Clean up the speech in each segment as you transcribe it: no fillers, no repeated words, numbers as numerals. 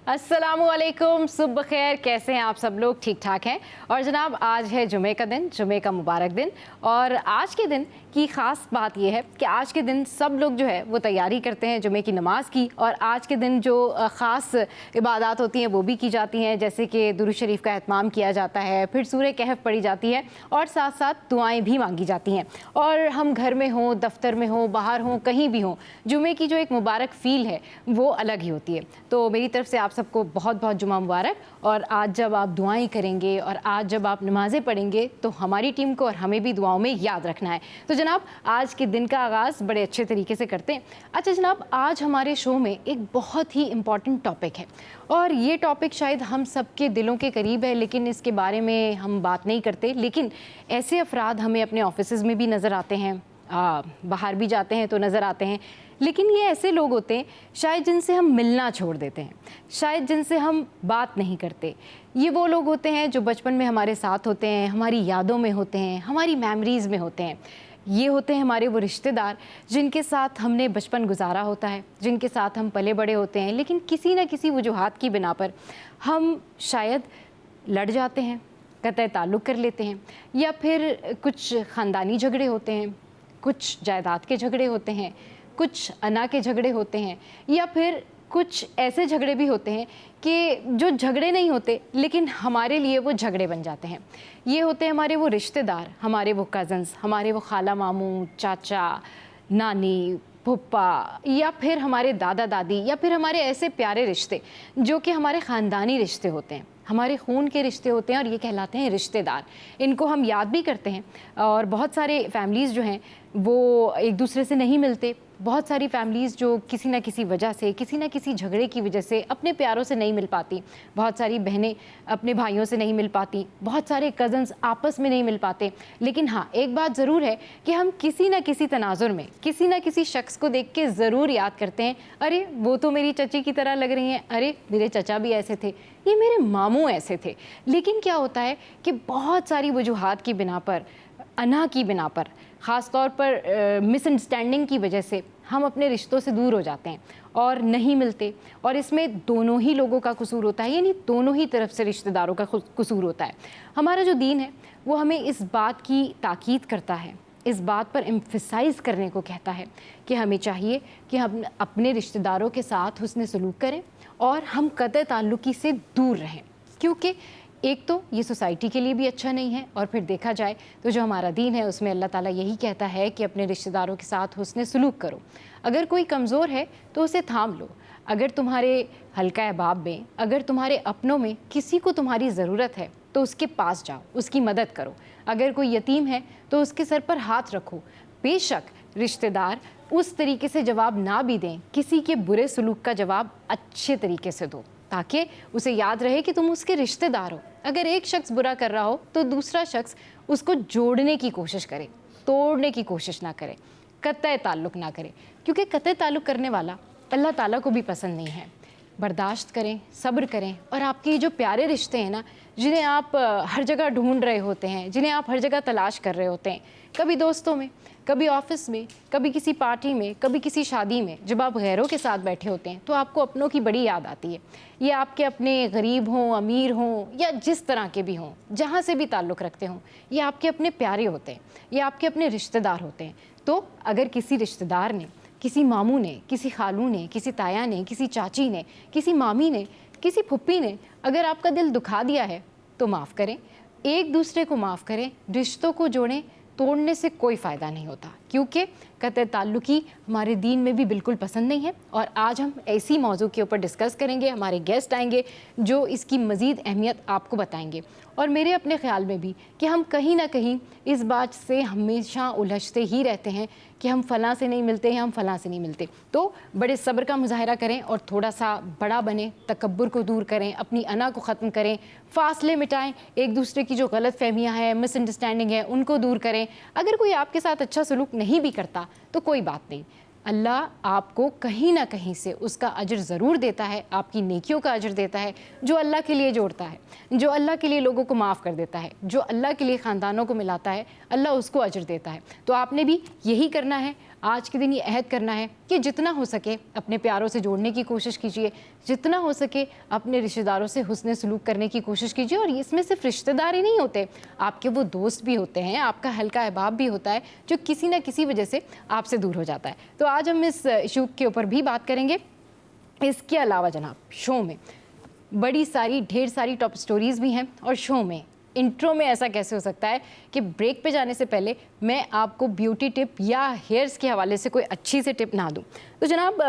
अस्सलामुअलैकुम, सुबह खैर। कैसे हैं आप सब लोग? ठीक ठाक हैं। और जनाब, आज है जुमे का दिन, जुमे का मुबारक दिन। और आज के दिन की ख़ास बात यह है कि आज के दिन सब लोग जो है वो तैयारी करते हैं जुमे की नमाज़ की। और आज के दिन जो ख़ास इबादत होती हैं वो भी की जाती हैं, जैसे कि दुरूद शरीफ का एहतमाम किया जाता है, फिर सूरह कहफ पढ़ी जाती है और साथ साथ दुआएँ भी मांगी जाती हैं। और हम घर में हों, दफ्तर में हों, बाहर हों, कहीं भी हों, जुमे की जो एक मुबारक फ़ील है वो अलग ही होती है। तो मेरी तरफ से आप सबको बहुत बहुत जुमा मुबारक। और आज जब आप दुआएं करेंगे और आज जब आप नमाज़ें पढ़ेंगे तो हमारी टीम को और हमें भी दुआओं में याद रखना है। तो जनाब, आज के दिन का आगाज़ बड़े अच्छे तरीके से करते हैं। अच्छा जनाब, आज हमारे शो में एक बहुत ही इम्पॉर्टेंट टॉपिक है और ये टॉपिक शायद हम सबके दिलों के करीब है, लेकिन इसके बारे में हम बात नहीं करते। लेकिन ऐसे अफराद हमें अपने ऑफिसेज़ में भी नज़र आते हैं, बाहर भी जाते हैं तो नज़र आते हैं। लेकिन ये ऐसे लोग होते हैं शायद जिनसे हम मिलना छोड़ देते हैं, शायद जिनसे हम बात नहीं करते। ये वो लोग होते हैं जो बचपन में हमारे साथ होते हैं, हमारी यादों में होते हैं, हमारी मेमोरीज़ में होते हैं। ये होते हैं हमारे वो रिश्तेदार जिनके साथ हमने बचपन गुजारा होता है, जिनके साथ हम पले बड़े होते हैं, लेकिन किसी न किसी वजूहात की बिना पर हम शायद लड़ जाते हैं, कतई ताल्लुक़ कर लेते हैं, या फिर कुछ ख़ानदानी झगड़े होते हैं, कुछ जायदाद के झगड़े होते हैं, कुछ अना के झगड़े होते हैं, या फिर कुछ ऐसे झगड़े भी होते हैं कि जो झगड़े नहीं होते लेकिन हमारे लिए वो झगड़े बन जाते हैं। ये होते हैं हमारे वो रिश्तेदार, हमारे वो कज़न्स, हमारे वो खाला मामू, चाचा, नानी, फूफा, या फिर हमारे दादा दादी, या फिर हमारे ऐसे प्यारे रिश्ते जो कि हमारे ख़ानदानी रिश्ते होते हैं, हमारे खून के रिश्ते होते हैं, और ये कहलाते हैं रिश्तेदार। इनको हम याद भी करते हैं। और बहुत सारे फैमिलीज़ जो हैं वो एक दूसरे से नहीं मिलते। बहुत सारी फैमिलीज़ जो किसी न किसी वजह से, किसी न किसी झगड़े की वजह से अपने प्यारों से नहीं मिल पाती। बहुत सारी बहनें अपने भाइयों से नहीं मिल पाती, बहुत सारे कज़न्स आपस में नहीं मिल पाते। लेकिन हाँ, एक बात ज़रूर है कि हम किसी न किसी तनाज़ुर में किसी न किसी शख्स को देख के ज़रूर याद करते हैं, अरे वो तो मेरी चची की तरह लग रही हैं, अरे मेरे चचा भी ऐसे थे, ये मेरे मामू ऐसे थे। लेकिन क्या होता है कि बहुत सारी वजूहात की बिना पर, अना की बिना पर, ख़ास तौर पर मिसअंडरस्टैंडिंग की वजह से हम अपने रिश्तों से दूर हो जाते हैं और नहीं मिलते। और इसमें दोनों ही लोगों का कसूर होता है, यानी दोनों ही तरफ से रिश्तेदारों का कसूर होता है। हमारा जो दीन है वो हमें इस बात की ताकीद करता है, इस बात पर एम्फसाइज़ करने को कहता है कि हमें चाहिए कि हम अपने रिश्तेदारों के साथ हुस्न सलूक करें और हम कतई ताल्लुकी से दूर रहें। क्योंकि एक तो ये सोसाइटी के लिए भी अच्छा नहीं है, और फिर देखा जाए तो जो हमारा दीन है उसमें अल्लाह ताला यही कहता है कि अपने रिश्तेदारों के साथ हुस्न सलूक करो। अगर कोई कमज़ोर है तो उसे थाम लो। अगर तुम्हारे हल्का अहबाब में, अगर तुम्हारे अपनों में किसी को तुम्हारी ज़रूरत है तो उसके पास जाओ, उसकी मदद करो। अगर कोई यतीम है तो उसके सर पर हाथ रखो। बेशक रिश्तेदार उस तरीके से जवाब ना भी दें, किसी के बुरे सलूक का जवाब अच्छे तरीके से दो, ताकि उसे याद रहे कि तुम उसके रिश्तेदार हो। अगर एक शख्स बुरा कर रहा हो तो दूसरा शख्स उसको जोड़ने की कोशिश करे, तोड़ने की कोशिश ना करे, कतई ताल्लुक़ ना करे। क्योंकि कतई ताल्लुक़ करने वाला अल्लाह ताला को भी पसंद नहीं है। बर्दाश्त करें, सब्र करें। और आपके ये जो प्यारे रिश्ते हैं ना, जिन्हें आप हर जगह ढूंढ रहे होते हैं, जिन्हें आप हर जगह तलाश कर रहे होते हैं, कभी दोस्तों में, कभी ऑफिस में, कभी किसी पार्टी में, कभी किसी शादी में, जब आप गैरों के साथ बैठे होते हैं तो आपको अपनों की बड़ी याद आती है। ये आपके अपने गरीब हों, अमीर हों, या जिस तरह के भी हों, जहाँ से भी ताल्लुक़ रखते हों, ये आपके अपने प्यारे होते हैं, ये आपके अपने रिश्तेदार होते हैं। तो अगर किसी रिश्तेदार ने, किसी मामू ने, किसी खालू ने, किसी ताया ने, किसी चाची ने, किसी मामी ने, किसी फुप्पी ने अगर आपका दिल दुखा दिया है तो माफ़ करें, एक दूसरे को माफ़ करें, रिश्तों को जोड़ें। तोड़ने से कोई फ़ायदा नहीं होता, क्योंकि कतई ताल्लुकी हमारे दीन में भी बिल्कुल पसंद नहीं है। और आज हम ऐसी मौजू के ऊपर डिस्कस करेंगे, हमारे गेस्ट आएंगे जो इसकी मज़ीद अहमियत आपको बताएंगे। और मेरे अपने ख़्याल में भी कि हम कहीं ना कहीं इस बात से हमेशा उलझते ही रहते हैं कि हम फ़लाँ से नहीं मिलते हैं, हम फ़लाँ से नहीं मिलते। तो बड़े सब्र का मुजाहरा करें और थोड़ा सा बड़ा बने, तकब्बुर को दूर करें, अपनी अना को ख़त्म करें, फ़ासले मिटाएं, एक दूसरे की जो गलत फहमियाँ हैं, मिसअंडरस्टैंडिंग है, उनको दूर करें। अगर कोई आपके साथ अच्छा सलूक नहीं भी करता तो कोई बात नहीं, अल्लाह आपको कहीं ना कहीं से उसका अजर ज़रूर देता है, आपकी नेकियों का अजर देता है। जो अल्लाह के लिए जोड़ता है, जो अल्लाह के लिए लोगों को माफ़ कर देता है, जो अल्लाह के लिए ख़ानदानों को मिलाता है, अल्लाह उसको अजर देता है। तो आपने भी यही करना है, आज के दिन ये अहद करना है कि जितना हो सके अपने प्यारों से जोड़ने की कोशिश कीजिए, जितना हो सके अपने रिश्तेदारों से हुस्न सलूक करने की कोशिश कीजिए। और इसमें सिर्फ रिश्तेदार ही नहीं होते, आपके वो दोस्त भी होते हैं, आपका हल्का अहबाब भी होता है जो किसी ना किसी वजह से आपसे दूर हो जाता है। तो आज हम इस इशू के ऊपर भी बात करेंगे। इसके अलावा जनाब शो में बड़ी सारी ढेर सारी टॉप स्टोरीज़ भी हैं, और शो में इंट्रो में ऐसा कैसे हो सकता है कि ब्रेक पे जाने से पहले मैं आपको ब्यूटी टिप या हेयर्स के हवाले से कोई अच्छी सी टिप ना दूं। तो जनाब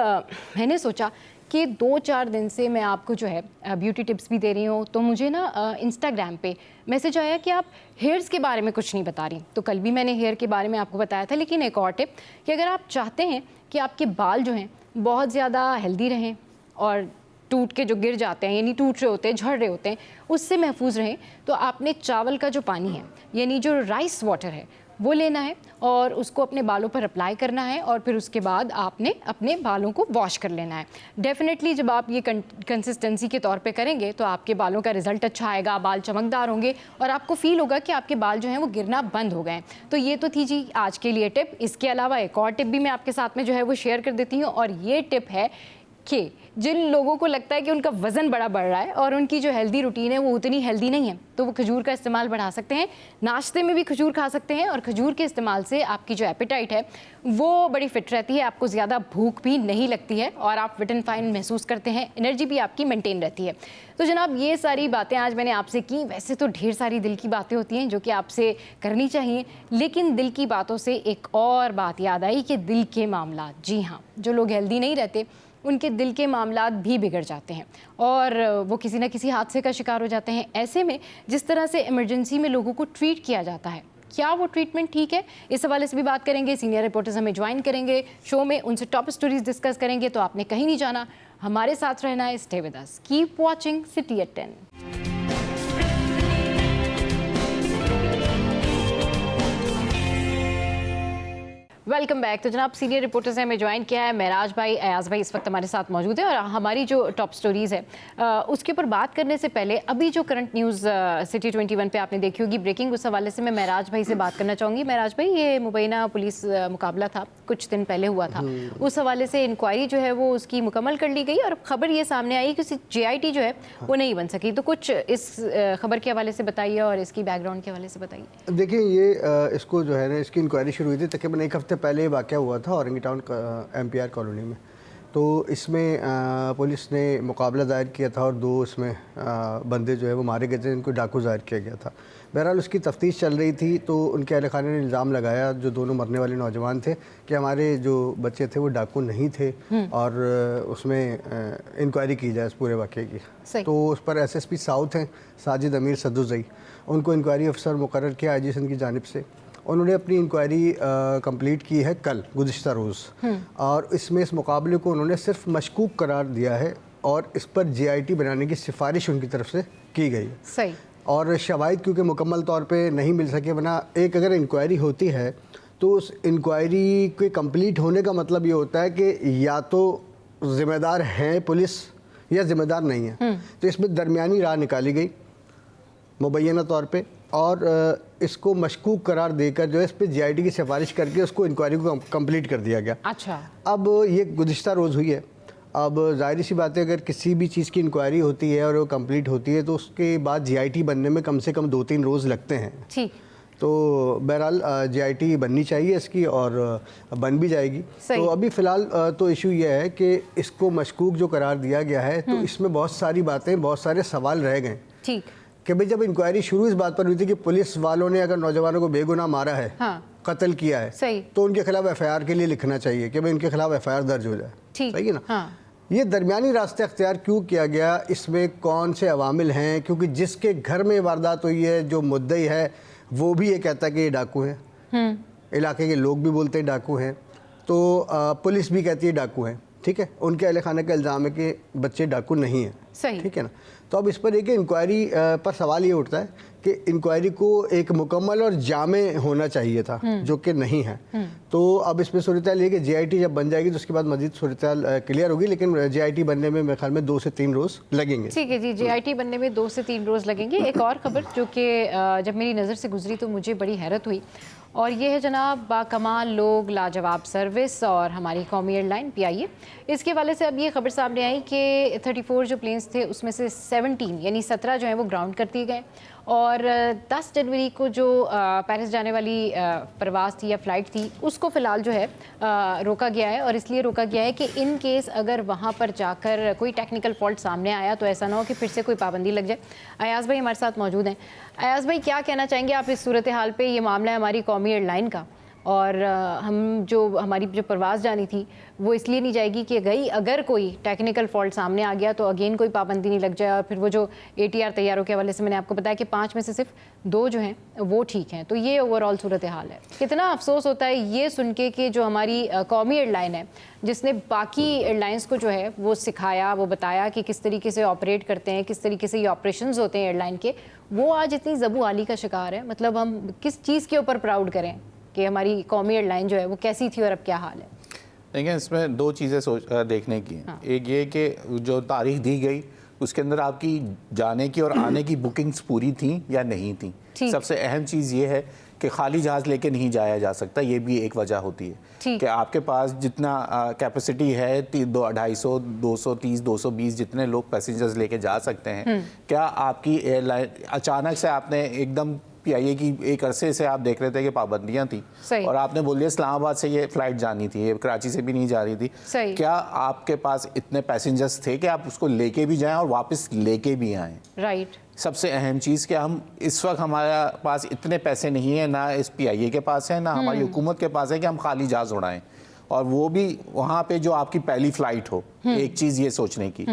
मैंने सोचा कि 2-4 दिन से मैं आपको जो है ब्यूटी टिप्स भी दे रही हूँ, तो मुझे ना इंस्टाग्राम पे मैसेज आया कि आप हेयर्स के बारे में कुछ नहीं बता रही। तो कल भी मैंने हेयर के बारे में आपको बताया था, लेकिन एक और टिप कि अगर आप चाहते हैं कि आपके बाल जो हैं बहुत ज़्यादा हेल्दी रहें और टूट के जो गिर जाते हैं, यानी टूट रहे होते हैं, झड़ रहे होते हैं, उससे महफूज रहें, तो आपने चावल का जो पानी है, यानी जो राइस वाटर है, वो लेना है और उसको अपने बालों पर अप्लाई करना है, और फिर उसके बाद आपने अपने बालों को वॉश कर लेना है। डेफिनेटली जब आप ये कंसिस्टेंसी के तौर पे करेंगे तो आपके बालों का रिजल्ट अच्छा आएगा, बाल चमकदार होंगे और आपको फील होगा कि आपके बाल जो हैं वो गिरना बंद हो गए हैं। तो ये तो थी जी आज के लिए टिप। इसके अलावा एक और टिप भी मैं आपके साथ में जो है वो शेयर कर देती हूँ, और ये टिप है कि जिन लोगों को लगता है कि उनका वज़न बड़ा बढ़ रहा है और उनकी जो हेल्दी रूटीन है वो उतनी हेल्दी नहीं है, तो वो खजूर का इस्तेमाल बढ़ा सकते हैं। नाश्ते में भी खजूर खा सकते हैं, और खजूर के इस्तेमाल से आपकी जो एपेटाइट है वो बड़ी फिट रहती है, आपको ज़्यादा भूख भी नहीं लगती है और आप फिट एंड फाइन महसूस करते हैं, एनर्जी भी आपकी मेंटेन रहती है। तो जनाब ये सारी बातें आज मैंने आपसे की। वैसे तो ढेर सारी दिल की बातें होती हैं जो कि आपसे करनी चाहिए, लेकिन दिल की बातों से एक और बात याद आई कि दिल के मामला, जी हाँ, जो लोग हेल्दी नहीं रहते उनके दिल के मामलात भी बिगड़ जाते हैं और वो किसी न किसी हादसे का शिकार हो जाते हैं। ऐसे में जिस तरह से इमरजेंसी में लोगों को ट्रीट किया जाता है, क्या वो ट्रीटमेंट ठीक है? इस हवाले से भी बात करेंगे। सीनियर रिपोर्टर्स हमें ज्वाइन करेंगे शो में, उनसे टॉप स्टोरीज डिस्कस करेंगे। तो आपने कहीं नहीं जाना, हमारे साथ रहना है। Stay with us, keep watching City at 10। Welcome back. तो जनाब सीनियर रिपोर्टर्स ने हमें ज्वाइन किया है। महराज भाई, अयाज भाई इस वक्त हमारे साथ मौजूद है, और हमारी जो टॉप स्टोरीज़ है उसके ऊपर बात करने से पहले अभी जो करंट न्यूज़ सिटी 21 पे आपने देखी होगी ब्रेकिंग, उस हवाले से मैं महराज भाई से बात करना चाहूँगी। महराज भाई, ये मुबैना पुलिस मुकाबला था, कुछ दिन पहले हुआ था, उस हवाले से इंक्वायरी जो है वो उसकी मुकम्मल कर ली गई और खबर ये सामने आई कि JIT जो है वो नहीं बन सकी। तो कुछ इस खबर के हवाले से बताइए और इसकी बैकग्राउंड के हवाले से बताइए। देखिए, ये इसको जो है ना, इसकी इंक्वायरी शुरू हुई थी तकरीबन एक हफ्ते पहले ये वाक़या हुआ था औरंगी टाउन MPR कॉलोनी में। तो इसमें पुलिस ने मुकाबला दायर किया था और 2 इसमें बंदे जो है वो मारे गए थे, इनको डाकू ज़ाहिर किया गया था। बहरहाल उसकी तफ्तीश चल रही थी, तो उनके अहल खाने ने इल्ज़ाम लगाया, जो दोनों मरने वाले नौजवान थे, कि हमारे जो बच्चे थे वो डाकू नहीं थे और उसमें इंक्वायरी की जाए इस पूरे वाक़े की। तो उस पर SSP साउथ हैं साजिद अमीर सद्दुज़ई, उनको इंक्वायरी अफसर मुकर्रर किया IGSN की जानिब से। उन्होंने अपनी इंक्वायरी कंप्लीट की है कल गुज़िश्ता रोज़, और इसमें इस मुकाबले को उन्होंने सिर्फ मशकूक करार दिया है और इस पर JIT बनाने की सिफारिश उनकी तरफ से की गई। सही। और शवाहिद क्योंकि मुकम्मल तौर पे नहीं मिल सके, वरना एक अगर इंक्वायरी होती है तो उस इंक्वायरी के कंप्लीट होने का मतलब ये होता है कि या तो ज़िम्मेदार हैं पुलिस या ज़िम्मेदार नहीं है। तो इसमें दरमियानी राह निकाली गई मुबैना तौर पे, और इसको मशकूक करार देकर जो है इस पर JIT की सिफारिश करके उसको इंक्वायरी को कंप्लीट कर दिया गया। अच्छा। अब ये गुज़िश्ता रोज़ हुई है। अब जाहिर सी बात है, अगर किसी भी चीज़ की इंक्वायरी होती है और वो कंप्लीट होती है तो उसके बाद JIT बनने में कम से कम 2-3 रोज़ लगते हैं। ठीक। तो बहरहाल JIT बननी चाहिए इसकी, और बन भी जाएगी। तो अभी फ़िलहाल तो इशू ये है कि इसको मशकूक जो करार दिया गया है, तो इसमें बहुत सारी बातें, बहुत सारे सवाल रह गए। ठीक। कि भाई जब इंक्वायरी शुरू इस बात पर हुई थी कि पुलिस वालों ने अगर नौजवानों को बेगुनाह मारा है, कत्ल किया है, सही, तो उनके खिलाफ FIR के लिए लिखना चाहिए कि भाई उनके खिलाफ FIR दर्ज हो जाए। सही है ना? ये दरमियानी रास्ते अख्तियार क्यों किया गया, इसमें कौन से अवामिल हैं? क्योंकि जिसके घर में वारदात हुई है, जो मुद्दई है, वो भी ये कहता है कि ये डाकू हैं, इलाके के लोग भी बोलते हैं डाकू हैं, तो पुलिस भी कहती है डाकू हैं। ठीक है, उनके अहले खाने का इल्ज़ाम है कि बच्चे डाकू नहीं हैं। सही। ठीक है ना? तो अब इस पर एक इंक्वायरी पर सवाल ये उठता है कि इंक्वायरी को एक मुकम्मल और जामे होना चाहिए था, जो कि नहीं है। तो अब इसमें सूरत हाल ये कि JIT जब बन जाएगी तो उसके बाद मजीद सूरत हाल क्लियर होगी, लेकिन JIT बनने में मेरे ख्याल में 2 से 3 रोज़ लगेंगे। ठीक है जी, JIT बनने में 2 से 3 रोज़ लगेंगे। एक और खबर जो कि जब मेरी नज़र से गुजरी तो मुझे बड़ी हैरत हुई, और ये है जनाब बाकमाल लोग, लाजवाब सर्विस और हमारी कौमी एयरलाइन PIA। इसके वाले से अब ये खबर सामने आई कि 34 जो प्लेन्स थे उसमें से 17 यानी 17 जो हैं वो ग्राउंड कर दिए गए और 10 जनवरी को जो पेरिस जाने वाली परवाज़ थी या फ़्लाइट थी उसको फ़िलहाल जो है रोका गया है। और इसलिए रोका गया है कि इन केस अगर वहाँ पर जाकर कोई टेक्निकल फॉल्ट सामने आया तो ऐसा ना हो कि फिर से कोई पाबंदी लग जाए। अयाज़ भाई हमारे साथ मौजूद हैं। अयाज़ भाई, क्या कहना चाहेंगे आप इस सूरत हाल पे? ये मामला है हमारी कौमी एयरलाइन का और हमारी जो परवाज़ जानी थी वो इसलिए नहीं जाएगी कि अगर कोई टेक्निकल फॉल्ट सामने आ गया तो अगेन कोई पाबंदी नहीं लग जाए। और फिर वो जो ATR तैयारों के हवाले से मैंने आपको बताया कि 5 में से सिर्फ 2 जो हैं वो ठीक हैं। तो ये ओवरऑल सूरत हाल है। कितना अफसोस होता है ये सुन के कि जो हमारी कौमी एयरलाइन है जिसने बाकी एयरलाइंस को जो है वो सिखाया, वो बताया कि किस तरीके से ऑपरेट करते हैं, किस तरीके से ये ऑपरेशंस होते हैं एयरलाइन के, वो आज इतनी ज़बू आली का शिकार है। मतलब हम किस चीज़ के ऊपर प्राउड करें कि हमारी कौमी एयरलाइन जो है वो कैसी थी और अब क्या हाल है? देखिए, इसमें 2 चीज़ें देखने की हैं। हाँ। एक ये कि जो तारीख दी गई उसके अंदर आपकी जाने की और आने की बुकिंग्स पूरी थी या नहीं थी। सबसे अहम चीज़ ये है कि खाली जहाज़ लेके नहीं जाया जा सकता, ये भी एक वजह होती है कि आपके पास जितना कैपेसिटी है 250, 230, 220 जितने लोग पैसेंजर्स लेके जा सकते हैं, क्या आपकी एयरलाइन अचानक से आपने एकदम PIA की एक अरसे से आप देख रहे थे कि पाबंदियां थी और आपने बोल दिया इस्लामाबाद से ये फ्लाइट जानी थी, ये कराची से भी नहीं जा रही थी, क्या आपके पास इतने पैसेंजर्स थे कि आप उसको लेके भी जाएं और वापस लेके भी आएं? राइट। सबसे अहम चीज़ कि हम इस वक्त हमारे पास इतने पैसे नहीं है, ना इस PIA के पास है, ना हमारी हुकूमत के पास है कि हम खाली जहाज़ उड़ाएं, और वो भी वहाँ पे जो आपकी पहली फ़्लाइट हो। एक चीज़ ये सोचने की।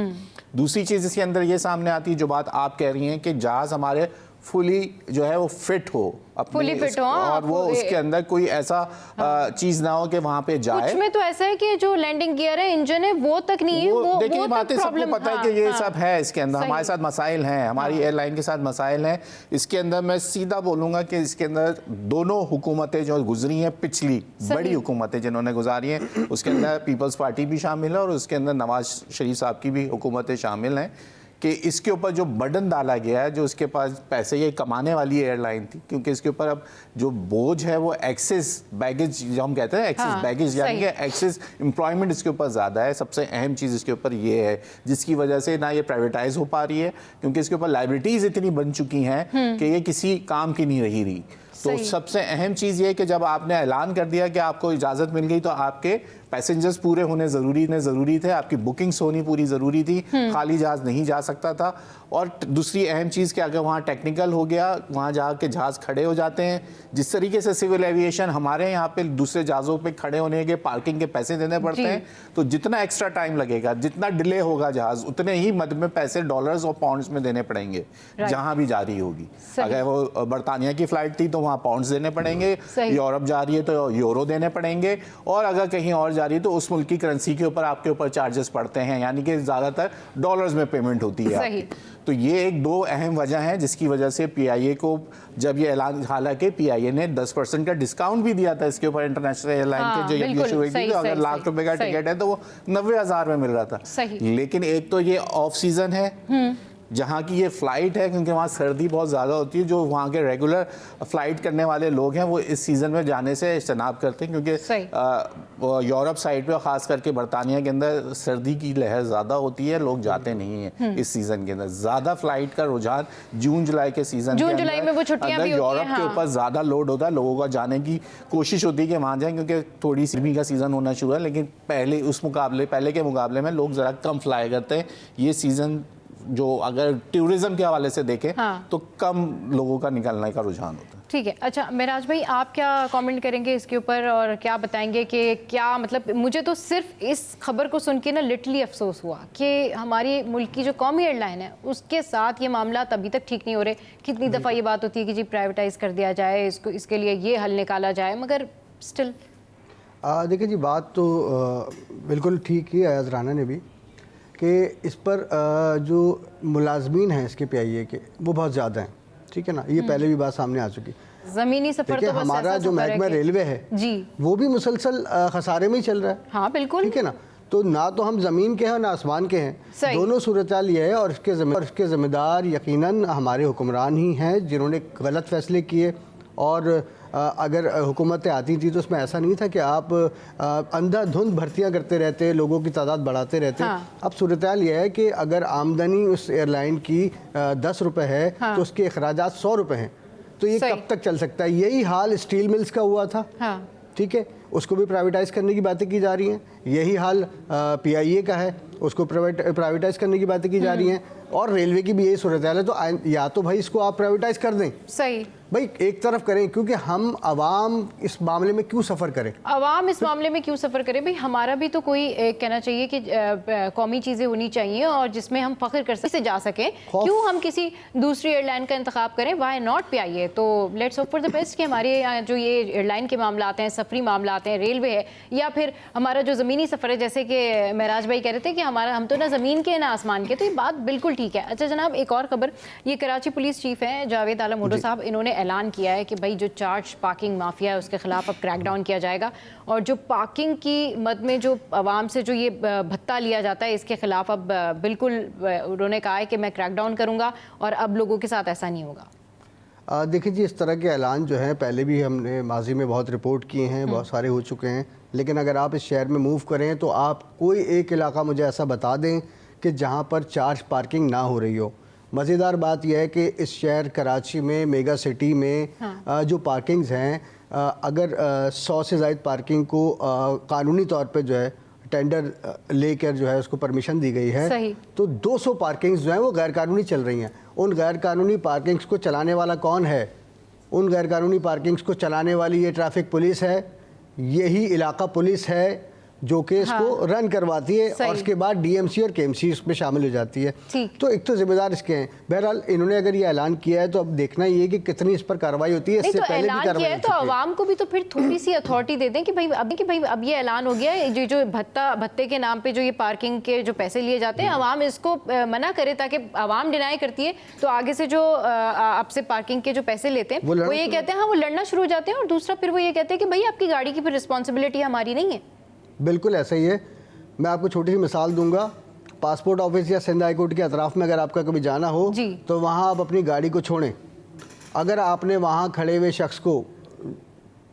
दूसरी चीज़ इसके अंदर ये सामने आती है, जो बात आप कह रही हैं कि जहाज़ हमारे फुली जो है वो फिट हो, फुली फिट हो और वो उसके अंदर कोई ऐसा चीज ना हो कि वहाँ पे जाए। कुछ में तो ऐसा है कि जो लैंडिंग गियर है, इंजन है, वो तक नहीं है। वो देखिए, वो बातें सबको पता है कि ये सब है इसके अंदर। हमारे साथ मसाइल हैं, हमारी एयरलाइन के साथ मसाइल हैं। इसके अंदर मैं सीधा बोलूँगा कि इसके अंदर दोनों हुकूमतें जो गुजरी हैं, पिछली बड़ी हुकूमतें जिन्होंने गुजारी हैं, उसके अंदर पीपल्स पार्टी भी शामिल है और उसके अंदर नवाज शरीफ साहब की भी हुकूमतें शामिल हैं, कि इसके ऊपर जो बर्डन डाला गया है, जो इसके पास पैसे ये कमाने वाली एयरलाइन थी, क्योंकि इसके ऊपर अब जो बोझ है वो एक्सेस बैगेज, जो हम कहते हैं एक्सेस बैगेज, यानी कि एक्सेस एम्प्लॉयमेंट इसके ऊपर ज़्यादा है। सबसे अहम चीज़ इसके ऊपर ये है, जिसकी वजह से ना ये प्राइवेटाइज हो पा रही है, क्योंकि इसके ऊपर लाइबिलिटीज़ इतनी बन चुकी हैं कि ये किसी काम की नहीं रही। तो सबसे अहम चीज़ ये है कि जब आपने ऐलान कर दिया कि आपको इजाज़त मिल गई, तो आपके पैसेंजर्स पूरे होने ज़रूरी थे, आपकी बुकिंग्स होनी पूरी ज़रूरी थी, खाली जहाज़ नहीं जा सकता था। और दूसरी अहम चीज़ कि अगर वहाँ टेक्निकल हो गया, वहाँ जाके जहाज़ खड़े हो जाते हैं, जिस तरीके से सिविल एविएशन हमारे यहाँ पे दूसरे जहाज़ों पे खड़े होने के पार्किंग के पैसे देने पड़ते हैं, तो जितना एक्स्ट्रा टाइम लगेगा, जितना डिले होगा जहाज़, उतने ही मद में पैसे डॉलर्स और पाउंड्स में देने पड़ेंगे जहाँ भी जा रही होगी। अगर वो बरतानिया की फ़्लाइट थी तो वहाँ पाउंड्स देने पड़ेंगे, यूरोप जा रही है तो यूरो देने पड़ेंगे, और अगर कहीं और जा रही है तो उस मुल्क की करेंसी के ऊपर आपके ऊपर चार्जेस पड़ते हैं, यानी कि ज़्यादातर डॉलर्स में पेमेंट होती है। तो ये एक 2 अहम वजह हैं जिसकी वजह से PIA को जब ये ऐलान, हालांकि PIA ने 10% का डिस्काउंट भी दिया था इसके ऊपर इंटरनेशनल एयरलाइन के, जो ये शुरू हुई थी, तो अगर लाख रुपए का टिकट है तो वो 90,000 में मिल रहा था। लेकिन एक तो ये ऑफ सीजन है जहाँ की ये फ़्लाइट है, क्योंकि वहाँ सर्दी बहुत ज़्यादा होती है, जो वहाँ के रेगुलर फ़्लाइट करने वाले लोग हैं वो इस सीज़न में जाने से इज्तनाब करते हैं, क्योंकि यूरोप साइड पे ख़ास करके बरतानिया के अंदर सर्दी की लहर ज़्यादा होती है, लोग जाते नहीं हैं इस सीज़न के अंदर। ज़्यादा फ़्लाइट का रुझान जून जुलाई के सीज़न के अंदर यूरोप के ऊपर ज़्यादा लोड होता है, लोगों का जाने की कोशिश होती है कि वहाँ जाएँ, क्योंकि थोड़ी गर्मी का सीज़न होना शुरू है, लेकिन पहले के मुकाबले में लोग ज़रा कम फ्लाई करते हैं। ये सीज़न जो अगर टूरिज्म के हवाले से देखें तो कम लोगों का निकलने का रुझान होता है। ठीक है। अच्छा मेराज भाई, आप क्या कमेंट करेंगे इसके ऊपर और क्या बताएंगे कि क्या मतलब, मुझे तो सिर्फ इस खबर को सुन के ना लिटरली अफसोस हुआ कि हमारी मुल्क की जो कौमी एयरलाइन है उसके साथ ये मामला अभी तक ठीक नहीं हो रहे। कितनी दफ़ा ये बात होती है कि जी प्राइवेटाइज कर दिया जाए, इसको, इसके लिए ये हल निकाला जाए, मगर स्टिल। देखिए जी, बात तो बिल्कुल ठीक ही अयाज राना ने भी, कि इस पर जो मुलाजमीन हैं इसके PIA के वो बहुत ज़्यादा हैं, ठीक है ना, ये पहले भी बात सामने आ चुकी। ज़मीनी सफ़र तो बस हमारा जो महकमा रेलवे है जी, वो भी मुसलसल खसारे में ही चल रहा है। हाँ बिल्कुल, ठीक है ना। तो ना तो हम ज़मीन के हैं ना आसमान के हैं, दोनों सूरत हाल ये है, और इसके ज़िम्मेदार यकीनन हमारे हुक्मरान ही हैं जिन्होंने गलत फैसले किए और अगर हुकूमतें आती थी तो उसमें ऐसा नहीं था कि आप अंधाधुंध भर्तियां करते रहते, लोगों की तादाद बढ़ाते रहते। अब सूरत हाल यह है कि अगर आमदनी उस एयरलाइन की 10 रुपये है तो उसके अखराजात 100 रुपये हैं, तो ये कब तक चल सकता है? यही हाल स्टील मिल्स का हुआ था। ठीक है, उसको भी प्राइवेटाइज करने की बातें की जा रही हैं। यही हाल PIA का है, उसको प्राइवेटाइज करने की बातें की जा रही हैं। और रेलवे की भी यही सूरत हाल है। तो या तो भाई इसको आप प्राइवेटाइज कर दें, सही भाई एक तरफ करें, क्योंकि हम अवाम इस मामले में क्यों सफ़र करें? अवाम इस मामले में क्यों सफ़र करें? भाई हमारा भी तो कोई कहना चाहिए कि कौमी चीज़ें होनी चाहिए और जिसमें हम फ़ख्र कर से जा सकें। क्यों हम किसी दूसरी एयरलाइन का इंतखाब करें? Why not PIA? तो let's hope for the best कि हमारे यहाँ जो ये एयरलाइन के मामला आते हैं, सफरी मामला आते हैं, रेलवे है या फिर हमारा जो ज़मीनी सफ़र है, जैसे कि महराज भाई कह रहे थे कि हम तो ना ज़मीन के ना आसमान के, तो ये बात बिल्कुल ठीक है। अच्छा जनाब, एक और खबर, ये कराची पुलिस चीफ हैं जावेद आलम हुड्डो साहब, इन्होंने ऐलान किया है कि भाई जो चार्ज पार्किंग माफिया है उसके खिलाफ अब क्रैकडाउन किया जाएगा और जो पार्किंग की मद में जो आवाम से जो ये भत्ता लिया जाता है इसके खिलाफ अब बिल्कुल उन्होंने कहा है कि मैं क्रैकडाउन करूंगा और अब लोगों के साथ ऐसा नहीं होगा। देखिए जी, इस तरह के ऐलान जो हैं पहले भी हमने माजी में बहुत रिपोर्ट किए हैं, बहुत सारे हो चुके हैं। लेकिन अगर आप इस शहर में मूव करें तो आप कोई एक इलाका मुझे ऐसा बता दें कि जहाँ पर चार्ज पार्किंग ना हो रही हो। मज़ेदार बात यह है कि इस शहर कराची में, मेगा सिटी में जो पार्किंग्स हैं, अगर 100 से ज़ायद पार्किंग को कानूनी तौर पे जो है टेंडर लेकर जो है उसको परमिशन दी गई है, तो 200 पार्किंग्स जो हैं वो गैर कानूनी चल रही हैं। उन गैर कानूनी पार्किंग्स को चलाने वाला कौन है? उन गैर कानूनी पार्किंग्स को चलाने वाली ये ट्रैफिक पुलिस है, यही इलाका पुलिस है जो कि इसको रन करवाती है और उसके बाद DMC और KMC इसमें शामिल हो जाती है। तो एक तो जिम्मेदार इसके हैं। बहरहाल इन्होंने अगर ये ऐलान किया है तो अब देखना ये कि कितनी इस पर कार्रवाई होती है। इससे पहले भी कार्रवाई है तो आवाम को भी तो फिर थोड़ी सी अथॉरिटी दे दें कि भाई अब ये ऐलान हो गया है, जो भत्ते के नाम पे जो ये पार्किंग के जो पैसे लिए जाते हैं, आवाम इसको मना करे, ताकि आवाम डिनाई करती है तो आगे से जो आपसे पार्किंग के जो पैसे लेते हैं वो ये कहते हैं, हाँ वो लड़ना शुरू हो जाते हैं। और दूसरा फिर वो ये कहते हैं कि भाई आपकी गाड़ी की फिर रिस्पॉन्सिबिलिटी हमारी नहीं है। बिल्कुल ऐसा ही है। मैं आपको छोटी सी मिसाल दूंगा। पासपोर्ट ऑफिस या सिंध हाई कोर्ट के अतराफ में अगर आपका कभी जाना हो तो वहाँ आप अपनी गाड़ी को छोड़ें। अगर आपने वहाँ खड़े हुए शख्स को,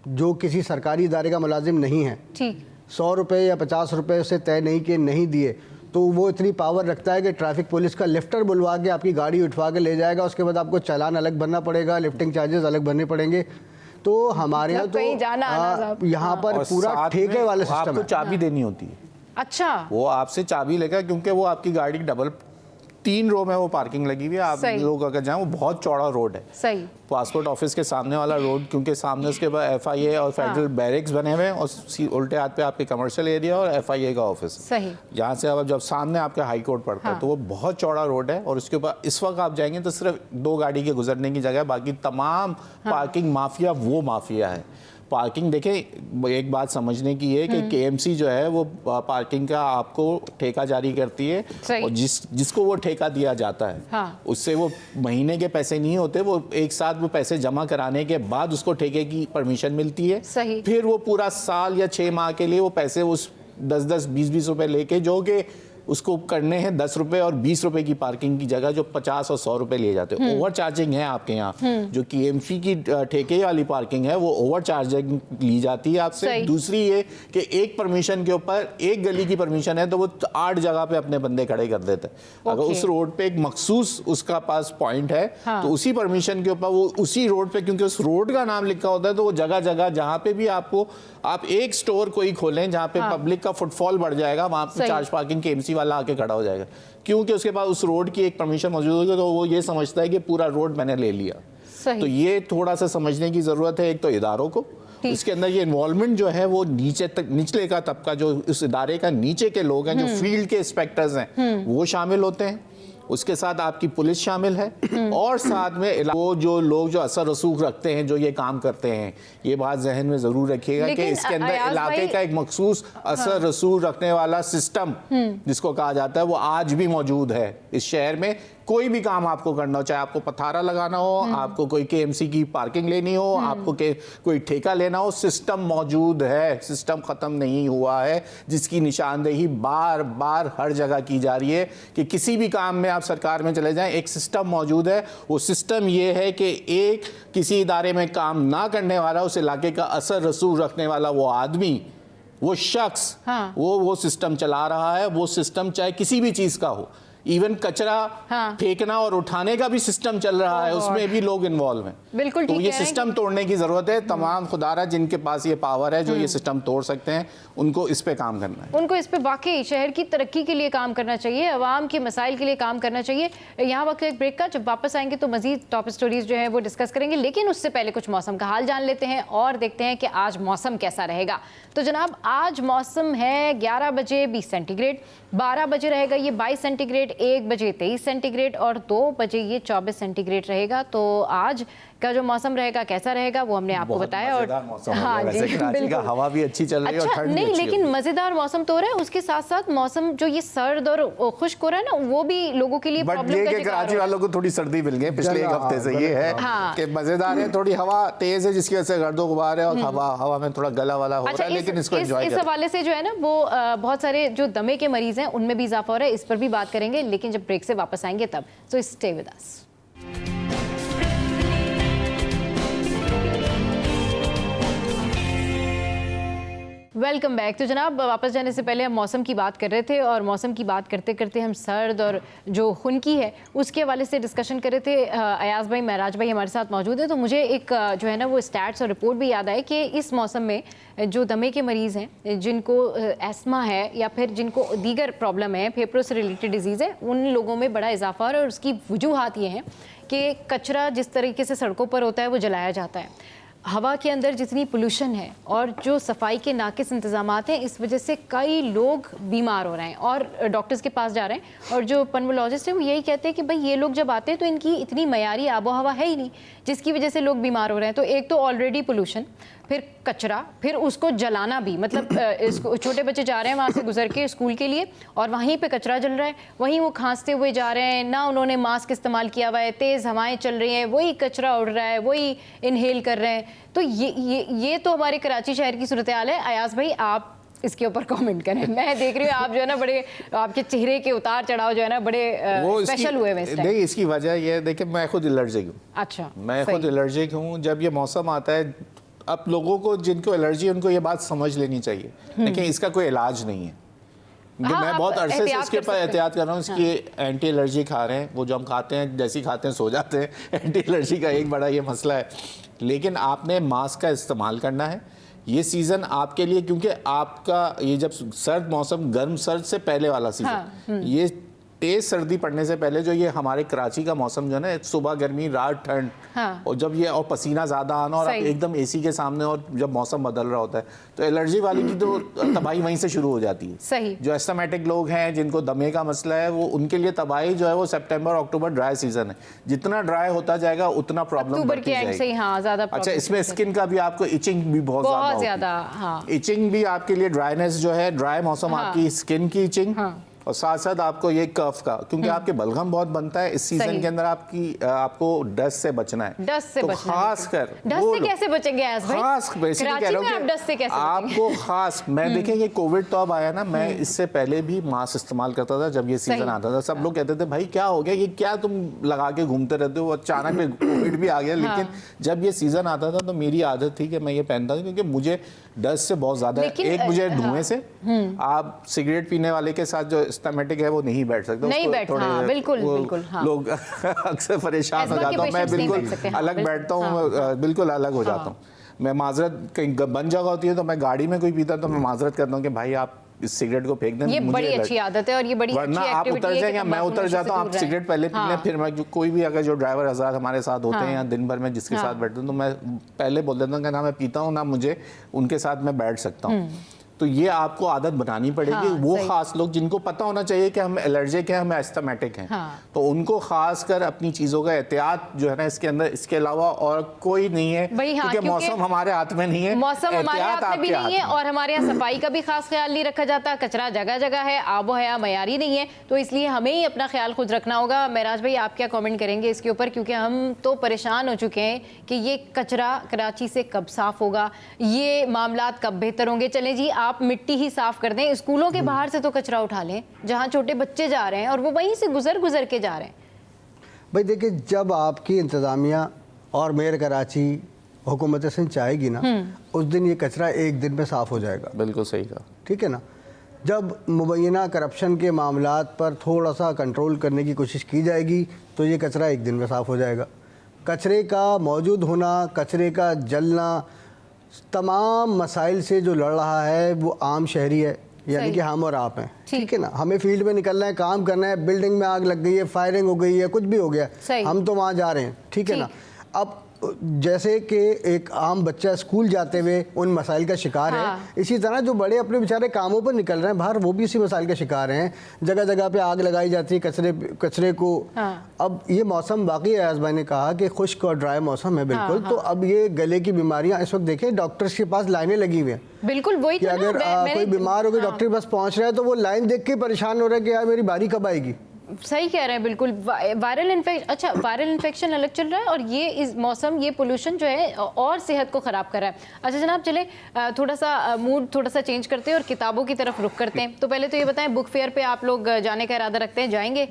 जो किसी सरकारी इदारे का मुलाजिम नहीं है, 100 रुपये या 50 रुपये उसे तय नहीं किए, नहीं दिए, तो वो इतनी पावर रखता है कि ट्रैफिक पुलिस का लिफ्टर बुलवा के आपकी गाड़ी उठवा के ले जाएगा। उसके बाद आपको चालान अलग भरना पड़ेगा, लिफ्टिंग चार्जेस अलग भरने पड़ेंगे। तो हमारे यहाँ तो यहाँ पर पूरा ठेके वाला सिस्टम है। आपको चाबी देनी होती है। अच्छा, वो आपसे चाबी लेगा, क्योंकि वो आपकी गाड़ी डबल 3 रो में वो पार्किंग लगी हुई है। आप लोग अगर जाएं, वो बहुत चौड़ा रोड है। सही। पासपोर्ट ऑफिस के सामने वाला रोड, क्योंकि सामने उसके बाद FIA और फेडरल बैरिक्स बने हुए हैं और उल्टे हाथ पे आपके कमर्शियल एरिया और FIA का ऑफिस। सही। यहाँ से अब जब सामने आपका हाई कोर्ट पड़ता है तो वो बहुत चौड़ा रोड है और उसके ऊपर इस वक्त आप जाएंगे तो सिर्फ 2 गाड़ी के गुजरने की जगह, बाकी तमाम पार्किंग माफिया वो माफिया है। पार्किंग देखें, एक बात समझने की है कि KMC जो है वो पार्किंग का आपको ठेका जारी करती है और जिसको वो ठेका दिया जाता है उससे वो महीने के पैसे नहीं होते, वो एक साथ वो पैसे जमा कराने के बाद उसको ठेके की परमिशन मिलती है। फिर वो पूरा साल या 6 माह के लिए वो पैसे उस 10-10, 20-20 रुपए लेके, जो कि उसको करने हैं 10 रुपए और 20 रुपए की पार्किंग की जगह जो 50 और 100 रुपए लिए जाते हैं। ओवर चार्जिंग है आपके यहाँ। जो KMC की ठेके वाली पार्किंग है वो ओवर चार्जिंग ली जाती है आपसे। दूसरी ये कि एक परमिशन के ऊपर, एक गली की परमिशन है तो वो 8 जगह पे अपने बंदे खड़े कर देते हैं। अगर उस रोड पे एक मखसूस उसका पास पॉइंट है तो उसी परमिशन के ऊपर वो उसी रोड पे, क्योंकि उस रोड का नाम लिखा होता है, तो वो जगह जगह जहाँ पे भी आपको, आप एक स्टोर कोई खोलें जहाँ पे पब्लिक का फुटफॉल बढ़ जाएगा, वहाँ पे चार्ज पार्किंग KMC वाला आके खड़ा हो जाएगा, क्योंकि उसके पास उस रोड की एक परमिशन मौजूद होगी, तो वो ये समझता है कि पूरा रोड मैंने ले लिया। तो ये थोड़ा सा समझने की जरूरत है, एक तो इदारों को, इसके अंदर ये इन्वॉल्वमेंट जो है वो नीचे तक, निचले का तबका, जो उस इदारे का नीचे के लोग हैं, जो फील्ड के इंस्पेक्टर्स हैं, वो शामिल होते हैं। उसके साथ आपकी पुलिस शामिल है और साथ में वो जो लोग जो असर रसूख रखते हैं, जो ये काम करते हैं, ये बात जहन में जरूर रखिएगा कि इसके अंदर इलाके का एक मखसूस असर रसूख रखने वाला सिस्टम जिसको कहा जाता है वो आज भी मौजूद है इस शहर में। कोई भी काम आपको करना हो, चाहे आपको पथारा लगाना हो, आपको कोई केएमसी की पार्किंग लेनी हो, आपको कोई ठेका लेना हो, सिस्टम मौजूद है, सिस्टम खत्म नहीं हुआ है, जिसकी निशानदेही बार बार हर जगह की जा रही है कि किसी भी काम में आप सरकार में चले जाएं, एक सिस्टम मौजूद है। वो सिस्टम ये है कि एक किसी इदारे में काम ना करने वाला, उस इलाके का असर रसूख रखने वाला वो आदमी, वो शख्स, हाँ। वो सिस्टम चला रहा है। वो सिस्टम चाहे किसी भी चीज का हो, इवन कचरा हाँ। फेंकना और उठाने का भी सिस्टम चल रहा है, उसमें भी लोग इन्वॉल्व हैं। बिल्कुल तो ठीक ये कह रहे हैं सिस्टम तोड़ने की जरूरत है। तमाम खुदारा जिनके पास ये पावर है, जो ये सिस्टम तोड़ सकते हैं, उनको इस पे काम करना है। उनको इस पे वाकई शहर की तरक्की के लिए काम करना चाहिए, अवाम के मसाइल के लिए काम करना चाहिए। यहाँ वक्त एक ब्रेक का, जब वापस आएंगे तो मजीद टॉप स्टोरीज जो है वो डिस्कस करेंगे, लेकिन उससे पहले कुछ मौसम का हाल जान लेते हैं और देखते हैं कि आज मौसम कैसा रहेगा। तो जनाब, आज मौसम है 11 बजे 20 सेंटीग्रेड, 12 बजे रहेगा ये 22 सेंटीग्रेड, 1 बजे 23 सेंटीग्रेड और 2 बजे ये 24 सेंटीग्रेड रहेगा। तो आज का जो मौसम रहेगा कैसा रहेगा वो हमने आपको बताया। और हाँ जी, कराची का हवा भी अच्छी चल रही है और अच्छा, ठंड भी नहीं अच्छी लेकिन मजेदार मौसम तो हो रहा है, उसके साथ साथ मौसम जो ये सर्द और खुश्क हो रहा है ना, वो भी लोगों के लिए बट प्रॉब्लम ये का कि शिकार कराची हो रहा है। वालों को थोड़ी सर्दी मिल गई पिछले एक हफ्ते से, ये है हाँ। कि मजेदार है, थोड़ी हवा तेज है जिसकी वजह से गर्दो गुबार है और हवा में थोड़ा गला वाला हो रहा है, लेकिन इसको एंजॉय इस हवाले से जो है ना वो बहुत सारे जो दमे के मरीज हैं उनमें भी इजाफा हो रहा है, इस पर भी बात करेंगे, लेकिन जब ब्रेक से वापस आएंगे तब। सो stay with us. Welcome back. तो जनाब, वापस जाने से पहले हम मौसम की बात कर रहे थे और मौसम की बात करते करते हम सर्द और जो खुनकी है उसके हवाले से डिस्कशन कर रहे थे। अयाज भाई, महराज भाई हमारे साथ मौजूद है। तो मुझे एक जो है ना वो स्टैट्स और रिपोर्ट भी याद आए कि इस मौसम में जो दमे के मरीज़ हैं, जिनको एस्मा है या फिर जिनको दीगर प्रॉब्लम है, फेफड़ों से रिलेटेड डिजीज़ है, उन लोगों में बड़ा इजाफा हो रहा है। और उसकी वजूहात ये हैं कि कचरा जिस तरीके से सड़कों पर होता है वो जलाया जाता है, हवा के अंदर जितनी पोल्यूशन है और जो सफाई के नाकिस इंतजामात हैं, इस वजह से कई लोग बीमार हो रहे हैं और डॉक्टर्स के पास जा रहे हैं। और जो पल्मोलॉजिस्ट हैं वो यही कहते हैं कि भाई ये लोग जब आते हैं तो इनकी इतनी मयारी आबो हवा है ही नहीं, जिसकी वजह से लोग बीमार हो रहे हैं। तो एक तो ऑलरेडी पोल्यूशन, फिर कचरा, फिर उसको जलाना भी, मतलब छोटे बच्चे जा रहे हैं वहाँ से गुजर के स्कूल के लिए और वहीं पे कचरा जल रहा है, वहीं वो खांसते हुए जा रहे हैं, ना उन्होंने मास्क इस्तेमाल किया हुआ है, तेज़ हवाएं चल रही हैं, वही कचरा उड़ रहा है, वही इनहेल कर रहे हैं। तो ये तो हमारे कराची शहर की सूरत हाल है। अयाज भाई, आप इसके ऊपर कमेंट करें। मैं देख रही हूँ आप जो है ना बड़े, आपके चेहरे के उतार चढ़ाव जो है ना बड़े स्पेशल हुए हैं। नहीं, इसकी वजह ये देखिए, मैं खुद एलर्जिक हूँ। अच्छा, मैं खुद एलर्जिक हूँ। जब ये मौसम आता है, अब लोगों को जिनको एलर्जी है उनको ये बात समझ लेनी चाहिए, लेकिन इसका कोई इलाज नहीं है। मैं बहुत अरसे से इसके ऊपर एहतियात कर रहा हूँ। इसकी एंटी एलर्जी खा रहे हैं, वो जो हम खाते हैं जैसे ही खाते हैं सो जाते हैं। एंटी एलर्जी का एक बड़ा ये मसला है, लेकिन आपने मास्क का इस्तेमाल करना है। ये सीज़न आपके लिए, क्योंकि आपका ये जब सर्द मौसम, गर्म सर्द से पहले वाला सीज़न, ये तेज सर्दी पड़ने से पहले जो ये हमारे कराची का मौसम जो है ना, सुबह गर्मी रात ठंड, और जब ये और पसीना ज़्यादा आना और आप एकदम एसी के सामने और जब मौसम बदल रहा होता है, तो एलर्जी वाली की तो तबाही वहीं से शुरू हो जाती है। सही। जो एस्थमेटिक लोग हैं, जिनको दमे का मसला है, वो उनके लिए तबाही जो है वो सितंबर अक्टूबर ड्राई सीजन है। जितना ड्राई होता जाएगा उतना प्रॉब्लम बढ़ती जाएगी। अच्छा, इसमें स्किन का भी आपको इचिंग भी बहुत ज़्यादा, इचिंग भी आपके लिए, ड्राइनेस जो है, ड्राई मौसम आपकी स्किन की इचिंग, और साथ साथ आपको ये कफ का, क्योंकि आपके बलगम बहुत बनता है इस सीजन के अंदर, आपको डस्ट से बचना है। डस्ट से बचना, खास कर डस्ट से कैसे बचेंगे आज भाई? खास बेसिकली कह रहा हूं कि डस्ट से कैसे आपको खास, मैं देखें ये कोविड तो अब आया ना, मैं इससे पहले भी मास्क इस्तेमाल करता था जब ये सीजन आता था। सब लोग कहते थे भाई क्या हो गया, ये क्या तुम लगा के घूमते रहते हो, अचानक में कोविड भी आ गया। लेकिन जब ये सीजन आता था तो मेरी आदत थी कि मैं ये पहनता था, क्योंकि मुझे डस्ट से बहुत ज्यादा, एक मुझे धुएं से, आप सिगरेट पीने वाले के साथ जो एस्थमेटिक है वो नहीं बैठ सकते, नहीं बैठ, बिल्कुल बिल्कुल, लोग अक्सर परेशान हो जाता हूँ। मैं बिल्कुल अलग बैठता हूँ, बिल्कुल अलग हो जाता हूँ। मैं माजरत, कहीं बंद जगह होती है तो मैं गाड़ी में कोई पीता तो मैं माजरत करता हूँ कि भाई आप इस सिगरेट को फेंक दें। ये बड़ी अच्छी आदत है और ये बड़ी वरना आप उतर जाएं या मैं उतर जाता हूँ, आप सिगरेट पहले पी लें, फिर मैं कोई भी अगर जो ड्राइवर हज़रात हमारे साथ होते हैं या दिन भर में जिसके साथ बैठते हैं, तो मैं पहले बोल देता हूँ कि ना मैं पीता हूँ ना मुझे उनके साथ मैं बैठ सकता हूँ। तो ये आपको आदत बनानी पड़ेगी। हाँ, वो सही। खास लोग जिनको पता होना चाहिए कि हम एलर्जिक हैं, हम एस्थमेटिक हैं, हाँ। तो उनको खास कर अपनी चीज़ों का एहतियात जो है ना इसके अंदर, इसके अलावा और कोई नहीं है, वही, हाँ, क्योंकि क्योंकि मौसम हमारे हाथ में नहीं है, मौसम हमारे एहतियात हाथ में भी आपके नहीं है, हाथ में। और हमारे यहाँ सफाई का भी खास ख्याल नहीं रखा जाता, कचरा जगह जगह है, आबो हया मयारी नहीं है, तो इसलिए हमें ही अपना ख्याल खुद रखना होगा। महराज भाई, आप क्या कमेंट करेंगे इसके ऊपर, क्योंकि हम तो परेशान हो चुके हैं कि ये कचरा कराची से कब साफ होगा, ये मामलात कब बेहतर होंगे। चलें जी, आप मिट्टी ही साफ कर दें, स्कूलों के बाहर से तो कचरा उठा लें जहाँ छोटे बच्चे जा रहे हैं और वो वहीं से गुजर के जा रहे हैं। भाई देखिए, जब आपकी इंतज़ामिया और मेयर कराची हुकूमत सिंध चाहेगी ना, उस दिन ये कचरा एक दिन में साफ़ हो जाएगा। बिल्कुल सही कहा। ठीक है ना। जब मुबैना करप्शन के मामलात पर थोड़ा सा कंट्रोल करने की कोशिश की जाएगी तो ये कचरा एक दिन में साफ़ हो जाएगा। कचरे का मौजूद होना, कचरे का जलना, तमाम मसाइल से जो लड़ रहा है वो आम शहरी है, यानी सही। कि हम और आप हैं। ठीक। ठीक है ना। हमें फील्ड में निकलना है, काम करना है, बिल्डिंग में आग लग गई है, फायरिंग हो गई है, कुछ भी हो गया, सही। हम तो वहाँ जा रहे हैं। ठीक है ना। अब जैसे कि एक आम बच्चा स्कूल जाते हुए उन मसाइल का शिकार हाँ। है, इसी तरह जो बड़े अपने बेचारे कामों पर निकल रहे हैं बाहर, वो भी इसी मसाइल का शिकार हैं। जगह जगह पे आग लगाई जाती है कचरे को। हाँ। अब ये मौसम, बाकी अयाज भाई ने कहा कि खुश्क और ड्राई मौसम है बिल्कुल। हाँ, तो अब ये गले की बीमारियां इस वक्त देखें, डॉक्टर्स के पास लाइनें लगी हुई हैं बिल्कुल वही कि तो ना, अगर कोई बीमार हो गई, डॉक्टर के पास पहुंच रहा है तो वो लाइन देख के परेशान हो रहा है कि यार मेरी बारी कब आएगी। सही कह रहे हैं बिल्कुल। वायरल इन्फेक्शन, अच्छा वायरल इन्फेक्शन अलग चल रहा है, और ये इस मौसम, ये पोल्यूशन जो है और सेहत को ख़राब कर रहा है। अच्छा जनाब, चले थोड़ा सा मूड थोड़ा सा चेंज करते हैं और किताबों की तरफ रुख करते हैं। तो पहले तो ये बताएं, बुक फेयर पे आप लोग जाने का इरादा रखते हैं, जाएंगे?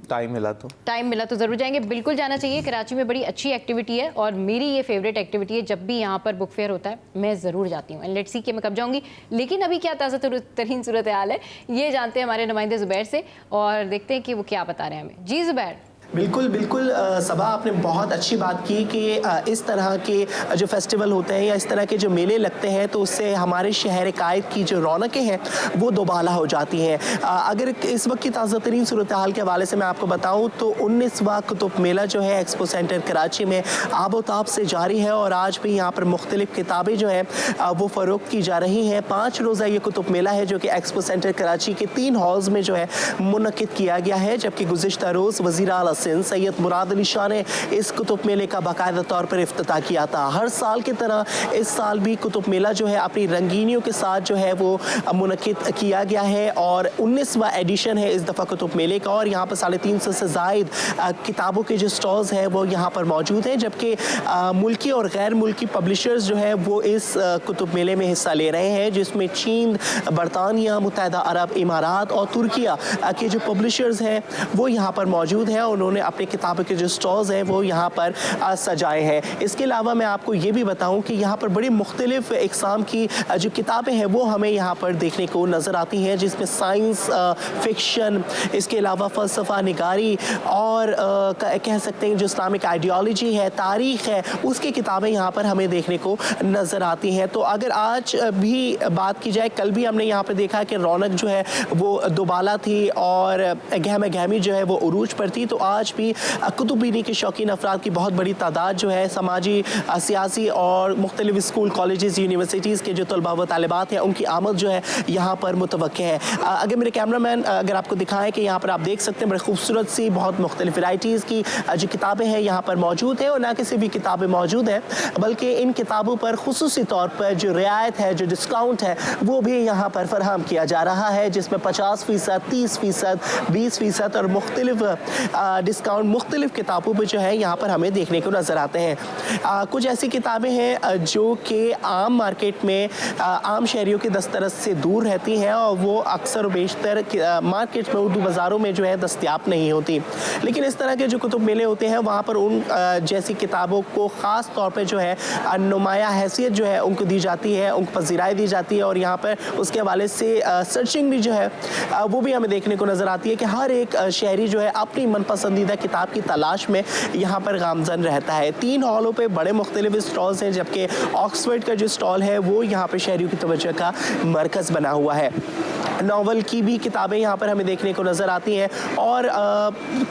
टाइम मिला तो ज़रूर जाएंगे, बिल्कुल जाना चाहिए। कराची में बड़ी अच्छी एक्टिविटी है और मेरी ये फेवरेट एक्टिविटी है। जब भी यहाँ पर बुक फेयर होता है मैं ज़रूर जाती हूँ, एंड लेट्स सी कि मैं कब जाऊँगी। लेकिन अभी क्या ताज़ा तरीन सूरत हाल है ये जानते हैं हमारे नुमाइंदे ज़ुबैर से, और देखते हैं कि वो क्या बता रहे हैं हमें। जी ज़ुबैर। बिल्कुल बिल्कुल सबा, आपने बहुत अच्छी बात की कि इस तरह के जो फेस्टिवल होते हैं या इस तरह के जो मेले लगते हैं तो उससे हमारे शहर कायद की जो रौनकें हैं वो दोबाला हो जाती हैं। अगर इस वक्त की ताज़ा तरीन सूरत हाल के हवाले से मैं आपको बताऊं तो 19वां कुतुब मेला जो है एक्सपो सेंटर कराची में आबोताब से जारी है, और आज भी यहाँ पर मुख्तलिफ किताबें जो हैं वो फ़रोख्त की जा रही हैं। 5 रोज़ा ये कुतुब मेला है जो कि एक्सपो सेंटर कराची के 3 हॉल्स में जो है मुनक़िद किया गया है, जबकि गुज़िश्ता रोज़ वज़ीर आला सिंध सैयद मुराद अली शाह ने इस कुतुब मेले का बाकायदा तौर पर इफ्तिताह किया था। हर साल की तरह इस साल भी कुतुब मेला जो है अपनी रंगीनियों के साथ जो है वो मुनक़िद किया गया है, और 19वां एडिशन है इस दफ़ा कुतुब मेले का, और यहाँ पर 350 से ज़ायद किताबों के जो स्टॉल्स हैं वो यहाँ पर मौजूद हैं, जबकि मुल्की और गैर मुल्की पब्लिशर्स जो है वो इस कुतुब मेले में हिस्सा ले रहे हैं, जिसमें चीन, बरतानिया, मुत्तहिदा अरब इमारात और तुर्किया के जो पब्लिशर्स हैं वो यहाँ पर मौजूद हैं। उन्होंने अपने किताबों के जो स्टॉल्स हैं वो यहाँ पर सजाए हैं। इसके अलावा मैं आपको ये भी बताऊँ कि यहाँ पर बड़ी मुख्तलिफ इक़साम की जो किताबें हैं वो हमें यहाँ पर देखने को नज़र आती हैं, जिसमें साइंस फिक्शन, इसके अलावा फ़लसफ़ा निगारी और कह सकते हैं जो इस्लामिक आइडियोलॉजी है, तारीख़ है, उसकी किताबें यहाँ पर हमें देखने को नज़र आती हैं। तो अगर आज भी बात की जाए, कल भी हमने यहाँ पर देखा कि रौनक जो है वो दोबाला थी और गहमा गहमी जो है वो उरूज पर थी, तो आज भी कुतुब बीनी के शौकीन अफराद की बहुत बड़ी तादाद जो है समाजी, सियासी और मुख्तलिफ स्कूल, कॉलेजेस, यूनिवर्सिटीज़ के जो तलबा व तालिबात हैं उनकी आमद जो है यहाँ पर मुतवक्के है। अगर मेरे कैमरामैन अगर आपको दिखाएं कि यहाँ पर आप देख सकते हैं बड़ी खूबसूरत सी बहुत मुख्तलिफ वैराइटीज़ की जो किताबें हैं यहाँ पर मौजूद हैं, और ना कि सिर्फ भी किताबें मौजूद हैं बल्कि इन किताबों पर खुसूसी तौर पर जो रियायत है, जो डिस्काउंट है वो भी यहाँ पर फराहम किया जा रहा है, जिसमें 50%, 30%, 20% और मुख्तलिफ डिस्काउंट मुख्तलिफ किताबों पर जो है यहाँ पर हमें देखने को नज़र आते हैं। कुछ ऐसी किताबें हैं जो कि आम मार्केट में आम शहरियों के दस्तरस से दूर रहती हैं और वो अक्सर व बेशतर मार्केट में, उर्दू बाज़ारों में जो है दस्तयाब नहीं होती, लेकिन इस तरह के जो कुतुब मेले होते हैं वहाँ पर उन जैसी किताबों को ख़ास तौर पर जो है नुमाया हैसियत जो है उनको दी जाती है, उनको पज़ीराई दी जाती है, और यहाँ पर उसके हवाले से सर्चिंग भी जो है वो भी हमें देखने को नज़र आती है कि हर एक शहरी जो है अपनी मनपसंद पसंदीदा किताब की तलाश में यहाँ पर गामजन रहता है। 3 हॉलों पे बड़े मुख्तलिफ स्टॉल्स हैं, जबकि ऑक्सफोर्ड का जो स्टॉल है वो यहाँ पे शहरियों की तवज्जो का मरकज़ बना हुआ है। नावल की भी किताबें यहाँ पर हमें देखने को नज़र आती हैं और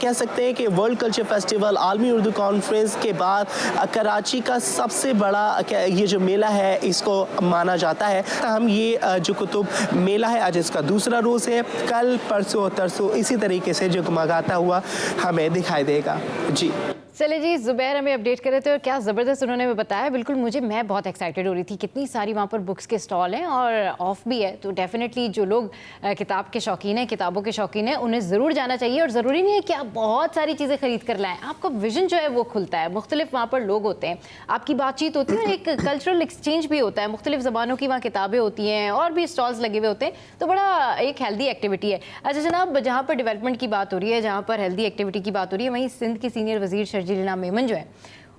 कह सकते हैं कि वर्ल्ड कल्चर फेस्टिवल, आलमी उर्दू कॉन्फ्रेंस के बाद कराची का सबसे बड़ा ये जो मेला है इसको माना जाता है। हम ये जो कुतुब मेला है आज इसका दूसरा रोज़ है, कल परसों तरसों इसी तरीके से जगमगाता हुआ हमें दिखाई देगा। जी चले जी, ज़ुबैर हमें अपडेट कर रहे थे और क्या ज़बरदस्त उन्होंने बताया। बिल्कुल मैं बहुत एक्साइटेड हो रही थी, कितनी सारी वहाँ पर बुक्स के स्टॉल हैं और ऑफ भी है, तो डेफिनेटली जो लोग किताब के शौकीन हैं, किताबों के शौकीन हैं, उन्हें ज़रूर जाना चाहिए। और ज़रूरी नहीं है कि आप बहुत सारी चीज़ें खरीद कर लाएँ, आपका विजन जो है वो खुलता है, मुख्तलिफ वहाँ पर लोग होते हैं, आपकी बातचीत होती है और एक कल्चरल एक्सचेंज भी होता है, मुख्तलिफ ज़बानों की वहाँ किताबें होती हैं और भी स्टॉल्स लगे हुए होते हैं, तो बड़ा एक हेल्दी एक्टिविटी है। अच्छा जनाब, जहाँ पर डेवलपमेंट की बात हो रही है, जहाँ पर हेल्दी एक्टिविटी की बात हो रही है, वहीं सिंध की सीनियर वज़ीर शर्जील इनाम मेमन जो है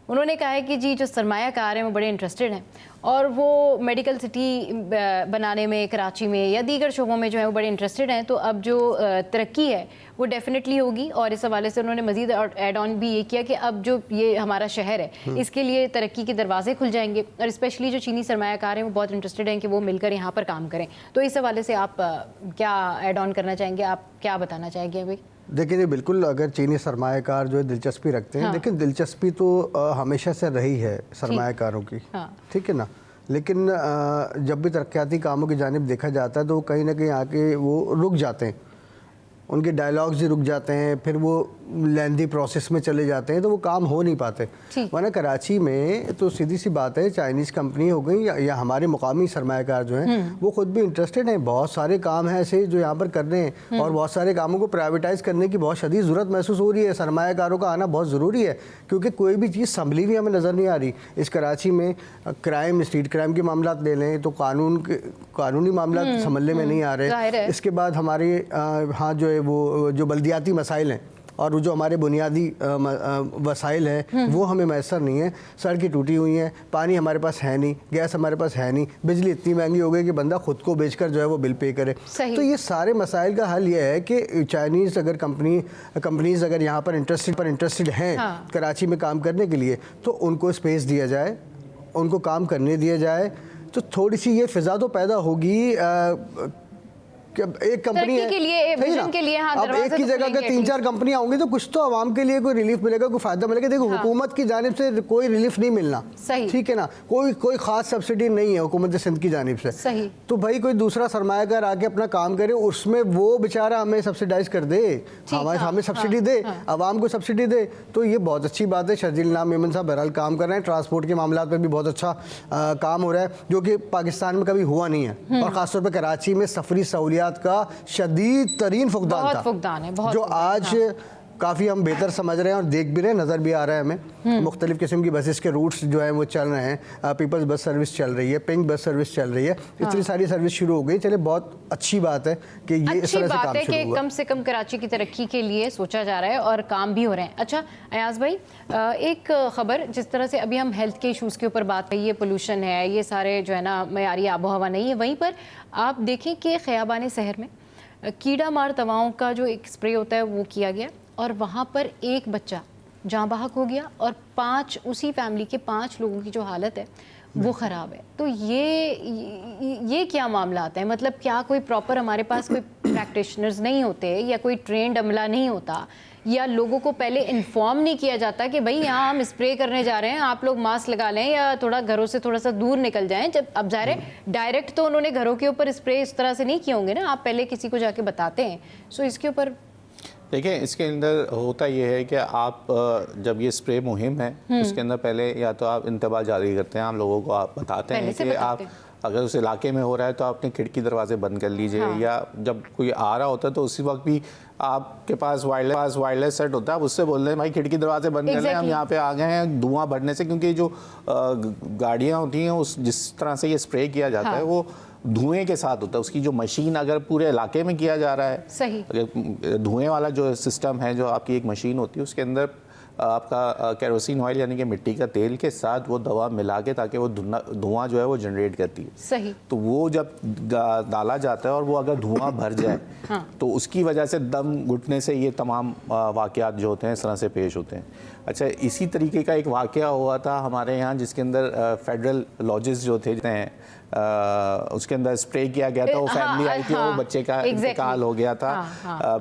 उन्होंने कहा है कि जी जो सरमायाकार हैं वो बड़े इंटरेस्टेड हैं और वो मेडिकल सिटी बनाने में कराची में या दीगर शोबों में जो है वो बड़े इंटरेस्टेड हैं। तो अब जो तरक्की है वो डेफिनेटली होगी और इस हवाले से उन्होंने मज़ीद ऐड ऑन भी ये किया कि अब जो ये हमारा शहर है इसके लिए तरक्की के दरवाजे खुल जाएंगे और स्पेशली जो चीनी सरमायाकार हैं वो बहुत इंटरेस्टेड हैं कि वो मिलकर यहाँ पर काम करें। तो इस हवाले से आप क्या ऐड ऑन करना चाहेंगे, आप क्या बताना चाहेंगे अभी? देखिए बिल्कुल, अगर चीनी सरमायाकार जो है दिलचस्पी रखते हैं, हाँ। लेकिन दिलचस्पी तो हमेशा से रही है सरमायाकारों की, हाँ। ठीक है ना। लेकिन जब भी तरक्याती कामों की जानिब देखा जाता है तो कहीं ना कहीं आके वो रुक जाते हैं, उनके डायलॉग्स ही रुक जाते हैं, फिर वो लेंदी प्रोसेस में चले जाते हैं, तो वो काम हो नहीं पाते। वरना कराची में तो सीधी सी बात है, चाइनीज़ कंपनी हो गई या हमारे मुकामी सरमायाकार जो हैं वो खुद भी इंटरेस्टेड हैं। बहुत सारे काम हैं ऐसे जो यहाँ पर कर रहे हैं और बहुत सारे कामों को प्राइवेटाइज़ करने की बहुत शदीद ज़रूरत महसूस हो रही है। सरमायाकारों का आना बहुत ज़रूरी है क्योंकि कोई भी चीज़ संभली हुई हमें नज़र नहीं आ रही। इस कराची में क्राइम, स्ट्रीट क्राइम के मामला ले लें तो कानूनी मामला संभलने में नहीं आ रहे। इसके बाद हमारे हाँ जो है वो जो बल्दियाती मसाइल हैं और वो जो हमारे बुनियादी वसाइल हैं वो हमें मैसर नहीं है। सड़कें टूटी हुई हैं, पानी हमारे पास है नहीं, गैस हमारे पास है नहीं, बिजली इतनी महंगी हो गई कि बंदा खुद को बेचकर जो है वो बिल पे करे। तो ये सारे मसाइल का हल ये है कि चाइनीज़ अगर कंपनीज़ अगर यहाँ पर इंटरेस्टेड हैं कराची में काम करने के लिए तो उनको स्पेस दिया जाए, उनको काम करने दिया जाए, तो थोड़ी सी ये फ़िज़ा तो पैदा होगी। एक कंपनी है के लिए, विजन के लिए, हाँ, अब एक की जगह अगर 3-4 कंपनियां होंगी तो कुछ तो आवाम के लिए कोई रिलीफ मिलेगा, कोई फायदा मिलेगा। देखो हुकूमत की जानिब से कोई रिलीफ नहीं मिलना, ठीक है ना, कोई खास सब्सिडी नहीं है हुकूमत सिंध की जानिब से। सही। तो भाई कोई दूसरा सरमायाकार आके अपना काम करे, उसमें वो बेचारा हमें सब्सिडाइज कर दे, हमें सब्सिडी दे, आवाम को सब्सिडी दे, तो ये बहुत अच्छी बात है। शर्जील इनाम मेमन साहब बहरहाल काम कर रहे हैं, ट्रांसपोर्ट के मामला पर भी बहुत अच्छा काम हो रहा है जो कि पाकिस्तान में कभी हुआ नहीं है और ख़ासतौर पर कराची में सफरी सहूलियात का शदीद तरीन फुकदान था जो आज काफ़ी हम बेहतर समझ रहे हैं और देख भी रहे हैं, नज़र भी आ रहा है हमें। मुख्तलिफ किस्म की बसेस के रूट्स जो हैं वो चल रहे हैं, पीपल्स बस सर्विस चल रही है, पिंक बस सर्विस चल रही है, इतनी सारी सर्विस शुरू हो गई। चले बहुत अच्छी बात है कि ये इस तरह से काम शुरू हुआ। कम से कम कराची की तरक्की के लिए सोचा जा रहा है और काम भी हो रहे हैं। अच्छा अयाज भाई, एक ख़बर, जिस तरह से अभी हम हेल्थ के इशूज़ के ऊपर बात करिए, पोल्यूशन है, ये सारे जो है ना मयारी आबो हवा नहीं है, वहीं पर आप देखें कि ख़याबान शहर में कीड़ा मार दवाओं का जो एक स्प्रे होता है वो किया गया और वहाँ पर एक बच्चा जाँ बहक हो गया और 5 उसी फैमिली के 5 लोगों की जो हालत है वो ख़राब है। तो ये क्या मामला आता है? मतलब क्या कोई प्रॉपर हमारे पास कोई प्रैक्टिशनर्स नहीं होते या कोई ट्रेंड अमला नहीं होता या लोगों को पहले इन्फॉर्म नहीं किया जाता कि भाई यहाँ हम स्प्रे करने जा रहे हैं, आप लोग मास्क लगा लें या थोड़ा घरों से थोड़ा सा दूर निकल जाएं। जब अब ज़ाहिर है डायरेक्ट तो उन्होंने घरों के ऊपर स्प्रे इस तरह से नहीं किए होंगे ना, आप पहले किसी को जाके बताते हैं। सो इसके ऊपर देखिए, इसके अंदर होता ये है कि आप जब ये स्प्रे मुहिम है उसके अंदर पहले या तो आप इंतबाह जारी करते हैं, आम लोगों को आप बताते हैं कि आप अगर उस इलाके में हो रहा है तो आपने खिड़की दरवाजे बंद कर लीजिए। या जब कोई आ रहा होता है तो उसी वक्त भी आपके पास वायरलेस सेट होता है, आप उससे बोल रहे हैं भाई खिड़की दरवाजे बंद कर लें, हम यहाँ पे आ गए हैं धुआं बढ़ने से, क्योंकि जो गाड़ियाँ होती हैं उस जिस तरह से ये स्प्रे किया जाता है वो धुएं के साथ होता है। उसकी जो मशीन अगर पूरे इलाके में किया जा रहा है, सही, धुएं वाला जो सिस्टम है, जो आपकी एक मशीन होती है उसके अंदर आपका केरोसिन ऑयल यानी कि मिट्टी का तेल के साथ वो दवा मिला के, ताकि वो धुआं जो है वो जनरेट करती है। सही। तो वो जब डाला जाता है और वो अगर धुआं भर जाए तो उसकी वजह से दम घुटने से ये तमाम वाक़यात जो होते हैं इस तरह से पेश होते हैं। अच्छा, इसी तरीके का एक वाक़या हुआ था हमारे यहाँ, जिसके अंदर फेडरल लॉजेस जो थे उसके अंदर स्प्रे किया गया था। वो फैमिली आई थी और वो बच्चे का इंतकाल हो गया था।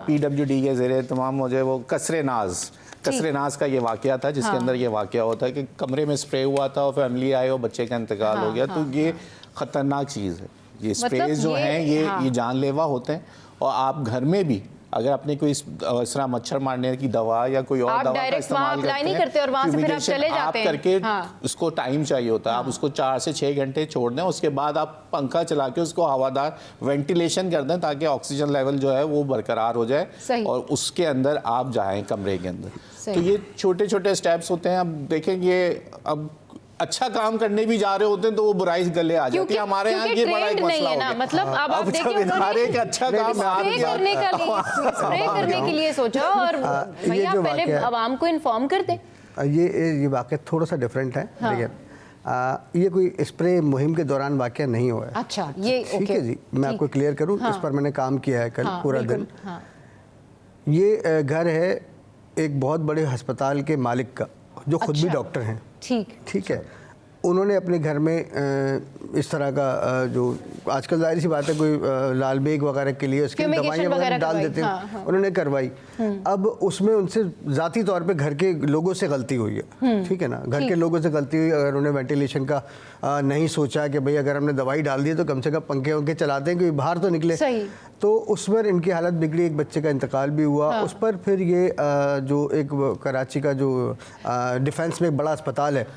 PWD के ज़रिए तमाम मुझे वो कसरे नाज का ये वाक़या था, जिसके अंदर ये वाक़या होता है कि कमरे में स्प्रे हुआ था और फैमिली आई और बच्चे का इंतकाल हो गया। तो ये ख़तरनाक चीज़ है। ये स्प्रे जो हैं ये जानलेवा होते हैं। और आप घर में भी अगर आपने कोई इस तरह मच्छर मारने की दवा या कोई और दवा का इस्तेमाल करते हैं और वहां से फिर आप चले जाते हैं करके, उसको टाइम चाहिए होता है। आप उसको 4 से 6 घंटे छोड़ दें, उसके बाद आप पंखा चला के उसको हवादार वेंटिलेशन कर दें, ताकि ऑक्सीजन लेवल जो है वो बरकरार हो जाए और उसके अंदर आप जाएं कमरे के अंदर। तो ये छोटे छोटे स्टेप्स होते हैं। अब देखेंगे, अब अच्छा काम करने भी जा रहे होते हैं तो वो बुराई गले आ जाती है। हमारे यहाँ ये बड़ा एक मसला हो गया। मतलब अब आप देखिए, हर एक अच्छा काम स्प्रे करने के लिए सोचा और भैया पहले आवाम को इन्फॉर्म कर दें। ये वाक़या थोड़ा सा डिफरेंट है। देखिए, ये कोई स्प्रे मुहिम के दौरान वाक़या नहीं हुआ है। अच्छा, ये ठीक है जी, मैं आपको क्लियर करूँ। इस पर मैंने काम किया है कल पूरा दिन। ये घर है एक बहुत बड़े अस्पताल के मालिक का, जो खुद भी डॉक्टर हैं। ठीक है। उन्होंने अपने घर में इस तरह का जो आजकल जाहिर सी बात है, कोई लाल बेग वगैरह के लिए उसकी दवाइयाँ वगैरह डाल देते हैं, उन्होंने करवाई। अब उसमें उनसे ज़ाती तौर पे घर के लोगों से गलती हुई है। ठीक है ना, घर के लोगों से गलती हुई। अगर उन्हें वेंटिलेशन का नहीं सोचा कि भाई अगर हमने दवाई डाल दी तो कम से कम पंखे वंखे चलाते हैं कि बाहर तो निकले। तो उस पर इनकी हालत बिगड़ी, एक बच्चे का इंतकाल भी हुआ। उस पर फिर ये जो एक कराची का जो डिफेंस में एक बड़ा अस्पताल है,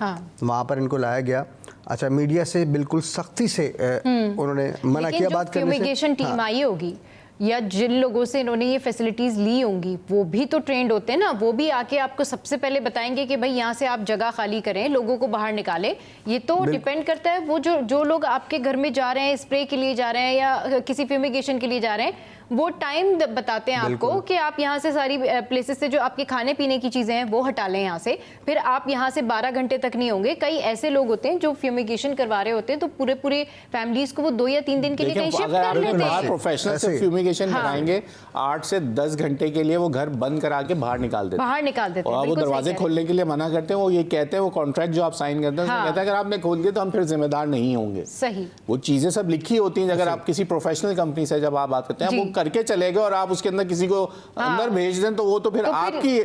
वहाँ पर इनको लाया गया। अच्छा, मीडिया से बिल्कुल सख्ती से उन्होंने मना किया बात करने से। फ्यूमिगेशन टीम आई होगी या जिन लोगों से इन्होंने ये फैसिलिटीज़ ली होंगी, वो भी तो ट्रेंड होते हैं ना। वो भी आके आपको सबसे पहले बताएंगे कि भाई यहाँ से आप जगह खाली करें, लोगों को बाहर निकालें। ये तो डिपेंड करता है वो जो लोग आपके घर में जा रहे हैं, स्प्रे के लिए जा रहे हैं या किसी फ्यूमिगेशन के लिए जा रहे हैं, वो टाइम बताते हैं आपको कि आप यहाँ से सारी प्लेसेस से जो आपके खाने पीने की चीज़ें हैं वो हटा लें यहाँ से। फिर आप यहाँ से 12 घंटे तक नहीं होंगे। कई ऐसे लोग होते हैं जो फ्यूमिगेशन करवा रहे होते हैं, तो पूरे फैमिलीज को वो 2 या 3 दिन के लिए कहीं शिफ्ट कर लेते हैं। प्रोफेशनल से फ्यूमिगेशन कराएंगे, 8 से 10 घंटे के लिए वो घर बंद करा के बाहर निकाल देते हैं। और वो दरवाजे खोलने के लिए मना करते हैं। वो ये कहते हैं, वो कॉन्ट्रैक्ट जो आप साइन करते हैं उसमें कहता है अगर आपने खोल दिया तो हम फिर जिम्मेदार नहीं होंगे। सही, वो चीज़ें सब लिखी होती हैं। अगर आप किसी प्रोफेशनल कंपनी से जब आप बात करते हैं, वो करके चले गए और आप उसके अंदर किसी को अंदर भेज दें तो वो तो फिर आपकी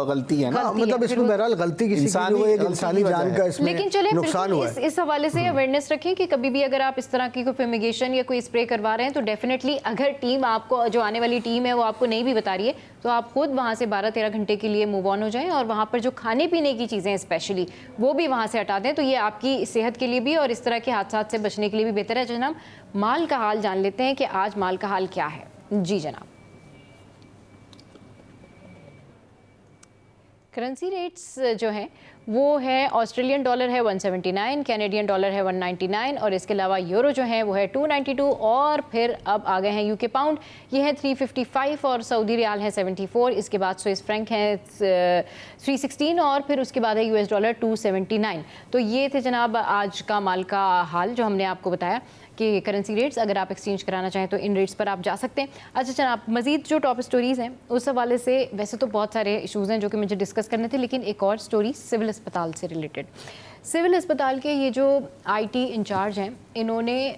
गलती है ना। मतलब इसमें बहरहाल गलती किसी की नहीं, एक इंसानी जान का इसमें लेकिन चले नुकसान हुआ है। इस हवाले से अवेयरनेस रखें कि कभी भी अगर आप इस तरह की कोई फ्यूमिगेशन या कोई स्प्रे करवा रहे हैं तो डेफिनेटली, अगर टीम आपको, जो आने वाली टीम है वो आपको नहीं भी बता रही है, तो आप खुद वहाँ से 12-13 घंटे के लिए मूव ऑन हो जाएं और वहाँ पर जो खाने पीने की चीज़ें स्पेशली वो भी वहाँ से हटा दें। तो ये आपकी सेहत के लिए भी और इस तरह के हादसा से बचने के लिए भी बेहतर है। जनाब, माल का हाल जान लेते हैं कि आज माल का हाल क्या है। जी जनाब। करेंसी रेट्स जो हैं वो है, ऑस्ट्रेलियन डॉलर है 179, कैनेडियन डॉलर है 199 और इसके अलावा यूरो जो है वो है 292 और फिर अब आ गए हैं यूके पाउंड, ये है 355 और सऊदी रियाल है 74। इसके बाद स्विस फ्रैंक है 316 और फिर उसके बाद है यूएस डॉलर 279। तो ये थे जनाब आज का माल का हाल जो हमने आपको बताया कि करेंसी रेट्स अगर आप एक्सचेंज कराना चाहें तो इन रेट्स पर आप जा सकते हैं। अच्छा जनाब, मज़ीद जो टॉप स्टोरीज़ हैं उस हवाले से वैसे तो बहुत सारे इशूज़ हैं जो कि मुझे डिस्कस करने थे, लेकिन एक और स्टोरी सिविल अस्पताल से रिलेटेड। सिविल अस्पताल के ये जो आईटी इंचार्ज हैं, इन्होंने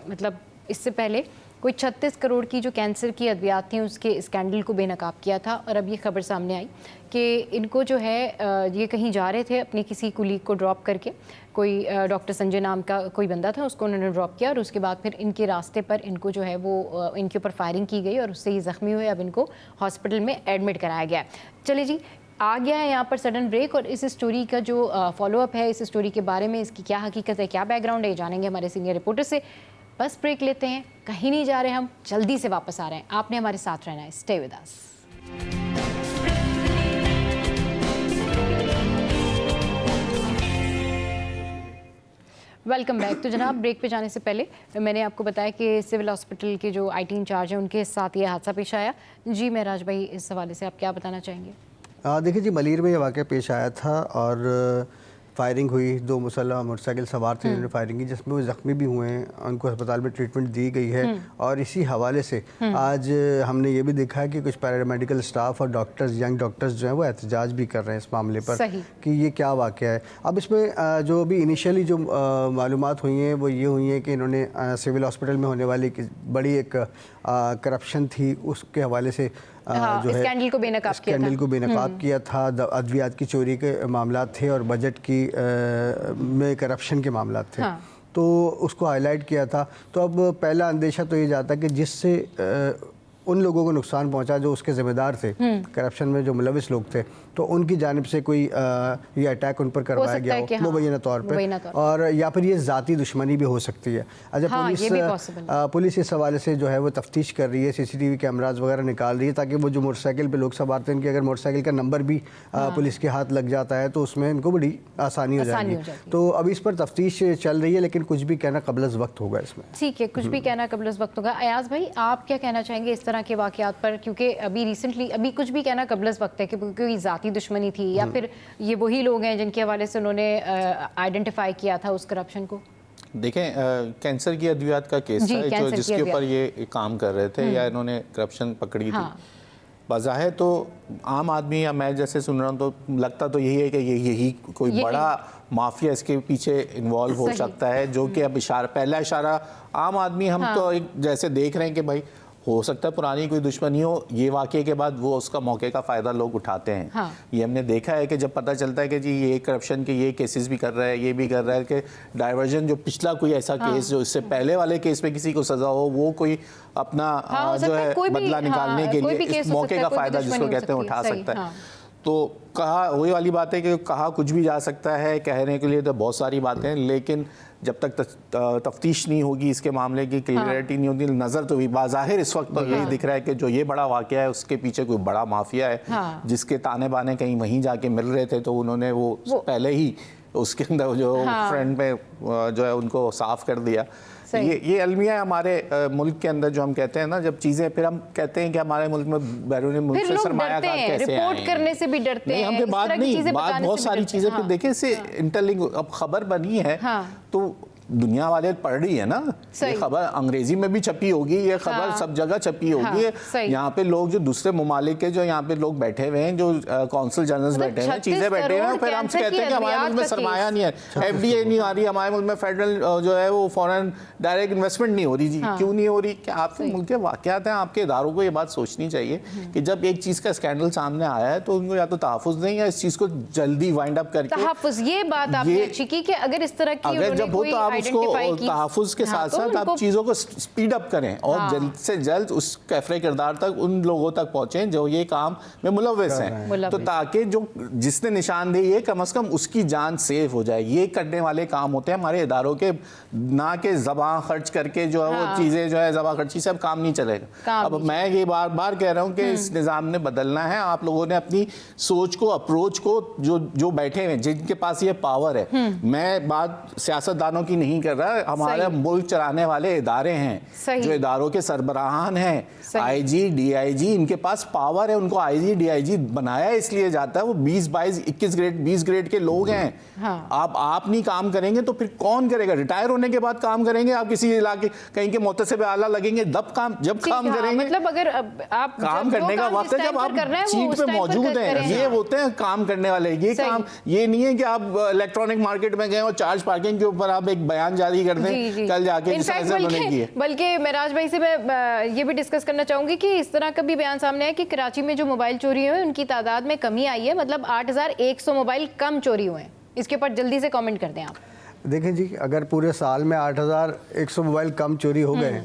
मतलब इससे पहले कोई 36 करोड़ की जो कैंसर की अद्वियात थी उसके स्कैंडल को बेनकाब किया था और अब ये खबर सामने आई कि इनको जो है ये कहीं जा रहे थे अपनी किसी कुलीग को ड्रॉप करके, कोई डॉक्टर संजय नाम का कोई बंदा था, उसको उन्होंने ड्रॉप किया और उसके बाद फिर इनके रास्ते पर इनको जो है वो इनके ऊपर फायरिंग की गई और उससे ये ज़ख्मी हुए। अब इनको हॉस्पिटल में एडमिट कराया गया। चलिए जी, आ गया है यहाँ पर सडन ब्रेक और इस स्टोरी का जो फॉलोअप है, इस स्टोरी के बारे में, इसकी क्या हकीकत है, क्या बैकग्राउंड है, जानेंगे हमारे सीनियर रिपोर्टर से। बस ब्रेक लेते हैं, कहीं नहीं जा रहे, हम जल्दी से वापस आ रहे हैं। आपने हमारे साथ रहना है, stay with us. Welcome back. तो जनाब, ब्रेक पे जाने से पहले मैंने आपको बताया कि सिविल हॉस्पिटल के जो आईटी इंचार्ज हैं उनके साथ ये हादसा पेश आया। जी महराज भाई, इस हवाले से आप क्या बताना चाहेंगे? देखिए जी, मलीर में ये वाक़या पेश आया था और फायरिंग हुई। 2 मुसल्लह मोटरसाइकिल सवार थे जिन्होंने फायरिंग की, जिसमें वो ज़ख्मी भी हुए हैं, उनको अस्पताल में ट्रीटमेंट दी गई है। और इसी हवाले से आज हमने ये भी देखा है कि कुछ पैरामेडिकल स्टाफ और डॉक्टर्स, यंग डॉक्टर्स जो हैं वो एहतजाज भी कर रहे हैं इस मामले पर कि ये क्या वाक़या है। अब इसमें जो अभी इनिशियली जो मालूमात हुई हैं वो ये हुई हैं कि इन्होंने सिविल हॉस्पिटल में होने वाली बड़ी एक करप्शन थी, उसके हवाले से जो है स्कैंडल को बेनकाब किया था। अद्वियात की चोरी के मामला थे और बजट की में करप्शन के मामला थे। तो उसको हाईलाइट किया था। तो अब पहला अंदेशा तो ये जाता कि जिससे उन लोगों को नुकसान पहुंचा जो उसके ज़िम्मेदार थे, करप्शन में जो मुलविस लोग थे, तो उनकी जानिब से कोई ये अटैक उन पर करवाया गया हो मुबैना तौर पर, और या फिर ये ज़ाती दुश्मनी भी हो सकती है। अच्छा, पुलिस इस हवाले से जो है वो तफ्तीश कर रही है, CCTV कैमराज वगैरह निकाल रही है ताकि वो जो मोटरसाइकिल पे लोग सवार थे, इनके अगर मोटरसाइकिल का नंबर भी पुलिस के हाथ लग जाता है तो उसमें इनको बड़ी आसानी हो जाएगी। तो अभी इस पर तफ्तीश चल रही है, लेकिन कुछ भी कहना कबल वक्त होगा इसमें। ठीक है, कुछ भी कहना कबल वक्त होगा। अयाज भाई, आप क्या कहना चाहेंगे इस तरह के वाक़यात पर? क्योंकि अभी रिसेंटली अभी कुछ भी कहना कबल वक्त है कि कोई ज़ाती दुश्मनी थी या फिर ये वही लोग हैं जिनके हवाले से उन्होंने आइडेंटिफाई किया था उस करप्शन को। देखें, कैंसर की अद्वियात का केस था जो जिसके ऊपर ये काम कर रहे थे या इन्होंने करप्शन पकड़ी थी। बज़ाहिर तो आम आदमी या मैं जैसे सुन रहा हूँ तो लगता तो यही है कि यही कोई बड़ा माफिया इसके पीछे इन्वॉल्व हो सकता है, जो कि अब पहला इशारा आम आदमी हम तो एक जैसे देख रहे हैं कि भाई हो सकता है पुरानी कोई दुश्मनी हो, ये वाक़े के बाद वो उसका मौके का फ़ायदा लोग उठाते हैं। ये हमने देखा है कि जब पता चलता है कि जी ये करप्शन के ये केसेस भी कर रहा है, ये भी कर रहा है, कि डाइवर्जन जो पिछला कोई ऐसा केस जो इससे पहले वाले केस में किसी को सज़ा हो, वो कोई अपना जो है बदला निकालने के लिए इस मौके का फ़ायदा जिसको कहते हैं उठा सकता है। तो कहा वही वाली बात है कि कहा कुछ भी जा सकता है, कहने के लिए तो बहुत सारी बातें, लेकिन जब तक तफ्तीश नहीं होगी इसके मामले की, क्लियरिटी नहीं होगी, नज़र तो भी बाज़ाहिर इस वक्त तो यही दिख रहा है कि जो ये बड़ा वाक़या है उसके पीछे कोई बड़ा माफिया है जिसके ताने बाने कहीं वहीं जाके मिल रहे थे, तो उन्होंने वो पहले ही उसके अंदर जो फ्रंट में जो है उनको साफ कर दिया। ये अलमिया हमारे मुल्क के अंदर जो हम कहते हैं ना, जब चीज़ें फिर हम कहते हैं कि हमारे मुल्क में बैरून मुल्क से सरमायाकार कैसे रिपोर्ट करने से भी डरते हैं। हमने बात नहीं, बात बहुत सारी चीज़ें फिर देखें इससे इंटरलिंक। अब खबर बनी है तो दुनिया वाले पढ़ रही है ना, ये खबर अंग्रेजी में भी छपी होगी, ये खबर सब जगह छपी होगी। यहाँ पे लोग जो दूसरे ममालिक के जो यहाँ पे लोग बैठे हुए हैं, जो कौंसल जर्नल्स बैठे हैं, चीजें बैठे हुए हैं, फिर हम कहते हैं कि हमारे मुल्क में सरमाया नहीं है, FDI नहीं आ रही, हमारे मुल्क में फेडरल जो है वो फॉरेन डायरेक्ट इन्वेस्टमेंट नहीं हो रही। जी क्यों नहीं हो रही? कि आपके मुल्क के वाकयात हैं, आपके इदारों को ये बात सोचनी चाहिए कि जब एक चीज का स्कैंडल सामने आया है तो उनको या तो तहफ़्फ़ुज़ नहीं या इस चीज को जल्दी वाइंड अप करके तहफ़्फ़ुज़, ये बात आपने अच्छी की कि अगर इस तरह की जब हो तो आप उसको तहफ़्फ़ुज़ के साथ साथ आप चीज़ों को स्पीड अप करें और जल्द से जल्द उस कैफरे किरदार तक उन लोगों तक पहुँचें जो ये काम में मुलव्वस हैं, तो ताकि जो जिसने निशानदेही है कम से कम उसकी जान सेफ हो जाए। ये करने वाले काम होते हैं हमारे इदारों के, ना कि ज़बान खर्च करके जो है वो चीज़ें जो है ज़बान खर्ची से अब काम नहीं चलेगा। अब मैं ये बार बार कह रहा हूँ कि इस निज़ाम ने बदलना है। आप लोगों ने अपनी सोच को, अप्रोच को, जो बैठे हैं जिनके पास ये पावर है, मैं बात सियासतदानों की नहीं कर रहा, हमारे मुल्क चलाने वाले इदारे हैं, जो इदारों के सरबराहान हैं, IG, DIG, इनके पास पावर है। उनको IG, DIG बनाया इसलिए जाता है, वो 20, 22, 21 ग्रेड, 20 ग्रेड के लोग हैं। आप नहीं काम करेंगे तो फिर कौन करेगा? रिटायर होने के बाद काम करेंगे? आप किसी इलाके कहीं के मोतसिब आला लगेंगे जब काम करेंगे? मतलब अगर आप काम करने का वक्त है जब आप सीट पे मौजूद हैं। ये होते हैं काम करने वाले। ये काम ये नहीं है कि आप इलेक्ट्रॉनिक मार्केट में गए और चार्ज पार्किंग के ऊपर आप एक बयान जारी कर दें कल जाके, बल्कि मेराज भाई से मैं ये भी डिस्कस करना चाहूंगी कि इस तरह का भी बयान सामने है कि कराची में जो मोबाइल चोरी हुए उनकी तादाद में कमी आई है, मतलब 8100 मोबाइल कम चोरी हुए हैं। इसके ऊपर जल्दी से कमेंट कर दें आप। देखें जी, अगर पूरे साल में 8100 मोबाइल कम चोरी हो गए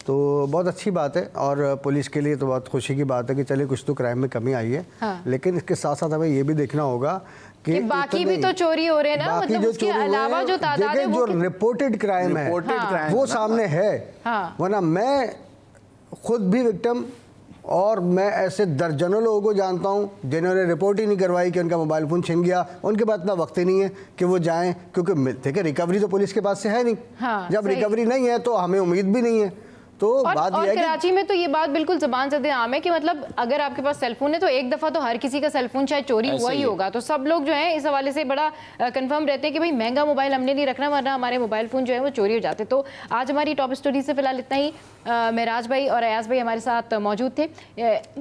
तो बहुत अच्छी बात है और पुलिस के लिए तो बहुत खुशी की बात है कि चलिए कुछ तो क्राइम में कमी आई है। लेकिन इसके साथ साथ हमें ये भी देखना होगा कि बाकी भी तो चोरी हो रहे हैं ना, मतलब उसके अलावा जो तादाद है, जो रिपोर्टेड क्राइम है वो सामने है। वरना मैं खुद भी विक्टिम और मैं ऐसे दर्जनों लोगों को जानता हूं जिन्होंने रिपोर्ट ही नहीं करवाई कि उनका मोबाइल फ़ोन छिन गया। उनके पास इतना वक्त ही नहीं है कि वो जाएं, क्योंकि देखिए रिकवरी तो पुलिस के पास से है नहीं। जब रिकवरी नहीं है तो हमें उम्मीद भी नहीं है। तो और बात यह है कि कराची में तो ये बात बिल्कुल ज़बान ज़द आम है कि मतलब अगर आपके पास सेलफोन है तो एक दफ़ा तो हर किसी का सेलफोन चाहे चोरी हुआ ही होगा। तो सब लोग जो है इस हवाले से बड़ा कंफर्म रहते हैं कि भाई महंगा मोबाइल हमने नहीं रखना, वरना हमारे मोबाइल फ़ोन जो है वो चोरी हो जाते। तो आज हमारी टॉप स्टोरी से फिलहाल इतना ही। महराज भाई और अयाज भाई हमारे साथ मौजूद थे।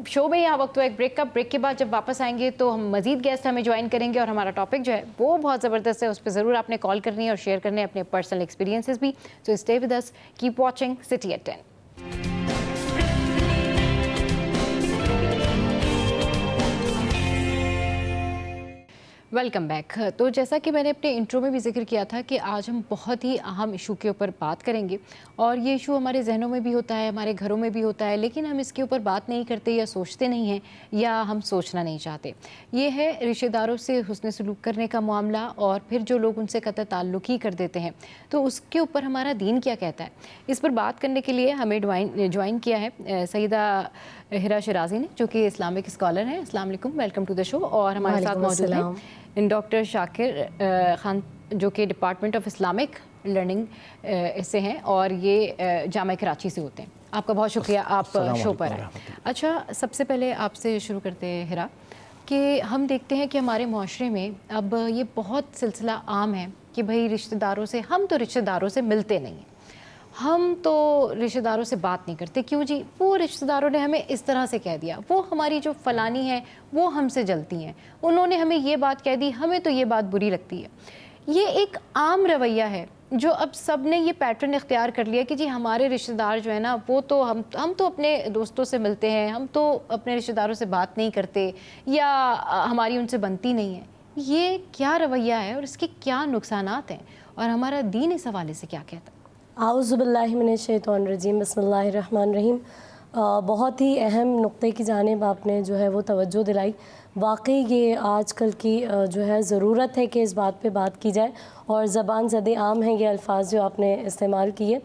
शो में यहाँ वक्त हुआ एक ब्रेक का। ब्रेक के बाद जब वापस आएंगे तो हम मजीद गेस्ट हमें ज्वाइन करेंगे और हमारा टॉपिक जो है वो बहुत ज़बरदस्त है। उस पर ज़रूर आपने कॉल करनी है और शेयर करने अपने पर्सनल एक्सपीरियंसेस भी। So stay with us, keep watching City at 10। Welcome back. तो जैसा कि मैंने अपने इंट्रो में भी जिक्र किया था कि आज हम बहुत ही अहम इशू के ऊपर बात करेंगे और ये इशू हमारे जहनों में भी होता है, हमारे घरों में भी होता है, लेकिन हम इसके ऊपर बात नहीं करते या सोचते नहीं हैं या हम सोचना नहीं चाहते। ये है रिश्तेदारों से हुस्न सलूक करने का मामला और फिर जो लोग उनसे कतई ताल्लुक़ ही कर देते हैं, तो उसके ऊपर हमारा दीन क्या कहता है। इस पर बात करने के लिए हमें ज्वाइन किया है सईदा हिरा शिराजी ने, जो कि इस्लामिक स्कॉलर हैं। अस्सलाम वालेकुम, वेलकम टू द शो। और हमारे साथ मौजूद हैं डॉक्टर शाकिर खान, जो कि डिपार्टमेंट ऑफ इस्लामिक लर्निंग से हैं और ये जामा कराची से होते हैं। आपका बहुत शुक्रिया, आप शो पर आए। अच्छा, सबसे पहले आपसे शुरू करते हैं हिरा, कि हम देखते हैं कि हमारे माशरे में अब ये बहुत सिलसिला आम है कि भाई रिश्तेदारों से, हम तो रिश्तेदारों से मिलते नहीं हैं, हम तो रिश्तेदारों से बात नहीं करते। क्यों जी? वो रिश्तेदारों ने हमें इस तरह से कह दिया, वो हमारी जो फलानी है वो हमसे जलती हैं, उन्होंने हमें ये बात कह दी, हमें तो ये बात बुरी लगती है। ये एक आम रवैया है जो अब सब ने ये पैटर्न इख्तियार कर लिया कि जी हमारे रिश्तेदार जो है ना, वो तो हम तो अपने दोस्तों से मिलते हैं, हम तो अपने रिश्तेदारों से बात नहीं करते या हमारी उनसे बनती नहीं है। ये क्या रवैया है और इसके क्या नुकसानात हैं और हमारा दीन इस हवाले से क्या कहता है? आउज़ुबिल्लाहि मिनश्शैतानिर्रजीम, बिस्मिल्लाहिर्रहमानिर्रहीम। बहुत ही अहम नुक्ते की जानिब आपने जो है वो तवज्जो दिलाई। वाकई ये आजकल की जो है ज़रूरत है कि इस बात पे बात की जाए और ज़बान ज़द आम है ये अल्फाज जो आपने इस्तेमाल किए।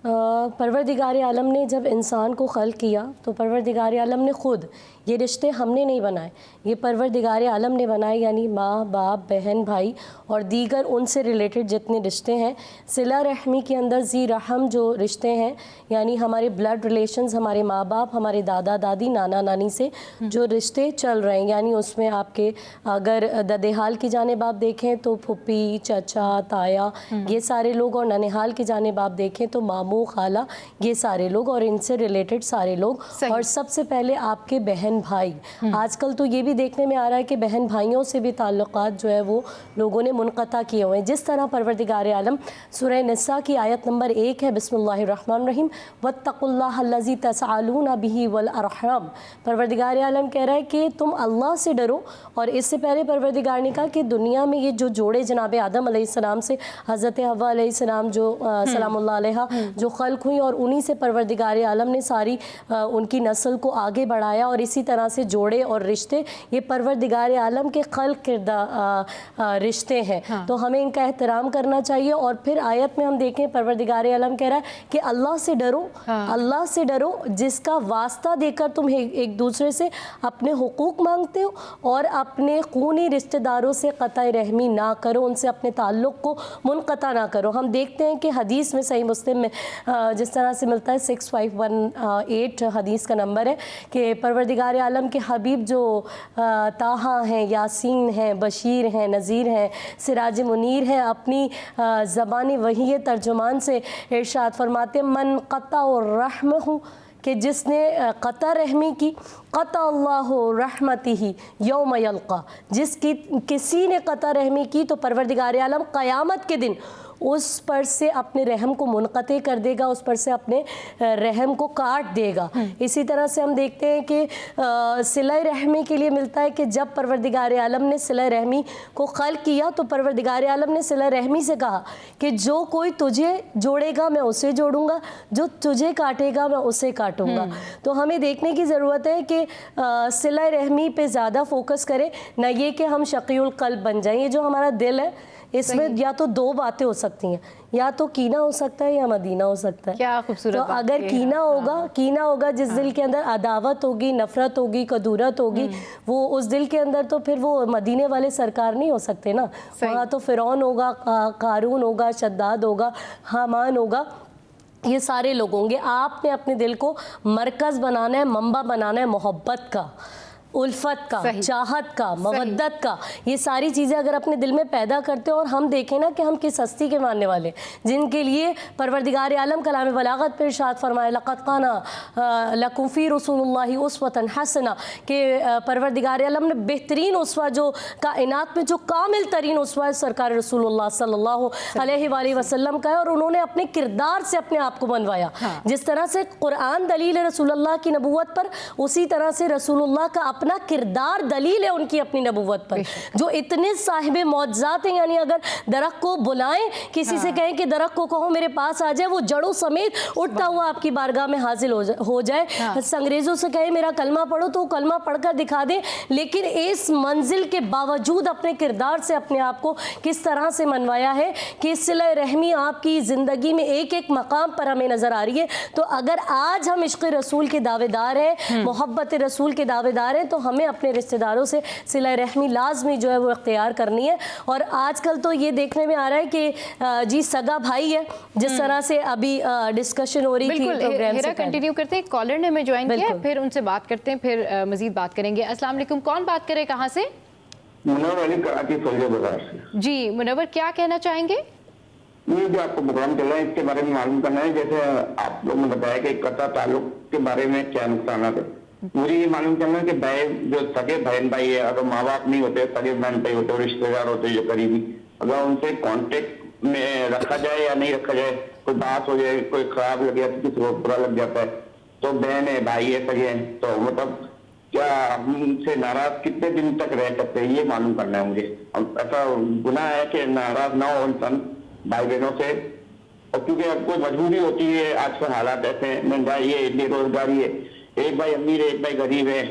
परवरदिगार आलम ने जब इंसान को खल्क़ किया तो परवरदिगार आलम ने ख़ुद, ये रिश्ते हमने नहीं बनाए, ये परवरदिगार आलम ने बनाए, यानी माँ बाप बहन भाई और दीगर उनसे रिलेटेड जितने रिश्ते हैं। सिला रहमी के अंदर ज़ी रहम जो रिश्ते हैं, यानी हमारे ब्लड रिलेशंस, हमारे माँ बाप, हमारे दादा दादी, नाना नानी से जो रिश्ते चल रहे हैं, यानी उसमें आपके अगर ददेहाल की जानिब आप देखें तो फुप्पी, चाचा, ताया, ये सारे लोग, और ननिहाल की जानिब आप देखें तो मामू, खाला, ये सारे लोग और इनसे रिलेटेड सारे लोग। और सबसे पहले आपके बहन भाई। आजकल तो ये भी देखने में आ रहा है कि बहन भाइयों से भी ताल्लुकात जो है वो लोगों ने मुनक़ता किए हुए हैं। जिस तरह परवरदिगार आलम सूरह निसा की आयत नंबर 1 है, बिस्मिल्लाहिर्रहमानिर्रहीम, वत्तकुल्लाहल्लज़ी तसअलूना बिही वल अरहम। परवरदिगार आलम कह रहा है कि तुम अल्लाह से डरो। और इससे पहले परवरदिगार ने कहा कि दुनिया में ये जो जोड़े जनाब आदम अलैहिस्सलाम से हज़रत हव्वा अलैहिस्सलाम जो सलामुल्लाह अलैहा जो खल्क़ हुई, और उन्हीं से परवरदिगार आलम ने सारी उनकी नस्ल को आगे बढ़ाया और इसी तरह से जोड़े और रिश्ते ये परवरदिगार आलम के खल्क़ किरदा रिश्ते हैं। हाँ। तो हमें इनका एहतराम करना चाहिए। और फिर आयत में हम देखें परवरदिगार आलम कह रहा है कि अल्लाह से डरो। हाँ। अल्लाह से डरो जिसका वास्ता देकर तुम एक दूसरे से अपने हुकूक मांगते हो और अपने खूनी रिश्तेदारों से क़तई रहमी ना करो, उनसे अपने ताल्लुक़ को मुनक़ता ना करो। हम देखते हैं कि हदीस में, सही मुस्लिम में जिस तरह से मिलता है, 6518 हदीस का नंबर है कि परवरदिगार आलम के हबीब जो ताहा हैं, यासीन हैं, बशीर हैं, नज़ीर हैं, सिराज मुनीर हैं, अपनी ज़बानी वही तर्जुमान से इरशाद फरमाते, मन क़ता और रहम हूँ, कि जिसने क़ता रहमी की, क़ता अल्लाहु रहमतिही यौम यल्क़ा, जिसकी किसी ने क़ता रहमी की तो परवरदिगार आलम क़यामत के दिन उस पर से अपने रहम को मुनक़ते कर देगा, उस पर से अपने रहम को काट देगा। इसी तरह से हम देखते हैं कि सिला रहमी के लिए मिलता है कि जब परवरदिगार आलम ने सिला रहमी को खल्क़ किया तो परवरदिगार आलम ने सिला रहमी से कहा कि जो कोई तुझे जोड़ेगा मैं उसे जोड़ूंगा, जो तुझे काटेगा मैं उसे काटूंगा। तो हमें देखने की ज़रूरत है कि सिला रहमी पे ज़्यादा फोकस करें, न ये कि हम शक़ीउल क़ल्ब बन जाएं। ये जो हमारा दिल है, इसमें या तो दो बातें हो सकती हैं, या तो कीना हो सकता है या मदीना हो सकता है। क्या खूबसूरत। तो अगर कीना होगा जिस दिल के अंदर अदावत होगी, नफ़रत होगी, कदूरत होगी, वो उस दिल के अंदर, तो फिर वो मदीने वाले सरकार नहीं हो सकते ना। वहाँ तो फ़िरौन होगा, कारून होगा, शद्दाद होगा, हामान होगा। ये सारे लोग होंगे। आपने अपने दिल को मरकज़ बनाना है, मंबा बनाना है मोहब्बत का, उल्फत का, चाहत का, मवद्दत का। ये सारी चीज़ें अगर अपने दिल में पैदा करते हो, और हम देखें ना कि हम किस हस्ती के मानने वाले, जिनके लिए परवरदिगार आलम कलाम बलागत पे इरशाद फरमाया लक़द काना लकुम फ़ी रसूलिल्लाहि उस्वतन हसना, कि परवरदिगार आलम ने बेहतरीन उसवा, जो कायनात में जो कामिल तरीन उसवा है, सरकार रसूलुल्लाह सल्लल्लाहु अलैहि वसल्लम का है। और उन्होंने अपने किरदार से अपने आप को बनवाया। जिस तरह से कुरान दलील है रसूलुल्लाह की नबूवत पर, उसी तरह से रसूलुल्लाह का अपना किरदार दलील है उनकी अपनी नबूवत पर, जो इतने साहिब मौजज़ात हैं। यानी अगर दरख्त को बुलाएं, किसी से कहें कि दरख्त को कहो मेरे पास आ जाए, वो जड़ों समेत उठता हुआ आपकी बारगाह में हाजिर हो जाए। अंग्रेज़ों से कहें मेरा कलमा पढ़ो, तो कलमा पढ़कर दिखा दें। लेकिन इस मंजिल के बावजूद अपने किरदार से अपने आप को किस तरह से मनवाया है कि सिले रहमी आपकी ज़िंदगी में एक एक मकाम पर हमें नज़र आ रही है। तो अगर आज हम इश्क़ रसूल के दावेदार हैं, मोहब्बत रसूल के दावेदार हैं, तो हमें अपने रिश्तेदारों से सिला रहमी लाजमी जो है वो इख्तियार करनी है। और आजकल तो ये देखने में आ रहा है कि जी सगा भाई है, जिस तरह से अभी डिस्कशन हो रही थी प्रोग्राम से। कंटिन्यू करते हैं, कॉलर ने हमें ज्वाइन किया, फिर उनसे बात करते हैं, फिर मजीद बात करेंगे। अस्सलाम वालेकुम, कौन बात करे, कहाँ से? मुनव्वर अली, कराची फौजिया बाजार से। जी मुनव्वर, क्या कहना चाहेंगे? ये जो आपको प्रोग्राम चल रहा है इसके बारे में मालूम करना है। जैसे आप लोगों ने बताया कि कता ताल्लुक के बारे में क्या नुकसान है, मुझे ये मालूम करना है कि भाई जो सगे बहन भाई है, अगर माँ बाप नहीं होते, सगे बहन भाई होते, रिश्तेदार होते जो करीबी, अगर उनसे कांटेक्ट में रखा जाए या नहीं रखा जाए, कोई बात हो जाए, कोई खराब लग जाए, किसी को बुरा लग जाता है, तो बहन है, भाई है, सगे हैं, तो मतलब क्या उनसे नाराज कितने दिन तक रह सकते हैं, ये मालूम करना है मुझे। ऐसा गुनाह है कि नाराज ना हो इंसान भाई बहनों से, और क्योंकि अब कोई मजबूरी होती है, आजकल हालात ऐसे हैं, महंगाई है, बेरोजगारी है, एक भाई अमीर है, एक भाई गरीब है,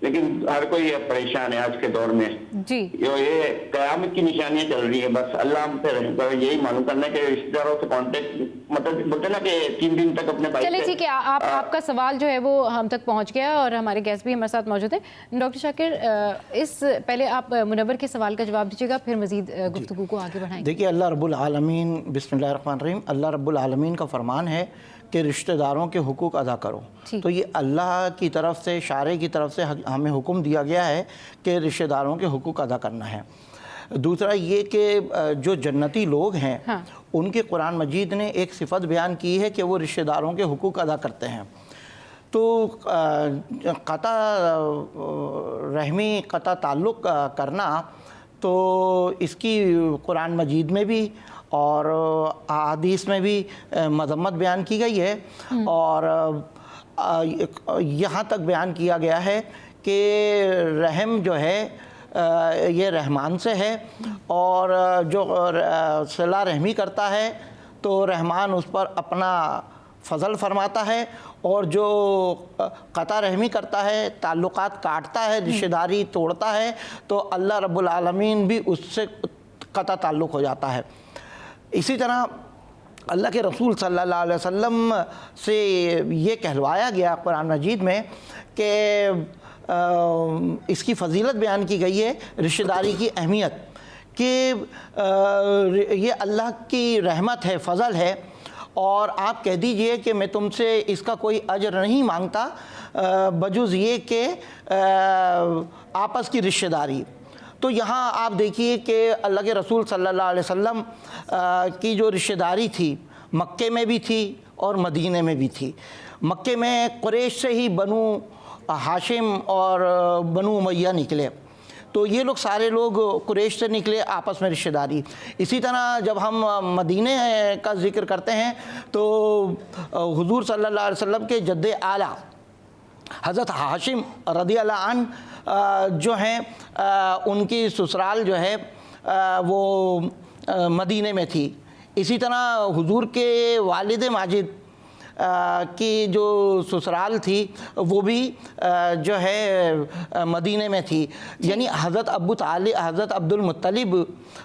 लेकिन हर कोई परेशान है आज के दौर में जी। ये कयामत की निशानियां चल रही है। बस अल्लाह हम पे रहम करे, यही मालूम करना है कि रिश्तेदारों से कांटेक्ट, मतलब बोलते ना कि 3 दिन तक अपने भाई चले ठीक है, आपका सवाल जो है वो हम तक पहुंच गया और हमारे गेस्ट भी हमारे साथ मौजूद हैं। डॉक्टर शाकिर, इस पहले आप मुनव्वर के सवाल का जवाब दीजिएगा, फिर मजीद गुफ्तगू को आगे बढ़ाएंगे। देखिए, अल्लाह रब्बुल आलमीन, बिस्मिल्लाहिर्रहमानिर्रहीम, अल्लाह रब्बुल आलमीन का फरमान है कि रिश्तेदारों के हुकूक अदा करो। तो ये अल्लाह की तरफ से, शारे की तरफ से हमें हुक्म दिया गया है कि रिश्तेदारों के हुकूक अदा करना है। दूसरा ये कि जो जन्नती लोग हैं, हाँ, उनके कुरान मजीद ने एक सिफत बयान की है कि वो रिश्तेदारों के हुकूक अदा करते हैं। तो कता रहमी, कता ताल्लुक़ करना, तो इसकी कुरान मजीद में भी और अहादीस में भी मज़म्मत बयान की गई है। और यहाँ तक बयान किया गया है कि रहम जो है ये रहमान से है, और जो सिला रहमी करता है तो रहमान उस पर अपना फ़ज़ल फरमाता है, और जो कता रहमी करता है, ताल्लुकात काटता है, रिश्तेदारी तोड़ता है, तो अल्लाह रब्बुल आलमीन भी उससे कता ताल्लुक़ हो जाता है। इसी तरह अल्लाह के रसूल सल्लल्लाहु अलैहि वसल्लम से ये कहलवाया गया कुरान मजीद में कि इसकी फ़जीलत बयान की गई है, रिश्तेदारी की अहमियत, कि ये अल्लाह की रहमत है, फ़ज़ल है, और आप कह दीजिए कि मैं तुमसे इसका कोई अजर नहीं मांगता बजुज़ ये कि आपस की रिश्तेदारी। तो यहाँ आप देखिए कि अल्लाह के रसूल सल्लल्लाहु अलैहि वसल्लम की जो रिश्तेदारी थी, मक्के में भी थी और मदीने में भी थी। मक्के में कुरैश से ही बनु हाशिम और बनु उमय्या निकले, तो ये लोग सारे लोग कुरैश से निकले, आपस में रिश्तेदारी। इसी तरह जब हम मदीने का ज़िक्र करते हैं तो हुज़ूर सल्लल्लाहु अलैहि वसल्लम के जद्दे आला हज़रत हाशिम रज़ियल्लाहु अन्हु जो हैं, उनकी ससुराल जो है वो मदीने में थी। इसी तरह हुज़ूर के वालिद माजिद की जो ससुराल थी वो भी जो है मदीने में थी, यानी हज़रत हज़रत अब्दुल मुत्तलिब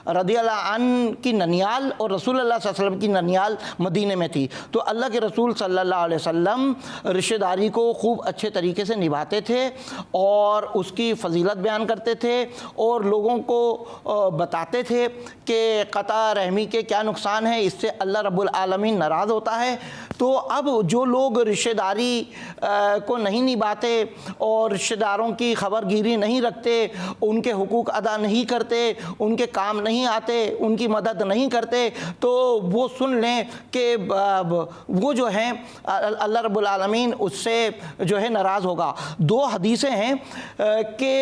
रज़ियल्लाहु अन्हु की ननियाल और रसूल अल्लाह सल्लल्लाहु अलैहि वसल्लम की ननियाल मदीने में थी। तो अल्लाह के रसूल सल्लल्लाहु अलैहि वसल्लम रिश्तेदारी को खूब अच्छे तरीके से निभाते थे और उसकी फजीलत बयान करते थे और लोगों को बताते थे कि क़ता रहमी के क्या नुकसान है, इससे अल्लाह रब्बुल आलमीन नाराज़ होता है। तो अब जो लोग रिश्तेदारी को नहीं निभाते और रिश्तेदारों की खबरगिरी नहीं रखते, उनके हुकूक अदा नहीं करते, उनके काम नहीं आते, उनकी मदद नहीं करते, तो वो सुन लें कि वो जो हैं अल्लाह रब्बुल आलमीन उससे जो है नाराज़ होगा। दो हदीसें हैं कि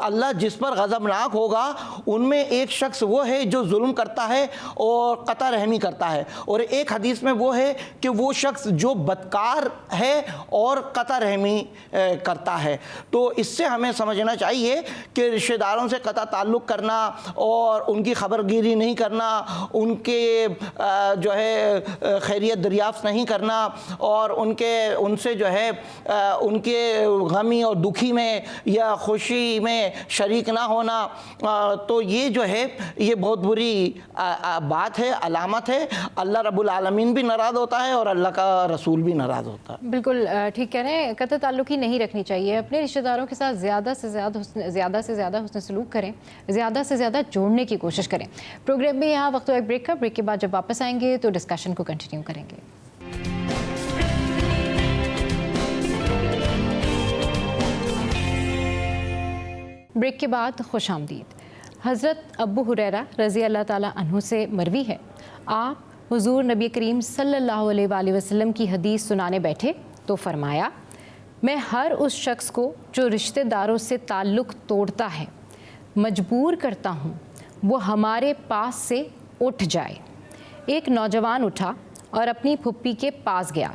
अल्लाह जिस पर गज़बनाक होगा उनमें एक शख्स वो है जो जुल्म करता है और क़ता रहमी करता है, और एक हदीस में वो है कि वो शख्स जो बदकार है और क़ता रहमी करता है। तो इससे हमें समझना चाहिए कि रिश्तेदारों से क़ता ताल्लुक़ करना और उनकी खबरगिरी नहीं करना, उनके जो है खैरियत दरियाफ़्त नहीं करना और उनसे जो है उनके गमी और दुखी में या खुशी में शरीक ना होना, तो ये जो है ये बहुत बुरी बात है, अलामत है। अल्लाह रब्बुल आलमीन भी नाराज़ होता है और अल्लाह का रसूल भी नाराज़ होता है। बिल्कुल ठीक कह रहे हैं, क़ता ताल्लुक़ ही नहीं रखनी चाहिए। अपने रिश्तेदारों के साथ ज़्यादा से ज़्यादा हुस्न सलूक करें, ज़्यादा से ज़्यादा जोड़ने की कोशिश करें। प्रोग्राम में यहाँ वक्त एक ब्रेक का, ब्रेक के बाद जब वापस आएंगे तो डिस्कशन को कंटिन्यू करेंगे। ब्रेक के बाद खुश आमदीद। हज़रत अबू हुरैरा रज़ी अल्लाह ताला अन्हु से मरवी है, आप हुज़ूर नबी करीम सल्लल्लाहु अलैहि वसल्लम की हदीस सुनाने बैठे तो फरमाया, मैं हर उस शख्स को जो रिश्तेदारों से ताल्लुक़ तोड़ता है मजबूर करता हूँ वो हमारे पास से उठ जाए। एक नौजवान उठा और अपनी फुप्पी के पास गया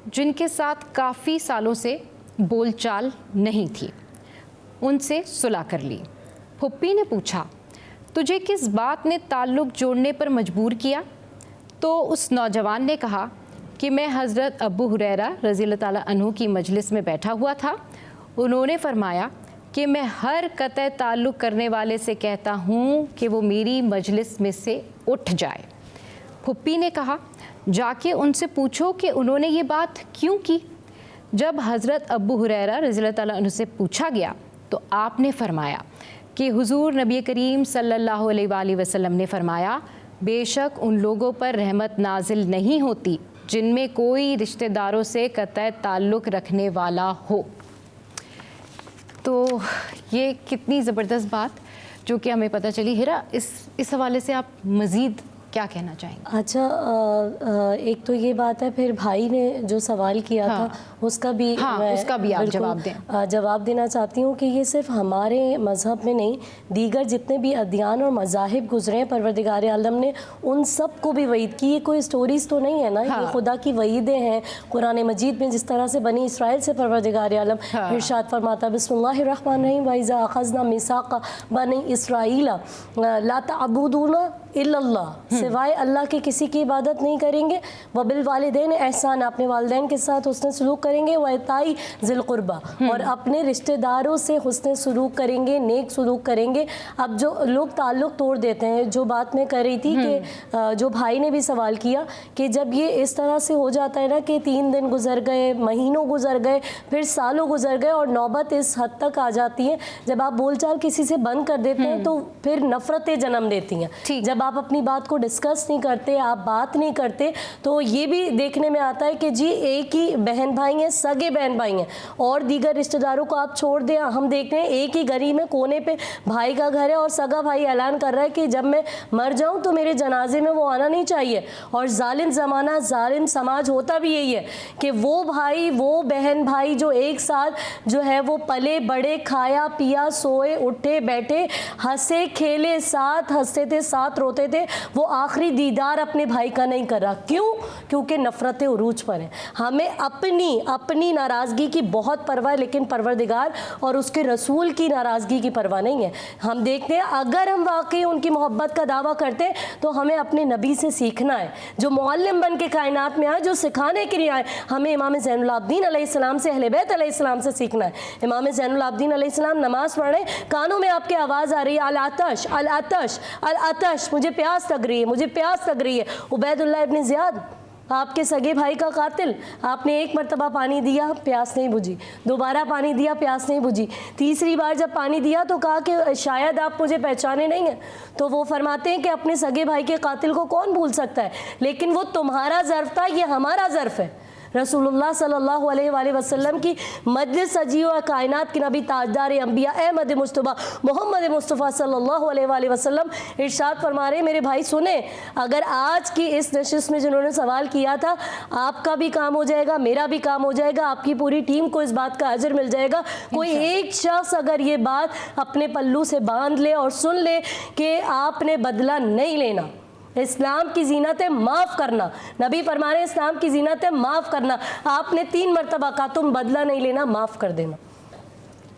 जिनके साथ काफ़ी सालों से बोलचाल नहीं थी, उनसे सुलह कर ली। फुप्पी ने पूछा, तुझे किस बात ने ताल्लुक़ जोड़ने पर मजबूर किया? तो उस नौजवान ने कहा कि मैं हज़रत अबू हुरैरा रज़ी अल्लाह ताला अन्हु की मजलिस में बैठा हुआ था। उन्होंने फरमाया कि मैं हर क़तई ताल्लुक़ करने वाले से कहता हूँ कि वो मेरी मजलिस में से उठ जाए। फुप्पी ने कहा, जाके उनसे पूछो कि उन्होंने ये बात क्यों की। जब हज़रत अबू हुरैरा रज़ी अल्लाह ताला अन्हु से पूछा गया तो आपने फरमाया कि हुज़ूर नबी करीम सल्लल्लाहु अलैहि वसल्लम ने फरमाया, बेशक उन लोगों पर रहमत नाजिल नहीं होती जिनमें कोई रिश्तेदारों से क़तई ताल्लुक़ रखने वाला हो। तो ये कितनी ज़बरदस्त बात जो कि हमें पता चली। हिरा, इस हवाले से आप मज़ीद क्या कहना चाहेंगे? अच्छा, एक तो ये बात है, फिर भाई ने जो सवाल किया था उसका भी उसका भी आप जवाब दें। जवाब देना चाहती हूँ कि ये सिर्फ हमारे मज़हब में नहीं, दीगर जितने भी अदियान और मज़ाहिब गुजरे हैं, परवरदिगार आलम ने उन सब को भी वईद की। ये कोई स्टोरीज़ तो नहीं है ना, ये खुदा की वईदें हैं। कुरान मजीद में जिस तरह से बनी इसराइल से परवरदिगार आलम इरशाद फरमाता, बिस्मिल्लाहिर्रहमानिर्रहीम, वइज़ा अख़ज़ना मीसाक़ा बनी इसराइल ला तअबुदूना इल्लल्लाह, सिवाय अल्लाह के किसी की इबादत नहीं करेंगे। वबिल वालिदैन एहसान, अपने वालिदैन के साथ हुस्न सलूक करेंगे। वइताई ज़िल क़ुरबा, और अपने रिश्तेदारों से हुस्न सलूक करेंगे, नेक सलूक करेंगे। अब जो लोग ताल्लुक़ तोड़ देते हैं, जो बात मैं कर रही थी कि जो भाई ने भी सवाल किया कि जब ये इस तरह से हो जाता है ना कि 3 दिन गुजर गए, महीनों गुजर गए, फिर सालों गुजर गए और नौबत इस हद तक आ जाती है जब आप बोलचाल किसी से बंद कर देते हैं तो फिर नफ़रतें जन्म देती हैं। जब आप अपनी बात को डिस्कस नहीं करते, आप बात नहीं करते, तो ये भी देखने में आता है कि जी एक ही बहन भाई हैं, सगे बहन भाई हैं, और दीगर रिश्तेदारों को आप छोड़ दें। हम देख रहे हैं एक ही गली में कोने पे भाई का घर है और सगा भाई ऐलान कर रहा है कि जब मैं मर जाऊं तो मेरे जनाजे में वो आना नहीं चाहिए। और जालिम ज़माना, जालिम समाज होता भी यही है कि वो भाई, वो बहन भाई जो एक साथ जो है वो पले बड़े, खाया पिया, सोए उठे बैठे, हंसे खेले, साथ हंसते थे, साथ रोते होते थे वो आखिरी दीदार अपने भाई का नहीं कर रहा। क्यों? क्योंकि नफ़रतें उरूज पर हैं। हमें अपनी नाराज़गी की बहुत परवाह है, लेकिन परवरदिगार और उसके रसूल की नाराज़गी की परवाह नहीं है। हम देखते हैं अगर हम वाकई उनकी मोहब्बत का दावा करते हैं तो हमें अपने नबी से सीखना है, जो मुअल्लिम बन के कायनात में आए, जो सिखाने के लिए आए। हमें इमाम ज़ैनुल आबिदीन अलैहिस्सलाम से, अहले बैत अलैहिस्सलाम से सीखना है। इमाम ज़ैनुल आबिदीन अलैहिस्सलाम नमाज़ पढ़ रहे हैं, कानों में आपके आवाज़ आ रही है, अल आतश अल आतश अल आतश, मुझे प्यास लग रही है, मुझे प्यास लग रही है। उबैदुल्लाह इब्न ज़ियाद, आपके सगे भाई का कातिल, आपने एक मरतबा पानी दिया, प्यास नहीं बुझी, दोबारा पानी दिया, प्यास नहीं बुझी, तीसरी बार जब पानी दिया तो कहा कि शायद आप मुझे पहचाने नहीं हैं। तो वो फरमाते हैं कि अपने सगे भाई के कातिल को कौन भूल सकता है, लेकिन वो तुम्हारा ज़र्फ़ था, ये हमारा ज़र्फ़ है। रसूलुल्लाह सल्लल्लाहु अलैहि वसल्लम की मजलिस सजी और कायनात के नबी ताजदार अंबिया अहमद मुस्तफ़ा मोहम्मद मुस्तफ़ा सल्लल्लाहु अलैहि वसल्लम इरशाद फरमा रहे, मेरे भाई सुने, अगर आज की इस नशिस्त में जिन्होंने सवाल किया था, आपका भी काम हो जाएगा, मेरा भी काम हो जाएगा, आपकी पूरी टीम को इस बात का अजर मिल जाएगा। कोई एक शख्स अगर ये बात अपने पल्लू से बांध ले और सुन ले कि आपने बदला नहीं लेना, इस्लाम की ज़ीनत है माफ़ करना, नबी फरमा रहे हैं इस्लाम की ज़ीनत है माफ़ करना, आपने 3 मरतबा कहा तुम बदला नहीं लेना, माफ़ कर देना,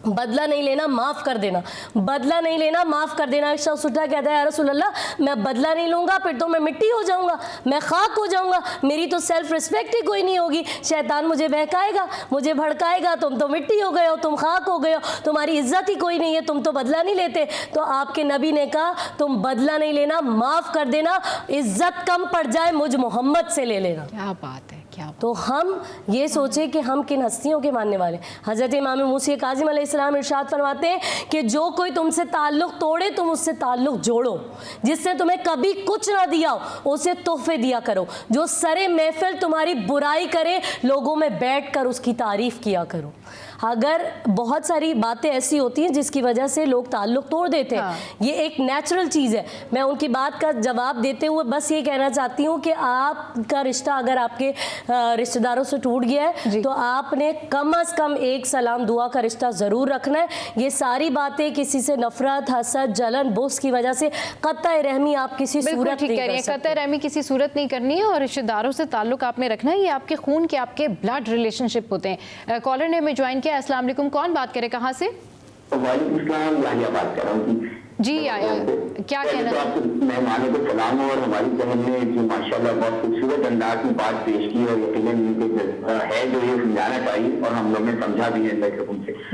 बदला नहीं लेना, माफ़ कर देना, बदला नहीं लेना, माफ़ कर देना। एक शख्स उठा कहता है, या रसूल अल्लाह मैं बदला नहीं लूँगा फिर तो मैं मिट्टी हो जाऊँगा, मैं खाक हो जाऊँगा, मेरी तो सेल्फ रिस्पेक्ट ही कोई नहीं होगी, शैतान मुझे बहकाएगा, मुझे भड़काएगा, तुम तो मिट्टी हो गए हो, तुम खाक हो गए हो, तुम्हारी इज्जत ही कोई नहीं है, तुम तो बदला नहीं लेते। तो आपके नबी ने कहा तुम बदला नहीं लेना, माफ़ कर देना, इज्जत कम पड़ जाए मुझ मोहम्मद से ले लेना। क्या बात है, क्या बात। तो हम ये सोचें कि हम किन हस्तियों के मानने वाले। हज़रत इमाम मूसा काज़िम अलैहिस्सलाम इरशाद फरमाते हैं कि जो कोई तुमसे ताल्लुक़ तोड़े तुम उससे ताल्लुक़ जोड़ो, जिसने तुम्हें कभी कुछ ना दिया हो उसे तोहफे दिया करो, जो सरे महफिल तुम्हारी बुराई करे लोगों में बैठकर उसकी तारीफ़ किया करो। अगर बहुत सारी बातें ऐसी होती हैं जिसकी वजह से लोग ताल्लुक़ तोड़ देते हैं, हाँ। ये एक नेचुरल चीज़ है। मैं उनकी बात का जवाब देते हुए बस ये कहना चाहती हूँ कि आपका रिश्ता अगर आपके रिश्तेदारों से टूट गया है तो आपने कम अज़ कम एक सलाम दुआ का रिश्ता ज़रूर रखना है। ये सारी बातें किसी से नफ़रत, हसद, जलन, बुग़्ज़ की वजह से कतई रहमी आप किसी सूरत ठीक कह रही है, कतई रहमी किसी सूरत नहीं करनी है और रिश्तेदारों से ताल्लुक़ आपने रखना है। ये आपके खून के, आपके ब्लड रिलेशनशिप होते हैं। कॉलर ने हमें ज्वाइन किया। अस्सलाम वालेकुम, कौन बात करे, कहाँ से? वालेकुम सलाम, याहिया बात कर रहा हूँ जी आया, क्या कहना है? आपके मेहमानों को सलाम और हमारी बहन ने जो माशाल्लाह बहुत खूबसूरत अंदाज में बात पेश की और यकीनन है जो ये समझाना चाहिए और हम लोग ने समझा भी है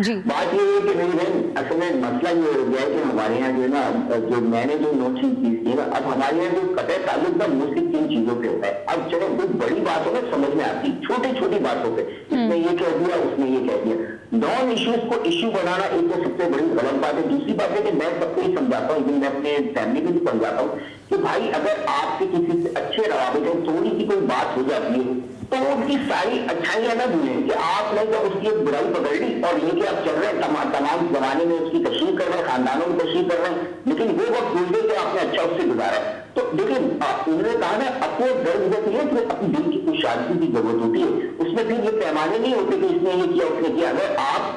से। बात ये है कि मेरी बहन असल में मसला ये हो गया है कि हमारे यहाँ जो है ना, जो मैंने जो नोटिस की ना, अब हमारे यहाँ जो कतई ताल्लुक ना मुझसे 3 चीजों पे होता है। अब चलो कोई बड़ी बात हो ना समझ में आती, छोटी छोटी बातों पे इसने ये कह दिया, उसने ये कह दिया, नॉन इश्यूज को इश्यू बनाना एक तो सबसे बड़ी गलत बात है। दूसरी बात है कि मैं सबको समझाता हूँ, मैं अपने फैमिली को भी समझाता हूँ कि भाई अगर आपके किसी से अच्छे रवाबित है, थोड़ी सी कोई बात हो जाती है तो उसकी सारी अच्छाइयां ना भूलें कि आपने तो उसकी एक बुराई पकड़ ली और ये कि आप चल रहे हैं तमाम जमाने में उसकी तशरीह कर रहे हैं, खानदानों की तशरीह कर रहे हैं, लेकिन वो वक्त भूल गए कि आपने अच्छा उससे गुजारा। तो देखिए उन्होंने कहा ना, अपने दर्द जब है तो अपनी दिल की कुछ शांति की जरूरत होती है, उसमें फिर ये पैमाने नहीं होते कि इसने ये किया उसने किया।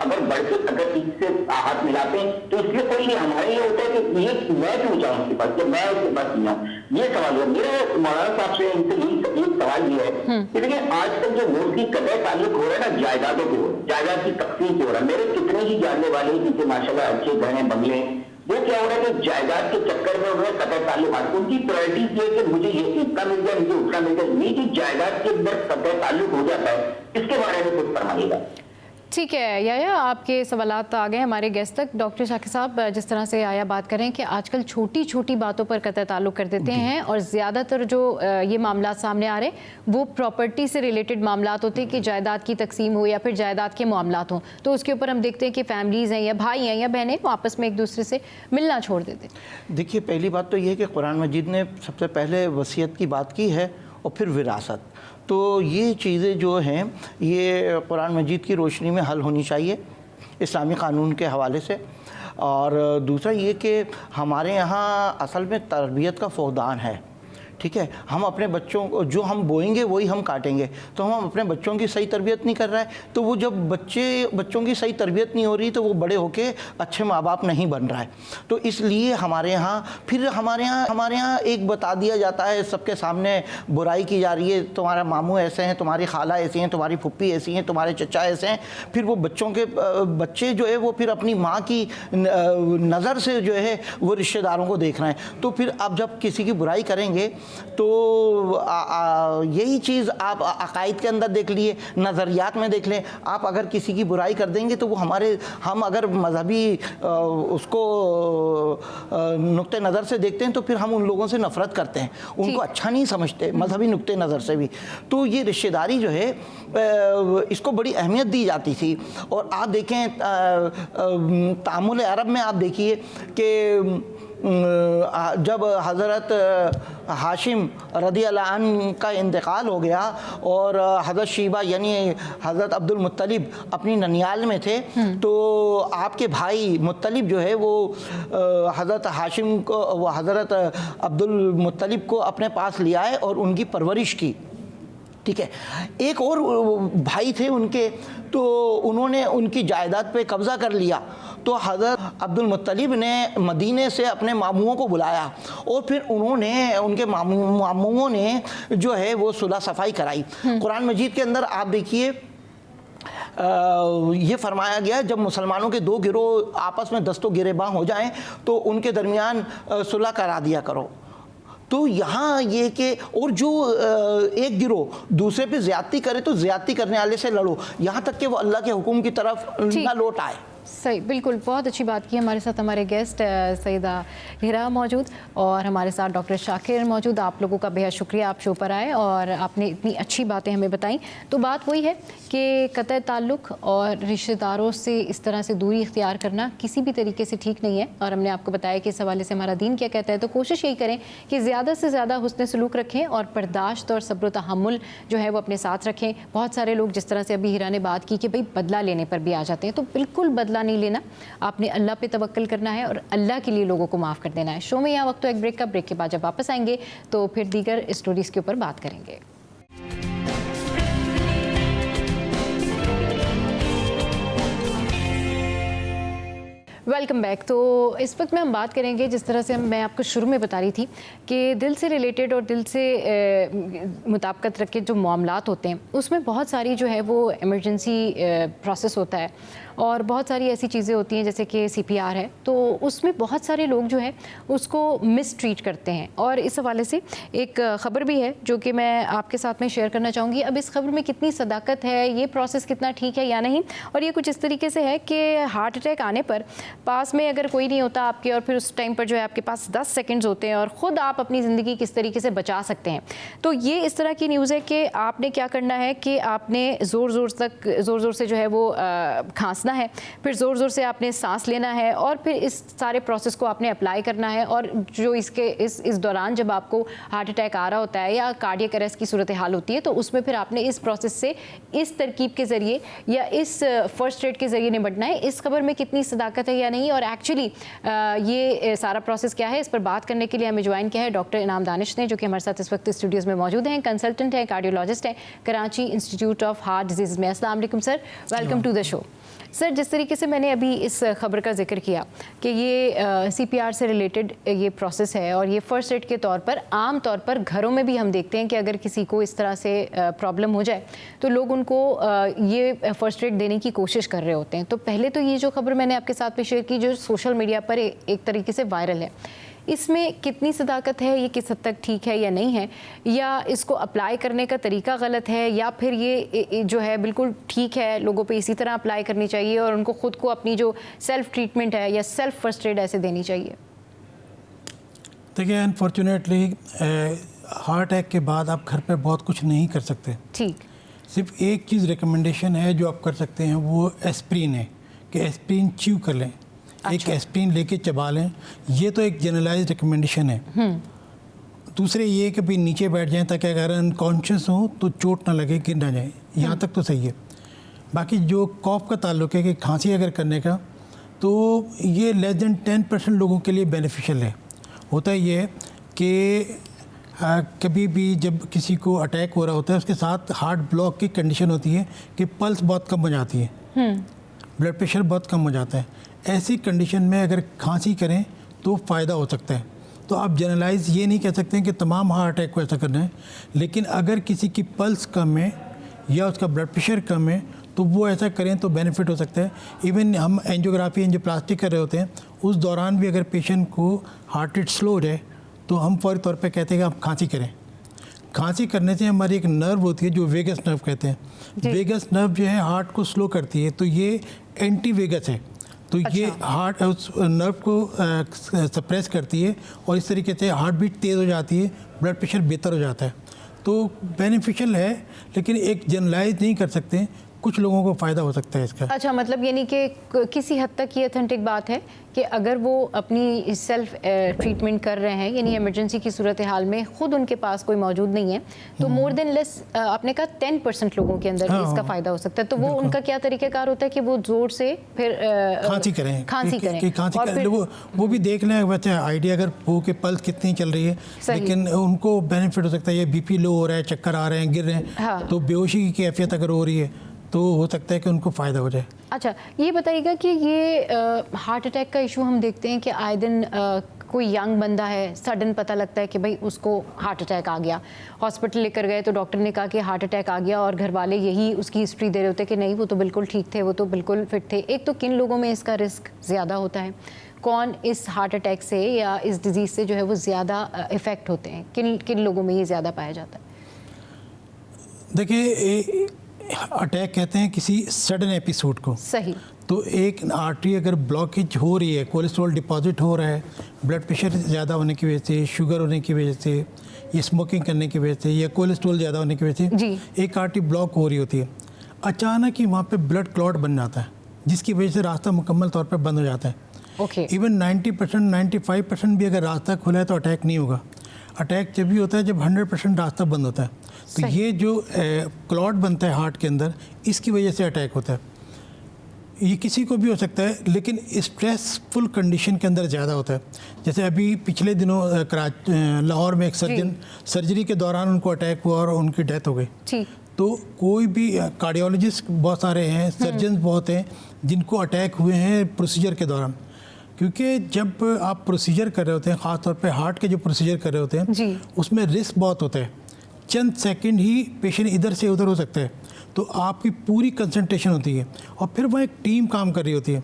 अगर बढ़ के अगर इससे हाथ मिलाते हैं तो इसलिए कोई नहीं, हमारे ये होता है कि ये मैं क्यों जाऊँ उसके पास, जब मैं उसके पास नहीं आऊँ। ये सवाल है मेरा मौलाना साहब से, इनसे ये सवाल ये है कि देखिए आजकल जो मोस्टली कतई ताल्लुक हो रहा है ना जायदादों के, हो जायदाद की तकसीम से हो रहा है। मेरे कितने ही जानने वाले जिनके माशाल्लाह अच्छे घर हैं, बंगले हैं, वो क्या हो रहा है कि जायदाद के चक्कर में उन्होंने कतई ताल्लुक, उनकी प्रायोरिटी ये कि मुझे ये इतना मिल जाए, मुझे उतना मिल जाए, ये जायदाद के अंदर कतई ताल्लुक हो जाता है, इसके बारे में कुछ फरमाइएगा। ठीक है या आपके सवालात आ गए हमारे गेस्ट तक। डॉक्टर शाकिर साहब, जिस तरह से आया बात करें कि आजकल छोटी छोटी बातों पर कतई ताल्लुक़ कर देते हैं और ज़्यादातर जो ये मामला सामने आ रहे हैं वो प्रॉपर्टी से रिलेटेड मामलात होते हैं कि जायदाद की तकसीम हो या फिर जायदाद के मामलात हों, तो उसके ऊपर हम देखते हैं कि फैमिलीज़ हैं या भाई हैं या बहनें वो आपस में एक दूसरे से मिलना छोड़ देते हैं। देखिए पहली बात तो ये है कि कुरान मजीद ने सबसे पहले वसीयत की बात की है और फिर विरासत। तो ये चीज़ें जो हैं ये कुरान मजीद की रोशनी में हल होनी चाहिए इस्लामी क़ानून के हवाले से। और दूसरा ये कि हमारे यहाँ असल में तरबियत का फ़ौदान है, ठीक है, हम अपने बच्चों को जो हम बोएंगे वही हम काटेंगे, तो हम अपने बच्चों की सही तरबियत नहीं कर रहे हैं। तो वो जब बच्चों की सही तरबियत नहीं हो रही तो वो बड़े होके अच्छे माँ बाप नहीं बन रहा है। तो इसलिए हमारे यहाँ एक बता दिया जाता है, सबके सामने बुराई की जा रही है, तुम्हारा मामू ऐसे हैं, तुम्हारी खाला ऐसी हैं, तुम्हारी फुप्पी ऐसी हैं, तुम्हारे चचा ऐसे हैं। फिर वो बच्चे जो है वो फिर अपनी माँ की नज़र से जो है वो रिश्तेदारों को देख रहे हैं। तो फिर आप जब किसी की बुराई करेंगे तो यही चीज़ आप अकायद के अंदर देख लिए, नज़रियात में देख लें। आप अगर किसी की बुराई कर देंगे तो वो हम अगर मजहबी उसको नुक्ते नज़र से देखते हैं तो फिर हम उन लोगों से नफ़रत करते हैं, उनको अच्छा नहीं समझते मजहबी नुक्ते नज़र से भी। तो ये रिश्तेदारी जो है इसको बड़ी अहमियत दी जाती थी। और आप देखें तामुल अरब में आप देखिए कि जब हज़रत हाशिम रदी अल्लाह अन्हु का इंतकाल हो गया और हज़रत शीबा यानी हज़रत अब्दुल मुत्तलिब अपनी ननियाल में थे, तो आपके भाई मुत्तलिब जो है वो हज़रत हाशिम को, वो हज़रत अब्दुल मुत्तलिब को अपने पास लिया है और उनकी परवरिश की। ठीक है, एक और भाई थे उनके, तो उन्होंने उनकी जायदाद पे कब्ज़ा कर लिया। तो हज़रत अब्दुल मुत्तलिब ने मदीने से अपने मामूओं को बुलाया और फिर उनके मामूओं ने जो है वो सुलह सफ़ाई कराई। कुरान मजीद के अंदर आप देखिए ये फरमाया गया, जब मुसलमानों के दो गिरोह आपस में दस्तों गिरेबां हो जाएं तो उनके दरमियान सुलह करा दिया करो। तो यहाँ ये कि और जो एक गिरोह दूसरे पे ज़्यादती करे तो ज़्यादती करने वाले से लड़ो, यहाँ तक कि वो अल्लाह के हुक्म की तरफ ना लौट आए। सही, बिल्कुल, बहुत अच्छी बात की। हमारे साथ हमारे गेस्ट सईदा हिरा मौजूद और हमारे साथ डॉक्टर शाकिर मौजूद। आप लोगों का बेहद शुक्रिया, आप शो पर आए और आपने इतनी अच्छी बातें हमें बताई। तो बात वही है कि क़त्अ ताल्लुक़ और रिश्तेदारों से इस तरह से दूरी इख्तियार करना किसी भी तरीके से ठीक नहीं है। और हमने आपको बताया कि इस हवाले से हमारा दीन क्या कहता है। तो कोशिश यही करें कि ज़्यादा से ज़्यादा हुस्न सलूक रखें और बर्दाश्त और सब्र तहम्मुल जो है वो अपने साथ रखें। बहुत सारे लोग जिस तरह से अभी हिरा ने बात की कि भाई बदला लेने पर भी आ जाते हैं, तो बिल्कुल बदला नहीं लेना, आपने अल्लाह पे तवक्कल करना है और अल्लाह के लिए लोगों को माफ़ कर देना है। शो में यहाँ वक्त तो एक ब्रेक का, ब्रेक के बाद जब वापस आएंगे तो फिर दीगर स्टोरीज़ के ऊपर बात करेंगे। Welcome back. तो इस वक्त में हम बात करेंगे, जिस तरह से मैं आपको शुरू में बता रही थी कि दिल से रिलेटेड और दिल से मुताबिकत रख के जो मामलात होते हैं उसमें बहुत सारी जो है वो इमरजेंसी प्रोसेस होता है और बहुत सारी ऐसी चीज़ें होती हैं जैसे कि CPR है, तो उसमें बहुत सारे लोग जो है उसको मिस ट्रीट करते हैं। और इस हवाले से एक ख़बर भी है जो कि मैं आपके साथ में शेयर करना चाहूँगी। अब इस खबर में कितनी सदाकत है, ये प्रोसेस कितना ठीक है या नहीं, और ये कुछ इस तरीके से है कि हार्ट अटैक आने पर पास में अगर कोई नहीं होता आपके और फिर उस टाइम पर जो है आपके पास 10 सेकंड्स होते हैं और ख़ुद आप अपनी ज़िंदगी किस तरीके से बचा सकते हैं। तो ये इस तरह की न्यूज़ है कि आपने क्या करना है कि आपने ज़ोर ज़ोर से जो है वो खांसना है, फिर ज़ोर ज़ोर से आपने सांस लेना है और फिर इस सारे प्रोसेस को आपने अप्लाई करना है। और जो इस दौरान जब आपको हार्ट अटैक आ रहा होता है या कार्डियक अरेस्ट की सूरत हाल होती है तो उसमें फिर आपने इस प्रोसेस से इस तरकीब के ज़रिए या इस फर्स्ट एड के ज़रिए निपटना है। इस खबर में कितनी सदाकत है या नहीं और एक्चुअली ये सारा प्रोसेस क्या है, इस पर बात करने के लिए हमें ज्वाइन किया है डॉक्टर इनाम दानिश ने, जो कि हमारे साथ इस वक्त स्टूडियोज़ में मौजूद हैं। कंसल्टेंट हैं, कार्डियोलॉजिस्ट हैं, Karachi Institute of Heart Disease में। अस्सलाम वालेकुम sir, welcome to the show. Sir, जिस तरीके से मैंने अभी इस खबर का जिक्र किया कि ये CPR से रिलेटेड ये प्रोसेस है और ये फ़र्स्ट एड के तौर पर आम तौर पर घरों में भी हम देखते हैं कि अगर किसी को इस तरह से प्रॉब्लम हो जाए तो लोग उनको ये फ़र्स्ट एड देने की कोशिश कर रहे होते हैं। तो पहले तो ये जो खबर मैंने आपके साथ में शेयर की जो सोशल मीडिया पर एक तरीके से वायरल है, इसमें कितनी सदाकत है, ये किस हद तक ठीक है या नहीं है, या इसको अप्लाई करने का तरीका गलत है, या फिर ये जो है बिल्कुल ठीक है, लोगों पे इसी तरह अप्लाई करनी चाहिए और उनको ख़ुद को अपनी जो सेल्फ़ ट्रीटमेंट है या सेल्फ़ फर्स्ट एड ऐसे देनी चाहिए? देखिए, अनफॉर्चुनेटली हार्ट अटैक के बाद आप घर पे बहुत कुछ नहीं कर सकते। ठीक, सिर्फ एक चीज़ रिकमेंडेशन है जो आप कर सकते हैं, वो एस्प्रिन है कि एस्प्रिन च्यू कर लें। एक एस्प्रिन लेके चबा लें, ये तो एक जनरलाइज रिकमेंडेशन है। दूसरे ये कि भाई नीचे बैठ जाएं ताकि अगर अनकॉन्शियस हो तो चोट ना लगे, गिर ना जाए, यहाँ तक तो सही है। बाकी जो कॉफ का ताल्लुक है कि खांसी अगर करने का, तो ये लेस देन 10% लोगों के लिए बेनिफिशियल है। होता ये है कि कभी भी जब किसी को अटैक हो रहा होता है उसके साथ हार्ट ब्लॉक की कंडीशन होती है कि पल्स बहुत कम हो जाती है, ब्लड प्रेशर बहुत कम हो जाता है। ऐसी कंडीशन में अगर खांसी करें तो फ़ायदा हो सकता है। तो आप जनरलाइज ये नहीं कह सकते हैं कि तमाम हार्ट अटैक को ऐसा करना है, लेकिन अगर किसी की पल्स कम है या उसका ब्लड प्रेशर कम है तो वो ऐसा करें तो बेनिफिट हो सकता है। इवन हम एंजियोग्राफी एंजियोप्लास्टी कर रहे होते हैं, उस दौरान भी अगर पेशेंट को हार्ट रेट स्लो हो जाए तो हम फौरी तौर पे कहते हैं कि आप खांसी करें। खांसी करने से हमारी एक नर्व होती है जो वेगस नर्व कहते हैं, वेगस नर्व जो है हार्ट को स्लो करती है, तो ये एंटी वेगस है, तो ये हार्ट उस नर्व को सप्रेस करती है और इस तरीके से हार्ट बीट तेज़ हो जाती है, ब्लड प्रेशर बेहतर हो जाता है। तो बेनिफिशियल है, लेकिन एक जनरलाइज नहीं कर सकते, कुछ लोगों को फ़ायदा हो सकता है इसका। अच्छा, मतलब यानी कि किसी हद तक ये ऑथेंटिक बात है कि अगर वो अपनी सेल्फ ट्रीटमेंट कर रहे हैं, यानी इमरजेंसी की सूरत हाल में खुद उनके पास कोई मौजूद नहीं है, तो मोर देन लेस आपने कहा 10% लोगों के अंदर इसका फ़ायदा हो सकता है। तो वो उनका क्या तरीक़ाकार होता है कि वो ज़ोर से फिर खांसी करें, खांसी करें और फिर वो भी देख लें वैसे आइडिया अगर वो के पल्स कितनी चल रही है, लेकिन उनको बेनिफिट हो सकता है। ये BP लो हो रहा है, चक्कर आ रहे हैं, गिर रहे हैं, तो बेहोशी की कैफियत अगर हो रही है तो हो सकता है कि उनको फ़ायदा हो जाए। अच्छा, ये बताइएगा कि ये हार्ट अटैक का इशू हम देखते हैं कि आए दिन कोई यंग बंदा है, सडन पता लगता है कि भाई उसको हार्ट अटैक आ गया, हॉस्पिटल लेकर गए तो डॉक्टर ने कहा कि हार्ट अटैक आ गया, और घर वाले यही उसकी हिस्ट्री दे रहे होते कि नहीं वो तो बिल्कुल ठीक थे, वो तो बिल्कुल फिट थे। एक तो किन लोगों में इसका रिस्क ज़्यादा होता है, कौन इस हार्ट अटैक से या इस डिज़ीज़ से जो है वो ज़्यादा इफ़ेक्ट होते हैं, किन किन लोगों में ये ज़्यादा पाया जाता है? देखिए, अटैक कहते हैं किसी सडन एपिसोड को। सही। तो एक आर्टरी अगर ब्लॉकेज हो रही है, कोलेस्ट्रॉल डिपॉजिट हो रहा है, ब्लड प्रेशर ज़्यादा होने की वजह से, शुगर होने की वजह से, या स्मोकिंग करने की वजह से, या कोलेस्ट्रॉल ज़्यादा होने की वजह से एक आर्टरी ब्लॉक हो रही होती है, अचानक ही वहाँ पे ब्लड क्लॉट बन जाता है, जिसकी वजह से रास्ता मुकम्मल तौर पर बंद हो जाता है। इवन 90% 95% भी अगर रास्ता खुला है तो अटैक नहीं होगा। अटैक जब भी होता है जब 100% रास्ता बंद होता है। तो ये जो क्लॉट बनता है हार्ट के अंदर, इसकी वजह से अटैक होता है। ये किसी को भी हो सकता है, लेकिन स्ट्रेसफुल कंडीशन के अंदर ज़्यादा होता है। जैसे अभी पिछले दिनों लाहौर में एक सर्जरी के दौरान उनको अटैक हुआ और उनकी डेथ हो गई। तो कोई भी कार्डियोलॉजिस्ट बहुत सारे हैं, सर्जन बहुत हैं जिनको अटैक हुए हैं प्रोसीजर के दौरान, क्योंकि जब आप प्रोसीजर कर रहे होते हैं, ख़ासतौर पे हार्ट के जो प्रोसीजर कर रहे होते हैं, उसमें रिस्क बहुत होता है। चंद सेकंड ही पेशेंट इधर से उधर हो सकता है, तो आपकी पूरी कंसंट्रेशन होती है, और फिर वह एक टीम काम कर रही होती है।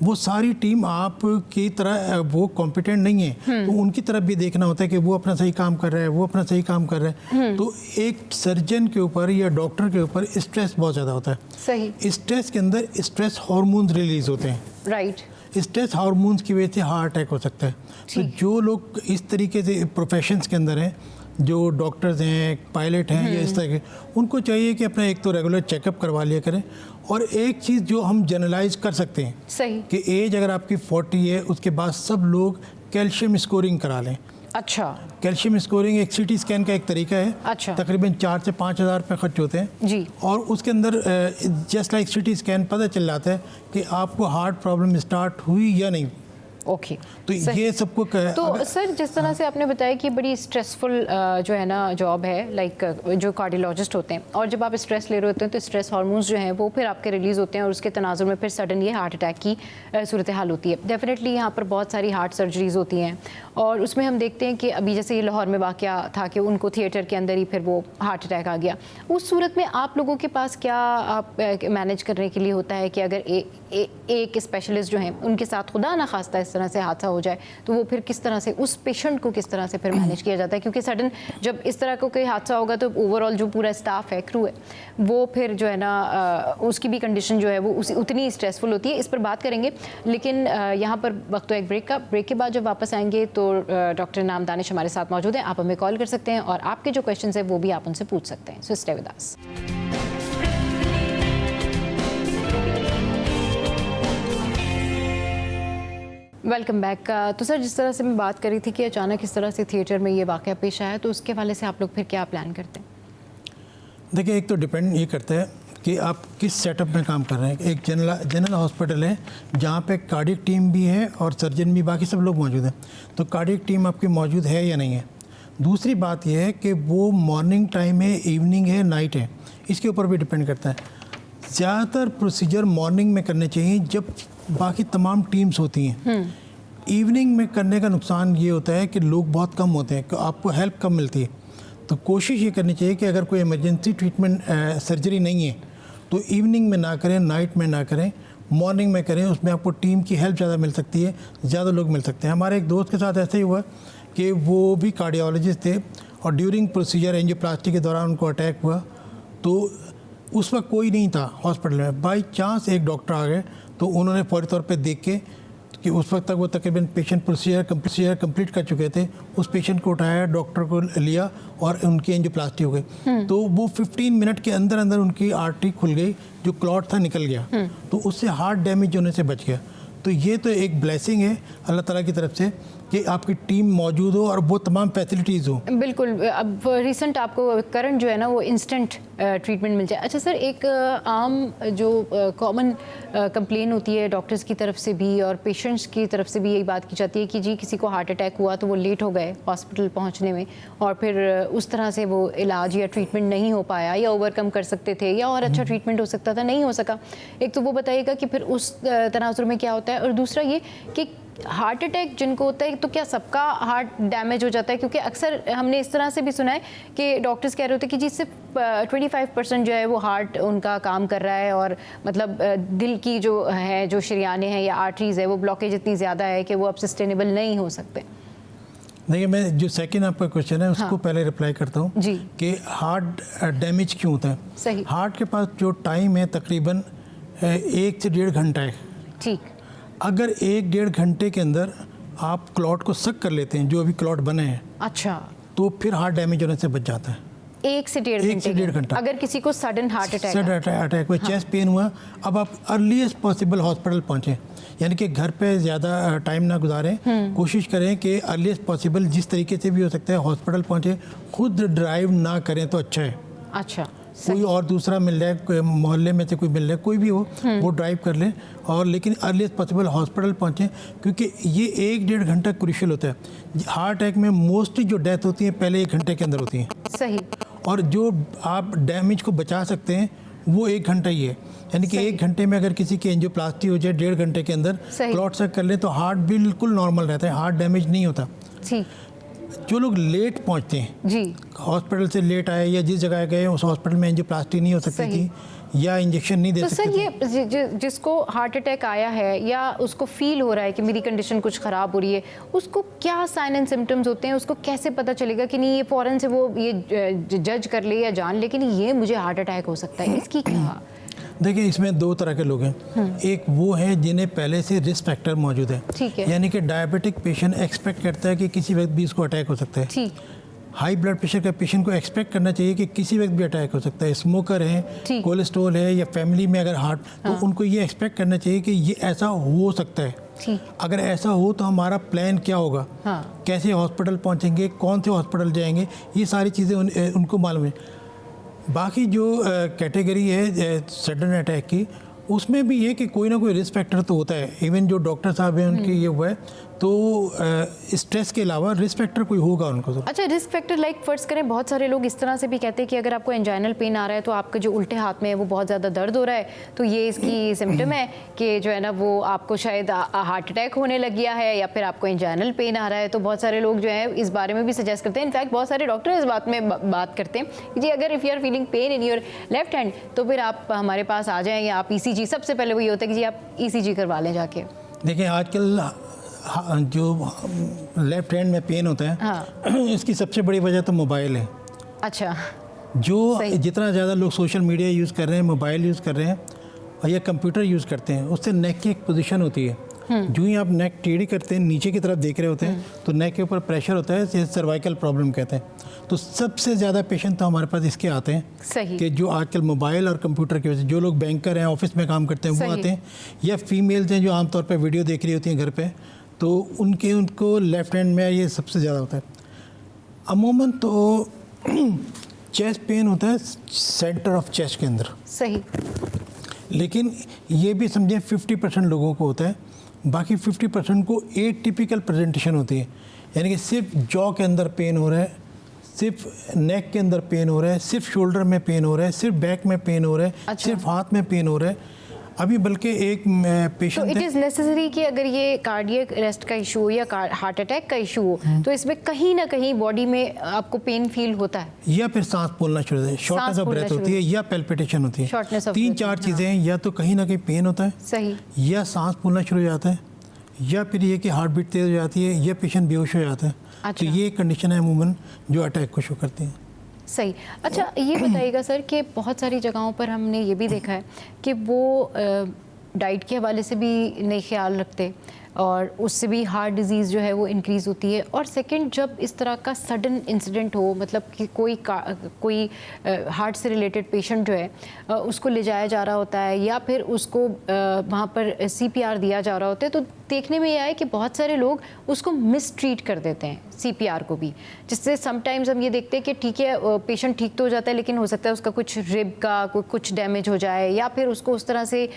वो सारी टीम आपकी तरह वो कॉम्पिटेंट नहीं है, तो उनकी तरफ भी देखना होता है कि वो अपना सही काम कर रहा है, वो अपना सही काम कर रहा है। तो एक सर्जन के ऊपर या डॉक्टर के ऊपर स्ट्रेस बहुत ज़्यादा होता है। सही। स्ट्रेस के अंदर स्ट्रेस हार्मोन्स रिलीज होते हैं। राइट। स्ट्रेस हार्मोन्स की वजह से हार्ट अटैक हो सकता है। तो जो लोग इस तरीके से प्रोफेशंस के अंदर हैं, जो डॉक्टर्स हैं, पायलट हैं या इस तरह के, उनको चाहिए कि अपना एक तो रेगुलर चेकअप करवा लिया करें। और एक चीज़ जो हम जनरलाइज कर सकते हैं, सही, कि एज अगर आपकी 40 है उसके बाद सब लोग कैल्शियम स्कोरिंग करा लें। अच्छा। कैल्शियम स्कोरिंग एक CT स्कैन का एक तरीका है। अच्छा। तकरीबन 4 से 5 हज़ार रुपये खर्च होते हैं जी। और उसके अंदर जस्ट लाइक CT स्कैन पता चल जाता है कि आपको हार्ट प्रॉब्लम स्टार्ट हुई या नहीं। ओके। तो ये सबको तो सर, जिस तरह से आपने बताया कि बड़ी स्ट्रेसफुल जो है ना जॉब है, लाइक जो कार्डियोलॉजिस्ट होते हैं, और जब आप स्ट्रेस ले रहे होते हैं तो स्ट्रेस हार्मोन्स जो हैं वो फिर आपके रिलीज़ होते हैं, और उसके तनाजुर में फिर सडन ये हार्ट अटैक की सूरत हाल होती है। डेफिनेटली यहाँ पर बहुत सारी हार्ट सर्जरीज होती हैं, और उसमें हम देखते हैं कि अभी जैसे ये लाहौर में वाक़या था कि उनको थिएटर के अंदर ही फिर वो हार्ट अटैक आ गया। उस सूरत में आप लोगों के पास क्या आप मैनेज करने के लिए होता है कि अगर एक स्पेशलिस्ट जो हैं उनके साथ खुदा ना खास्ता इस तरह से हादसा हो जाए, तो वो फिर किस तरह से उस पेशेंट को किस तरह से फिर मैनेज किया जाता है? क्योंकि सडन जब इस तरह का कोई हादसा होगा तो ओवरऑल जो पूरा स्टाफ है, क्रू है, वो फिर जो है ना उसकी भी कंडीशन जो है वो उतनी स्ट्रेसफुल होती है। इस पर बात करेंगे, लेकिन यहाँ पर वक्त एक ब्रेक का। ब्रेक के बाद जब वापस आएंगे तो डॉक्टर नाम दानिश हमारे साथ मौजूद हैं। आप हमें कॉल कर सकते हैं और आपके जो क्वेश्चन है वो भी आप उनसे पूछ सकते हैं। सो stay with us. Welcome back. तो सर, जिस तरह से मैं बात कर रही थी कि अचानक इस तरह से थिएटर में ये वाक़या पेश आया, तो उसके हवाले से आप लोग फिर क्या प्लान करते हैं? देखिए, एक तो डिपेंड ये करता है कि आप किस सेटअप में काम कर रहे हैं। एक जनरल हॉस्पिटल है जहाँ पे कार्डियक टीम भी है और सर्जन भी, बाकी सब लोग मौजूद हैं। तो कार्डियक टीम आपकी मौजूद है या नहीं है? दूसरी बात यह है कि वो मॉर्निंग टाइम है, इवनिंग है, नाइट है, इसके ऊपर भी डिपेंड करता है। ज़्यादातर प्रोसीजर मॉर्निंग में करने चाहिए जब बाकी तमाम टीम्स होती हैं। इवनिंग में करने का नुकसान ये होता है कि लोग बहुत कम होते हैं, कि आपको हेल्प कम मिलती है। तो कोशिश ये करनी चाहिए कि अगर कोई इमरजेंसी ट्रीटमेंट सर्जरी नहीं है तो इवनिंग में ना करें, नाइट में ना करें, मॉर्निंग में करें। उसमें आपको टीम की हेल्प ज़्यादा मिल सकती है, ज़्यादा लोग मिल सकते हैं। हमारे एक दोस्त के साथ ऐसा ही हुआ कि वो भी कार्डियोलॉजिस्ट थे और ड्यूरिंग प्रोसीजर एंजियोप्लास्टी के दौरान उनको अटैक हुआ। तो उस वक्त कोई नहीं था हॉस्पिटल में, बाई चांस एक डॉक्टर आ गए तो उन्होंने फौरी तौर पे देख के, कि उस वक्त तक वो तकरीबन पेशेंट प्रोसीजर कंप्लीट कर चुके थे, उस पेशेंट को उठाया, डॉक्टर को लिया और उनकी एंजियोप्लास्टी हो गई। तो वो 15 मिनट के अंदर अंदर उनकी आर्टरी खुल गई, जो क्लॉट था निकल गया, तो उससे हार्ट डैमेज होने से बच गया। तो ये तो एक ब्लेसिंग है अल्लाह ताला की तरफ से कि आपकी टीम मौजूद हो और वो तमाम फैसिलिटीज़ हो। बिल्कुल। अब रिसेंट आपको करंट जो है ना वो इंस्टेंट ट्रीटमेंट मिल जाए। अच्छा सर, एक आम जो कॉमन कंप्लेन होती है डॉक्टर्स की तरफ से भी और पेशेंट्स की तरफ से भी यही बात की जाती है कि जी किसी को हार्ट अटैक हुआ तो वो लेट हो गए हॉस्पिटल पहुंचने में, और फिर उस तरह से वो इलाज या ट्रीटमेंट नहीं हो पाया, या ओवरकम कर सकते थे, या और अच्छा ट्रीटमेंट हो सकता था, नहीं हो सका। एक तो वो बताइएगा कि फिर उस तनाजुर में क्या होता है, और दूसरा ये कि हार्ट अटैक जिनको होता है तो क्या सबका हार्ट डैमेज हो जाता है? क्योंकि अक्सर हमने इस तरह से भी सुना है कि डॉक्टर्स कह रहे होते हैं कि जी सिर्फ 25% जो है वो हार्ट उनका काम कर रहा है, और मतलब दिल की जो है, जो शरियाने हैं या आर्टरीज है, वो ब्लॉकेज इतनी ज़्यादा है कि वो अब सस्टेनेबल नहीं हो सकते। देखिए, मैं जो सेकंड आपका क्वेश्चन है उसको हाँ। पहले रिप्लाई करता हूँ जी। कि हार्ट डैमेज क्यों होता है। सही। हार्ट के पास जो टाइम है तकरीबन 1 से 1.5 घंटा है। ठीक। अगर 1-1.5 घंटे के अंदर आप क्लॉट को सक कर लेते हैं, जो अभी क्लॉट बने हैं, अच्छा, तो फिर हार्ट डैमेज होने से बच जाता है। 1 से 1.5 घंटे अगर किसी को सडन हार्ट अटैक हुआ, चेस्ट पेन हुआ, अब आप अर्लीस्ट पॉसिबल हॉस्पिटल पहुँचें, यानी कि घर पे ज़्यादा टाइम ना गुजारें, कोशिश करें कि अर्लीस्ट पॉसिबल जिस तरीके से भी हो सकता है हॉस्पिटल पहुँचें। खुद ड्राइव ना करें तो अच्छा है। अच्छा, कोई और दूसरा मिल जाए, कोई मोहल्ले में से कोई मिल जाए, कोई भी हो, वो ड्राइव कर ले, और लेकिन अर्लीस्ट पॉसिबल हॉस्पिटल पहुँचें, क्योंकि ये 1-1.5 घंटा क्रूशियल होता है। हार्ट अटैक में मोस्टली जो डेथ होती है पहले 1 घंटे के अंदर होती हैं। सही। और जो आप डैमेज को बचा सकते हैं वो 1 घंटा ही है, यानी कि 1 घंटे में अगर किसी की एंजियोप्लास्टी हो जाए 1.5 घंटे के अंदर क्लॉट सक कर ले तो हार्ट बिल्कुल नॉर्मल रहता है, हार्ट डैमेज नहीं होता। ठीक। जो लोग लेट पहुंचते हैं जी, हॉस्पिटल से लेट आए, या जिस जगह गए उस हॉस्पिटल में एंजियोप्लास्टी नहीं हो सकती थी, या इंजेक्शन नहीं दे तो सकते सर थे। ये जिसको हार्ट अटैक आया है या उसको फील हो रहा है कि मेरी कंडीशन कुछ ख़राब हो रही है, उसको क्या साइन एंड सिम्टम्स होते हैं? उसको कैसे पता चलेगा कि नहीं ये फ़ौरन से वो ये जज कर ले या जान ले कि नहीं ये मुझे हार्ट अटैक हो सकता है? इसकी क्या? देखिए, इसमें 2 तरह के लोग हैं। एक वो है जिन्हें पहले से रिस्क फैक्टर मौजूद है, ठीक है। यानी कि डायबिटिक पेशेंट एक्सपेक्ट करता है कि किसी वक्त भी इसको अटैक हो सकता है। ठीक। हाई ब्लड प्रेशर का पेशेंट को एक्सपेक्ट करना चाहिए कि किसी वक्त भी अटैक हो सकता है। स्मोकर है, ठीक। कोलेस्ट्रॉल है, या फैमिली में अगर हार्ट, तो उनको ये एक्सपेक्ट करना चाहिए कि ये ऐसा हो सकता है। ठीक। अगर ऐसा हो तो हमारा प्लान क्या होगा, हाँ। कैसे हॉस्पिटल पहुंचेंगे, कौन से हॉस्पिटल जाएंगे, ये सारी चीज़ें उनको मालूम है। बाकी जो कैटेगरी है सडन अटैक की, उसमें भी ये कि कोई ना कोई रिस्क फैक्टर तो होता है। इवन जो डॉक्टर साहब हैं उनके ये हुआ है, तो स्ट्रेस के अलावा रिस्क फैक्टर कोई होगा उनको तो। अच्छा, रिस्क फैक्टर लाइक फर्ज करें, बहुत सारे लोग इस तरह से भी कहते हैं कि अगर आपको एंजाइनल पेन आ रहा है तो आपके जो उल्टे हाथ में है वो बहुत ज़्यादा दर्द हो रहा है, तो ये इसकी सिम्टम है कि जो है ना वो आपको शायद हार्ट अटैक होने लग गया है, या फिर आपको एंजाइनल पेन आ रहा है। तो बहुत सारे लोग जो है इस बारे में भी सजेस्ट करते हैं। इनफैक्ट बहुत सारे डॉक्टर इस बात में बात करते हैं कि जी अगर if you are feeling pain in your left hand तो फिर आप हमारे पास आ जाएँ, या आप ECG, सबसे पहले वो ये होता है कि जी आप ECG करवा लें जाके। देखिए, आजकल जो लेफ्ट हैंड में पेन होता है, हाँ। इसकी सबसे बड़ी वजह तो मोबाइल है। अच्छा। जो जितना ज़्यादा लोग सोशल मीडिया यूज़ कर रहे हैं, मोबाइल यूज़ कर रहे हैं, और या कंप्यूटर यूज़ करते हैं, उससे नेक की एक पोजीशन होती है। जो ही आप नेक टेढ़ी करते हैं, नीचे की तरफ देख रहे होते हैं, तो नेक के ऊपर प्रेशर होता है, जिसे सर्वाइकल प्रॉब्लम कहते हैं। तो सबसे ज़्यादा पेशेंट तो हमारे पास इसके आते हैं। सही। कि जो आजकल मोबाइल और कंप्यूटर की वजह से, जो लोग बैंकर हैं, ऑफिस में काम करते हैं, वो आते हैं, या फीमेल्स हैं जो आमतौर पर वीडियो देख रही होती हैं घर पर, तो उनको लेफ़्ट हैंड में ये सबसे ज़्यादा होता है। अमूमन तो चेस्ट पेन होता है सेंटर ऑफ चेस्ट के अंदर। सही। लेकिन ये भी समझें 50% लोगों को होता है, बाकी 50% को एटिपिकल प्रेजेंटेशन होती है, यानी कि सिर्फ जॉ के अंदर पेन हो रहा है, सिर्फ नेक के अंदर पेन हो रहा है, सिर्फ शोल्डर में पेन हो रहा है, सिर्फ बैक में पेन हो रहा है, अच्छा। सिर्फ हाथ में पेन हो रहा है। अभी बल्कि एक तो पेशेंट इट इज़ नेसेसरी कि अगर ये कार्डियक अरेस्ट का इशू हो या हार्ट अटैक का इशू हो तो इसमें कहीं ना कहीं बॉडी में आपको पेन फील होता है, या फिर सांस फूलना शुरू होता है, शॉर्टनेस ऑफ फूलना ब्रेथ शुरू होती है, या पेल्पिटेशन होती है। Shortness of 3-4 breath, चीज़ें हैं, या तो कहीं ना कहीं पेन होता है, सही, या सांस फूलना शुरू हो जाता है, या फिर ये कि हार्ट बीट तेज हो जाती है, या पेशेंट बेहोश हो जाता है। अच्छा। तो ये कंडीशन है अमूमन जो अटैक को शो करती है। सही। अच्छा ये बताइएगा सर कि बहुत सारी जगहों पर हमने ये भी देखा है कि वो डाइट के हवाले से भी नहीं ख्याल रखते और उससे भी हार्ट डिजीज़ जो है वो इंक्रीज़ होती है। और सेकंड, जब इस तरह का सडन इंसिडेंट हो, मतलब कि कोई हार्ट से रिलेटेड पेशेंट जो है उसको ले जाया जा रहा होता है या फिर उसको वहाँ पर CPR दिया जा रहा होता है, तो देखने में यह आया कि बहुत सारे लोग उसको मिसट्रीट कर देते हैं CPR को भी, जिससे समटाइम्स हम ये देखते हैं कि ठीक है पेशेंट ठीक तो हो जाता है लेकिन हो सकता है उसका कुछ रिब का कुछ डैमेज हो जाए या फिर उसको उस तरह से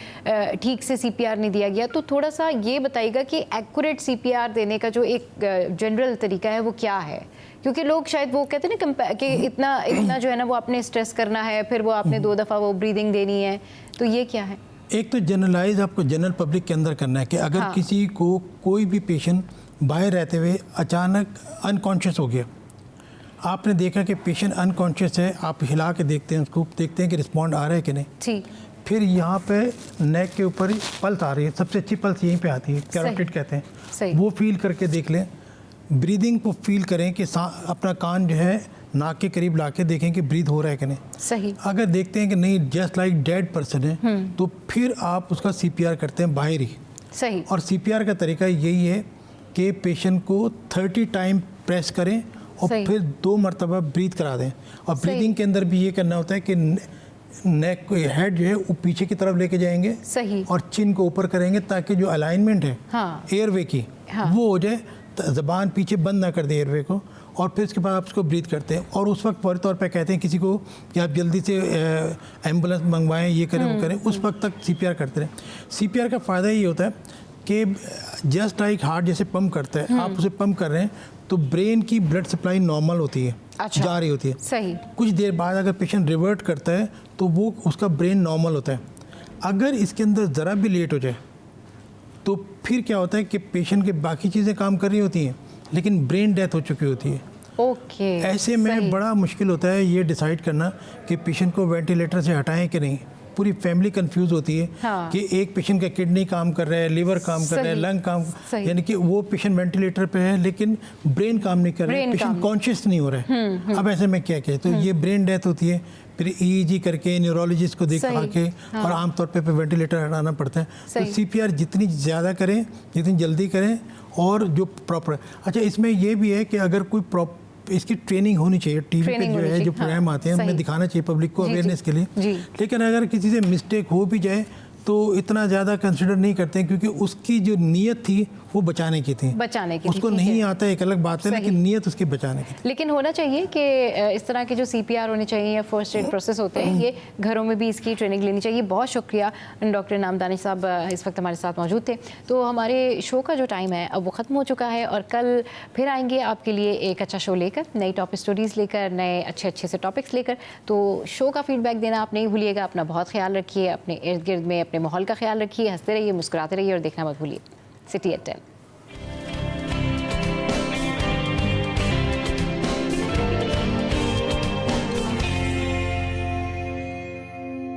ठीक से CPR नहीं दिया गया। तो थोड़ा सा ये बताइएगा कि एक्यूरेट CPR देने का जो एक जनरल तरीका है वो क्या है, क्योंकि लोग शायद वो कहते हैं ना कि इतना जो है ना वो आपने स्ट्रेस करना है, फिर वो आपने 2 दफ़ा वो ब्रीदिंग देनी है, तो ये क्या है? एक तो जनरलाइज आपको जनरल पब्लिक के अंदर करना है कि अगर हाँ। किसी को कोई भी पेशेंट बाहर रहते हुए अचानक अनकॉन्शियस हो गया, आपने देखा कि पेशेंट अनकॉन्शियस है, आप हिला के देखते हैं उसको, देखते हैं कि रिस्पॉन्ड आ रहा है कि नहीं। ठीक। फिर यहाँ पे नेक के ऊपर पल्स आ रही है, सबसे अच्छी पल्स यहीं पे आती है, कैरोटिड कहते सही। हैं, वो फील करके देख लें। ब्रीदिंग को फील करें कि अपना कान जो है नाक के करीब ला के देखें कि ब्रीथ हो रहा है कि नहीं। सही। अगर देखते हैं कि नहीं, जस्ट लाइक डेड पर्सन है, तो फिर आप उसका CPR करते हैं बाहर ही। सही। और CPR का तरीका यही है कि पेशेंट को 30 टाइम प्रेस करें और सही। फिर 2 मरतबा ब्रीथ करा दें। और सही। ब्रीदिंग के अंदर भी ये करना होता है कि नेक को, हेड जो है वो पीछे की तरफ लेके जाएंगे सही। और चिन को ऊपर करेंगे ताकि जो अलाइनमेंट है हाँ। एयरवे की, हाँ। वो हो जाए, ज़बान पीछे बंद ना कर दे एयरवे को, और फिर उसके बाद आप उसको ब्रीथ करते हैं। और उस वक्त फौरी तौर पे कहते हैं किसी को कि आप जल्दी से एम्बुलेंस मंगवाएं, ये करें वो करें, उस वक्त तक CPR करते रहें। CPR का फ़ायदा ये होता है कि जस्ट लाइक हार्ट जैसे पंप करता है, आप उसे पंप कर रहे हैं तो ब्रेन की ब्लड सप्लाई नॉर्मल होती है। अच्छा। जा रही होती है। सही। कुछ देर बाद अगर पेशेंट रिवर्ट करता है तो वो उसका ब्रेन नॉर्मल होता है। अगर इसके अंदर ज़रा भी लेट हो जाए तो फिर क्या होता है कि पेशेंट के बाकी चीज़ें काम कर रही होती हैं लेकिन ब्रेन डेथ हो चुकी होती है। ओके। ऐसे में बड़ा मुश्किल होता है ये डिसाइड करना कि पेशेंट को वेंटिलेटर से हटाएं कि नहीं। पूरी फैमिली कंफ्यूज होती है। हाँ। कि एक पेशेंट का किडनी काम कर रहा है, लिवर काम कर रहा है, सही। लंग काम, सही। यानी कि वो पेशेंट वेंटिलेटर पे है लेकिन ब्रेन काम नहीं कर रहा है, ब्रेन काम पेशेंट कॉन्शियस नहीं हो रहा है। अब ऐसे में क्या किया, तो ये ब्रेन डेथ होती है। फिर EEG करके न्यूरोलॉजिस्ट को दिखा सही। के हाँ। और आमतौर पे वेंटिलेटर हटाना पड़ता है। तो सही। CPR जितनी ज़्यादा करें, जितनी जल्दी करें, और जो प्रॉपर। अच्छा, इसमें ये भी है कि अगर कोई इसकी ट्रेनिंग होनी चाहिए। टीवी पे ट्रेनिंग जो होनी है, जो चाहिए, प्रोग्राम हाँ, आते हैं, सही। उनमें दिखाना चाहिए पब्लिक को जी, जी। अवेयरनेस के लिए। जी। लेकिन अगर किसी से मिस्टेक हो भी जाए तो इतना ज़्यादा कंसिडर नहीं करते हैं, क्योंकि उसकी जो नीयत थी वो बचाने की थी। बचाने की थी, उसको ठीक नहीं है। आता, एक अलग बात है, सही। लेकिन नीयत उसकी बचाने की थी। लेकिन होना चाहिए कि इस तरह के जो CPR होने चाहिए या फर्स्ट एड प्रोसेस होते हैं, ये घरों में भी इसकी ट्रेनिंग लेनी चाहिए। बहुत शुक्रिया, डॉक्टर इनाम दानिश साहब इस वक्त हमारे साथ मौजूद थे। तो हमारे शो का जो टाइम है अब वो ख़त्म हो चुका है और कल फिर आएंगे आपके लिए एक अच्छा शो लेकर, नई टॉप स्टोरीज़ लेकर, नए अच्छे से टॉपिक्स लेकर। तो शो का फीडबैक देना आप नहीं भूलिएगा। अपना बहुत ख्याल रखिए, अपने इर्द गिर्द में अपने माहौल का ख्याल रखिए, हंसते रहिए, मुस्कुराते रहिए और देखना मत भूलिए सिटी एट 10।